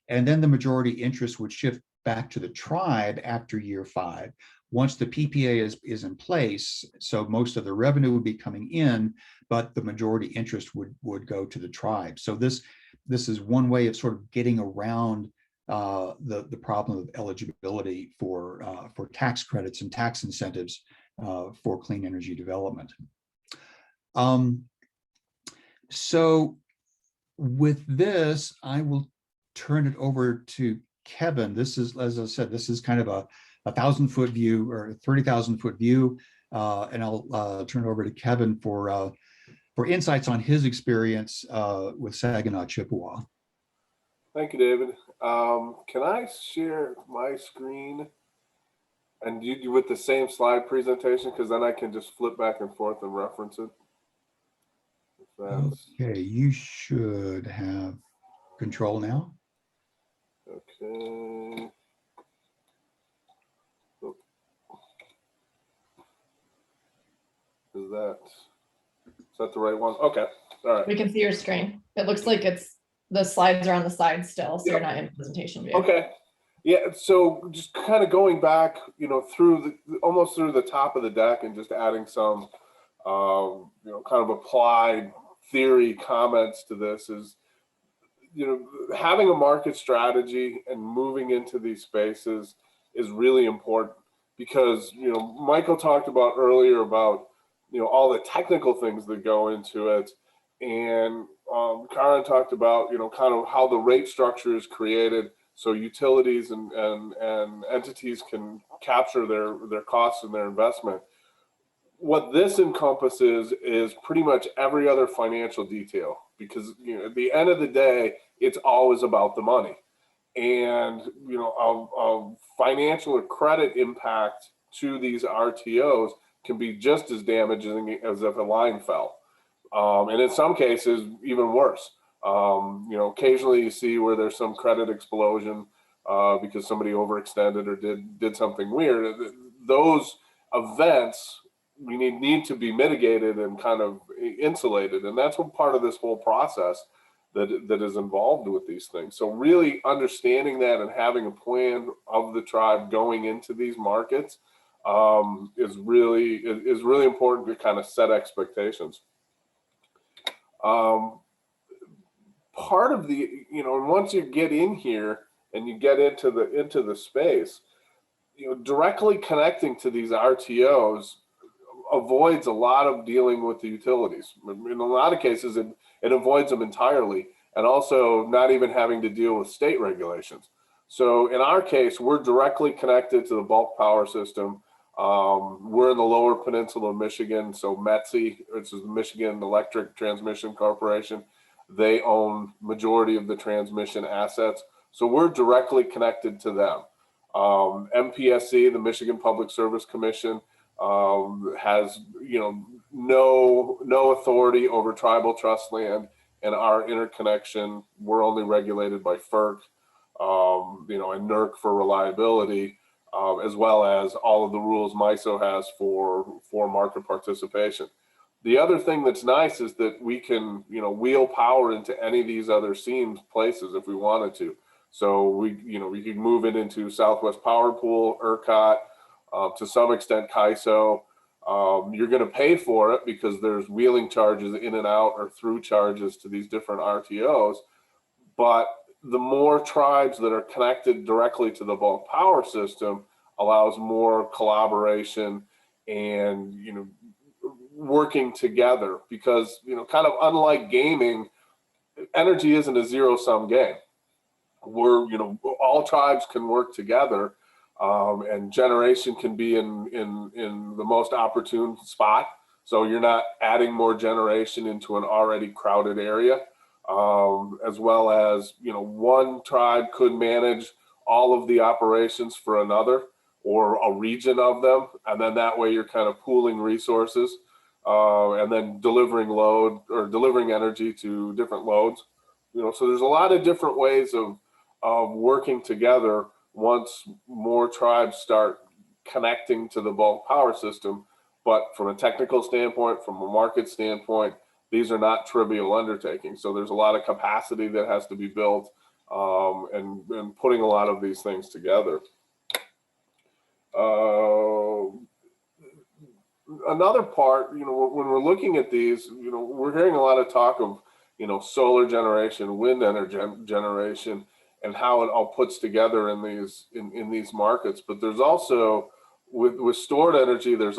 and then the majority interest would shift back to the tribe after year 5. Once the PPA is in place, so most of the revenue would be coming in, but the majority interest would go to the tribe. So this is one way of sort of getting around the problem of eligibility for tax credits and tax incentives for clean energy development. So with this, I will turn it over to Kevin. This is, as I said, this is kind of a 1,000-foot view or 30,000-foot view. And I'll turn it over to Kevin for insights on his experience with Saginaw Chippewa. Thank you, David. Can I share my screen and you with the same slide presentation? Because then I can just flip back and forth and reference it. Okay, you should have control now. Okay. Is that the right one? Okay. All right. We can see your screen. It looks like the slides are on the side still, so you're not in presentation view. Okay. Yeah. So just kind of going back, through almost through the top of the deck and just adding some, kind of applied theory comments to this is, having a market strategy and moving into these spaces is really important because, Michael talked about earlier about, all the technical things that go into it. And Karen talked about, kind of how the rate structure is created so utilities and entities can capture their costs and their investment. What this encompasses is pretty much every other financial detail because, at the end of the day, it's always about the money. And, a financial or credit impact to these RTOs can be just as damaging as if a line fell. And in some cases, even worse. Occasionally you see where there's some credit explosion because somebody overextended or did something weird. Those events we need to be mitigated and kind of insulated. And that's what part of this whole process that is involved with these things. So really understanding that and having a plan of the tribe going into these markets is really important to kind of set expectations. Part of the, and once you get in here and you get into the space, directly connecting to these RTOs avoids a lot of dealing with the utilities. In a lot of cases, it avoids them entirely, and also not even having to deal with state regulations. So in our case, we're directly connected to the bulk power system. We're in the lower peninsula of Michigan, so METSI, which is the Michigan Electric Transmission Corporation, they own majority of the transmission assets. So we're directly connected to them. MPSC, the Michigan Public Service Commission, has no authority over tribal trust land, and our interconnection, we're only regulated by FERC, and NERC for reliability, as well as all of the rules MISO has for market participation. The other thing that's nice is that we can wheel power into any of these other seams places if we wanted to. So we could move it into Southwest Power Pool, ERCOT, to some extent CAISO. You're going to pay for it because there's wheeling charges in and out or through charges to these different RTOs. But the more tribes that are connected directly to the bulk power system allows more collaboration and working together because kind of unlike gaming, energy isn't a zero-sum game. We're all tribes can work together. And generation can be in the most opportune spot. So you're not adding more generation into an already crowded area, as well as, one tribe could manage all of the operations for another or a region of them. And then that way you're kind of pooling resources and then delivering load or delivering energy to different loads. So there's a lot of different ways of working together once more tribes start connecting to the bulk power system. But from a technical standpoint, from a market standpoint, these are not trivial undertakings. So there's a lot of capacity that has to be built and putting a lot of these things together. Another part, when we're looking at these, we're hearing a lot of talk of, solar generation, wind energy generation, and how it all puts together in these markets. But there's also with stored energy, there's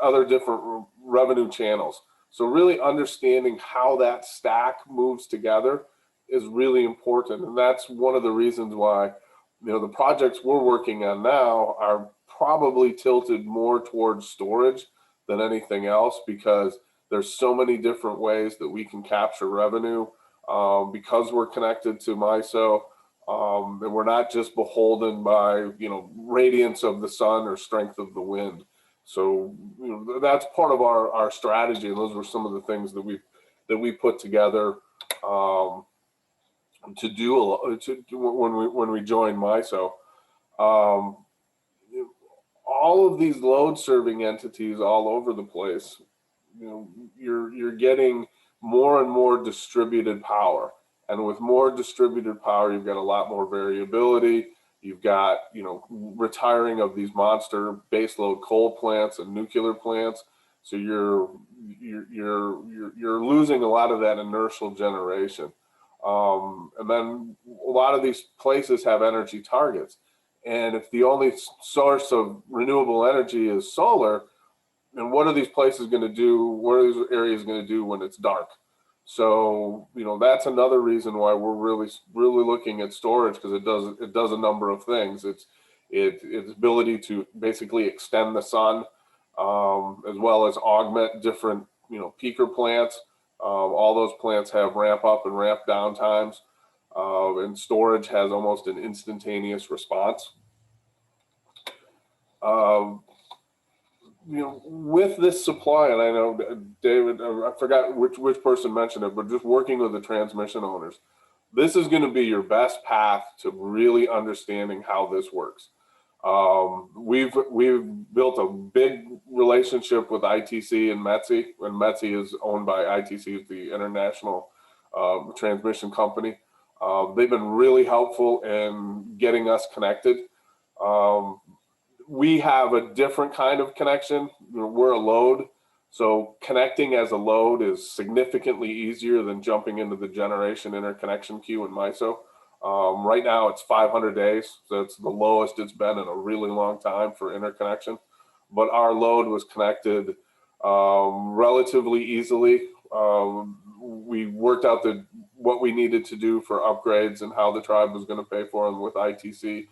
other different revenue channels. So really understanding how that stack moves together is really important. And that's one of the reasons why, the projects we're working on now are probably tilted more towards storage than anything else, because there's so many different ways that we can capture revenue because we're connected to MISO. And we're not just beholden by, radiance of the sun or strength of the wind. So that's part of our strategy, and those were some of the things that we put together to do when we joined MISO. All of these load serving entities all over the place, you're getting more and more distributed power, and with more distributed power, you've got a lot more variability. You've got, retiring of these monster baseload coal plants and nuclear plants. So you're losing a lot of that inertial generation. And then a lot of these places have energy targets. And if the only source of renewable energy is solar, then what are these places going to do? What are these areas going to do when it's dark? So, that's another reason why we're really looking at storage, because it does a number of things. Its ability to basically extend the sun, as well as augment different, peaker plants. All those plants have ramp up and ramp down times, and storage has almost an instantaneous response. With this supply, and I know David, I forgot which person mentioned it, but just working with the transmission owners, this is going to be your best path to really understanding how this works. We've built a big relationship with ITC and METSI, and METSI is owned by ITC, the International Transmission Company. They've been really helpful in getting us connected. We have a different kind of connection. We're a load, so connecting as a load is significantly easier than jumping into the generation interconnection queue in MISO. Right now it's 500 days, so it's the lowest it's been in a really long time for interconnection. But our load was connected relatively easily. We worked out what we needed to do for upgrades and how the tribe was going to pay for them with ITC.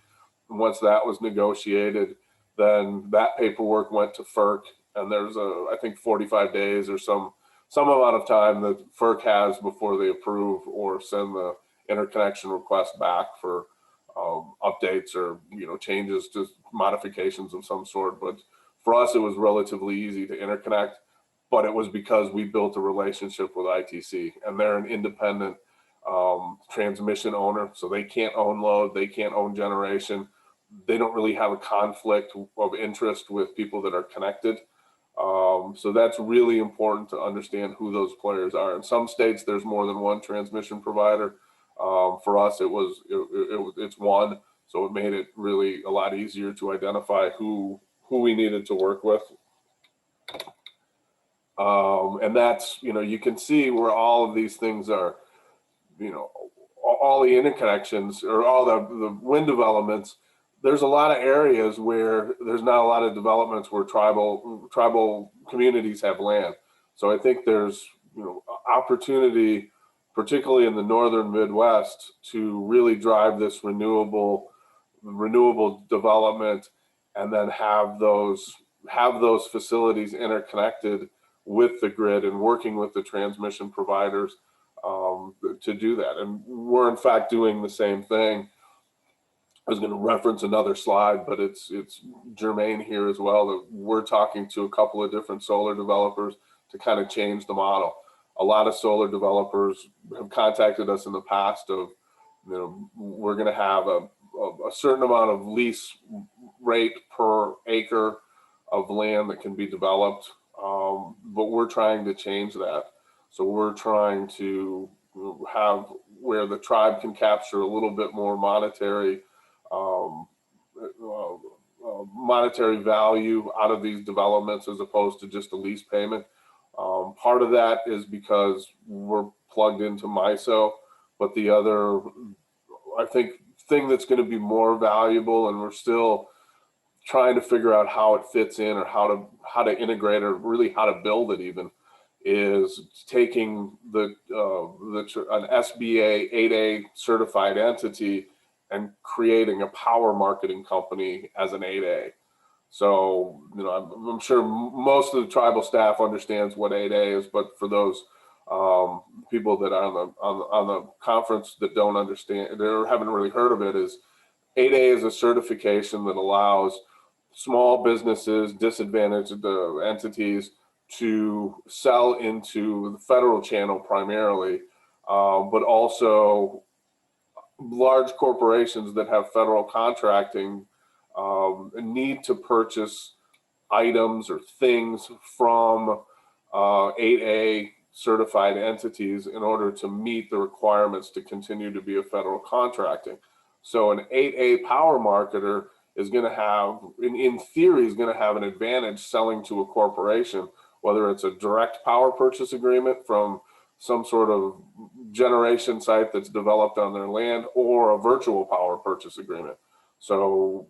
And once that was negotiated, then that paperwork went to FERC, and there's I think 45 days or some amount of time that FERC has before they approve or send the interconnection request back for updates or changes, just modifications of some sort. But for us, it was relatively easy to interconnect, but it was because we built a relationship with ITC, and they're an independent transmission owner, so they can't own load, they can't own generation. They don't really have a conflict of interest with people that are connected. So that's really important to understand who those players are. In some states, there's more than one transmission provider. For us, it's one, so it made it really a lot easier to identify who we needed to work with. And that's, you can see where all of these things are, all the interconnections or all the wind developments. There's a lot of areas where there's not a lot of developments where tribal communities have land. So I think there's opportunity, particularly in the northern Midwest, to really drive this renewable development, and then have those facilities interconnected with the grid and working with the transmission providers to do that. And we're in fact doing the same thing. I was going to reference another slide, but it's germane here as well, that we're talking to a couple of different solar developers to kind of change the model. A lot of solar developers have contacted us in the past of, we're going to have a certain amount of lease rate per acre of land that can be developed, but we're trying to change that. So we're trying to have where the tribe can capture a little bit more monetary value out of these developments, as opposed to just a lease payment. Part of that is because we're plugged into MISO, but the other, I think, thing that's going to be more valuable, and we're still trying to figure out how it fits in, or how to integrate, or really how to build it even, is taking an SBA 8A certified entity and creating a power marketing company as an 8A. So, you know, I'm sure most of the tribal staff understands what 8A is, but for those people that are on the conference that don't understand, or haven't really heard of it, is 8A is a certification that allows small businesses, disadvantaged entities to sell into the federal channel primarily, but also large corporations that have federal contracting need to purchase items or things from 8A certified entities in order to meet the requirements to continue to be a federal contracting. So an 8A power marketer is going to have, in theory, is going to have an advantage selling to a corporation, whether it's a direct power purchase agreement from some sort of generation site that's developed on their land, or a virtual power purchase agreement. So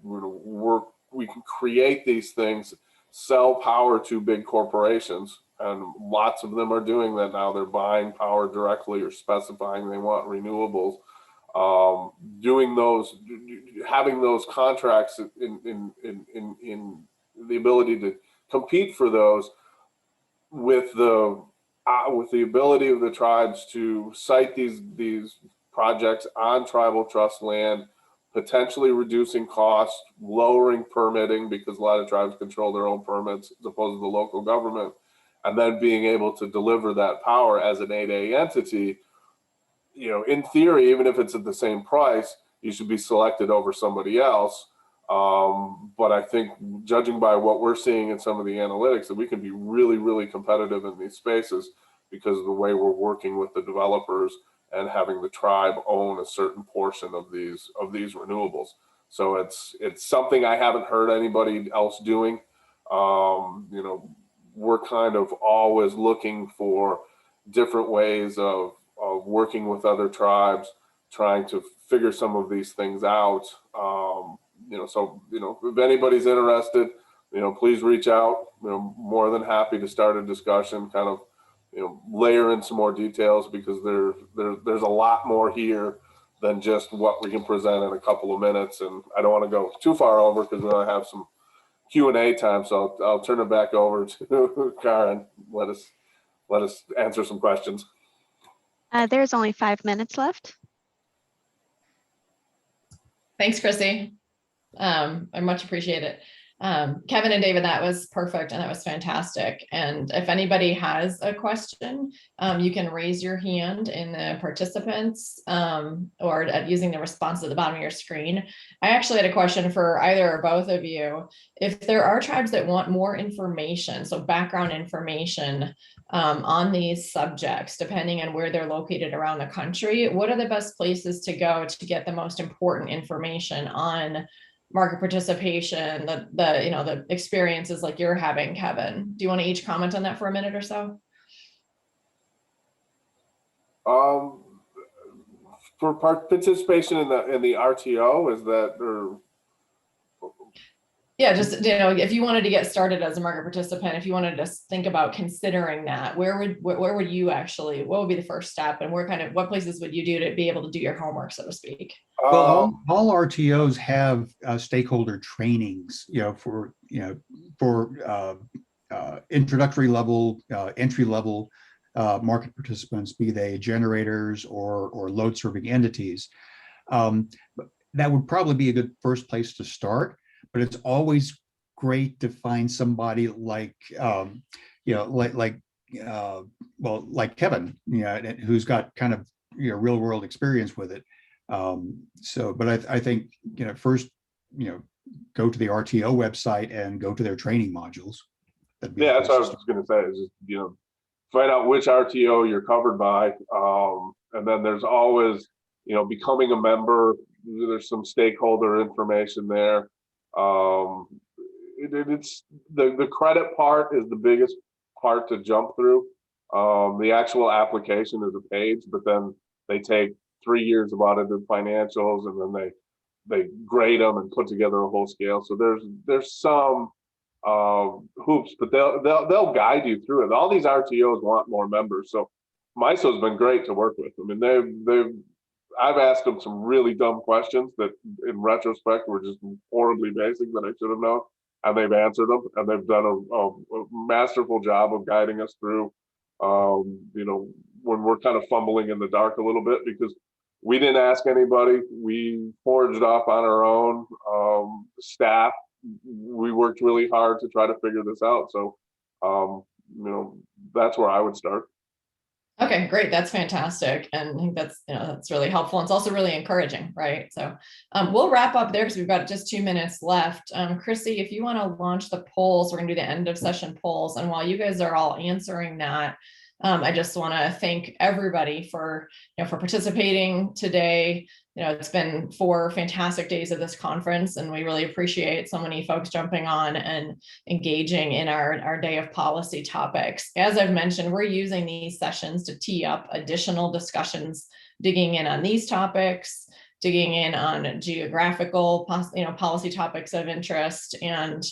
we can create these things, sell power to big corporations, and lots of them are doing that now. They're buying power directly or specifying they want renewables. Doing those, having those contracts in the ability to compete for those, with the ability of the tribes to site these projects on tribal trust land, potentially reducing costs, lowering permitting, because a lot of tribes control their own permits as opposed to the local government, and then being able to deliver that power as an 8A entity. You know, in theory, even if it's at the same price, you should be selected over somebody else. But I think, judging by what we're seeing in some of the analytics, that we can be really, really competitive in these spaces because of the way we're working with the developers and having the tribe own a certain portion of these renewables. So it's something I haven't heard anybody else doing. You know, we're kind of always looking for different ways of working with other tribes, trying to figure some of these things out. You know, so, you know, if anybody's interested, you know, please reach out. You know, more than happy to start a discussion, kind of, you know, layer in some more details, because there's a lot more here than just what we can present in a couple of minutes. And I don't want to go too far over, because then I have some Q&A time. So I'll turn it back over to Karen. Let us answer some questions. There's only 5 minutes left. Thanks, Chrissy. I much appreciate it. Kevin and David, that was perfect and that was fantastic. And if anybody has a question, you can raise your hand in the participants or using the response at the bottom of your screen. I actually had a question for either or both of you. If there are tribes that want more information, so background information on these subjects, depending on where they're located around the country, what are the best places to go to get the most important information on market participation, the experiences like you're having, Kevin? Do you want to each comment on that for a minute or so? For participation in the RTO, is that, or? Yeah, just, you know, if you wanted to get started as a market participant, if you wanted to think about considering that, where would you actually, what would be the first step, and what places would you do to be able to do your homework, so to speak? Well, all RTOs have stakeholder trainings, you know, for introductory level, entry level market participants, be they generators or load serving entities. That would probably be a good first place to start. But it's always great to find somebody like, you know, like Kevin, you know, who's got kind of, you know, real world experience with it. But I think, you know, first, you know, go to the RTO website and go to their training modules. Yeah, that's what I was going to say, is just, you know, find out which RTO you're covered by. And then there's always, you know, becoming a member. There's some stakeholder information there. It's the credit part is the biggest part to jump through. The actual application is a page, but then they take 3 years of audited financials, and then they grade them and put together a whole scale. So there's some hoops, but they'll guide you through it. All these RTOs want more members, so MISO's been great to work with. I mean, I've asked them some really dumb questions that, in retrospect, were just horribly basic that I should have known, and they've answered them, and they've done a masterful job of guiding us through. You know, when we're kind of fumbling in the dark a little bit because we didn't ask anybody, we forged off on our own. Staff, we worked really hard to try to figure this out. So, you know, that's where I would start. Okay, great. That's fantastic. And I think that's, that's really helpful. And it's also really encouraging, right? So we'll wrap up there because we've got just 2 minutes left. Chrissy, if you want to launch the polls, we're going to do the end of session polls. And while you guys are all answering that, I just want to thank everybody for, for participating today. It's been 4 fantastic days of this conference, and we really appreciate so many folks jumping on and engaging in our day of policy topics. As I've mentioned, we're using these sessions to tee up additional discussions, digging in on these topics, digging in on geographical, policy topics of interest, and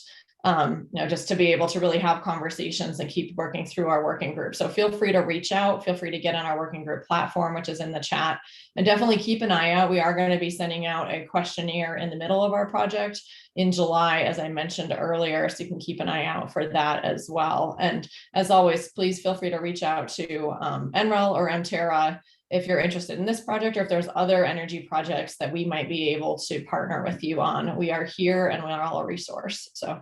just to be able to really have conversations and keep working through our working group. So feel free to reach out, feel free to get on our working group platform, which is in the chat, and definitely keep an eye out. We are going to be sending out a questionnaire in the middle of our project in July, as I mentioned earlier, so you can keep an eye out for that as well. And as always, please feel free to reach out to NREL or MTERA if you're interested in this project, or if there's other energy projects that we might be able to partner with you on. We are here and we are all a resource. So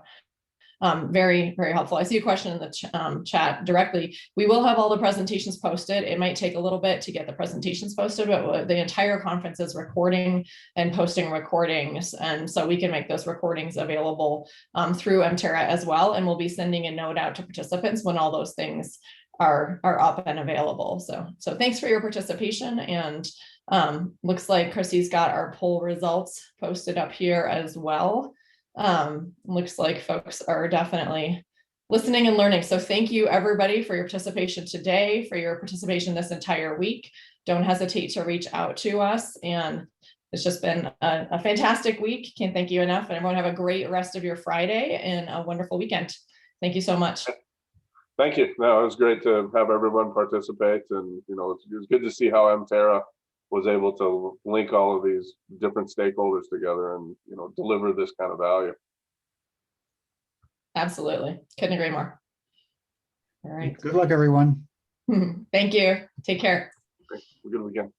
very, very helpful. I see a question in the chat directly. We will have all the presentations posted. It might take a little bit to get the presentations posted, but the entire conference is recording and posting recordings. And so we can make those recordings available through MTERA as well. And we'll be sending a note out to participants when all those things are up and available. So thanks for your participation. And looks like Chrissy's got our poll results posted up here as well. Looks like folks are definitely listening and learning. So thank you everybody for your participation today, for your participation this entire week. Don't hesitate to reach out to us. And it's just been a fantastic week. Can't thank you enough. And everyone have a great rest of your Friday and a wonderful weekend. Thank you so much. Thank you. No, it was great to have everyone participate, and it was good to see how MTERA was able to link all of these different stakeholders together and deliver this kind of value. Absolutely. Couldn't agree more. All right. Good luck, everyone. Thank you. Take care. Have a good weekend.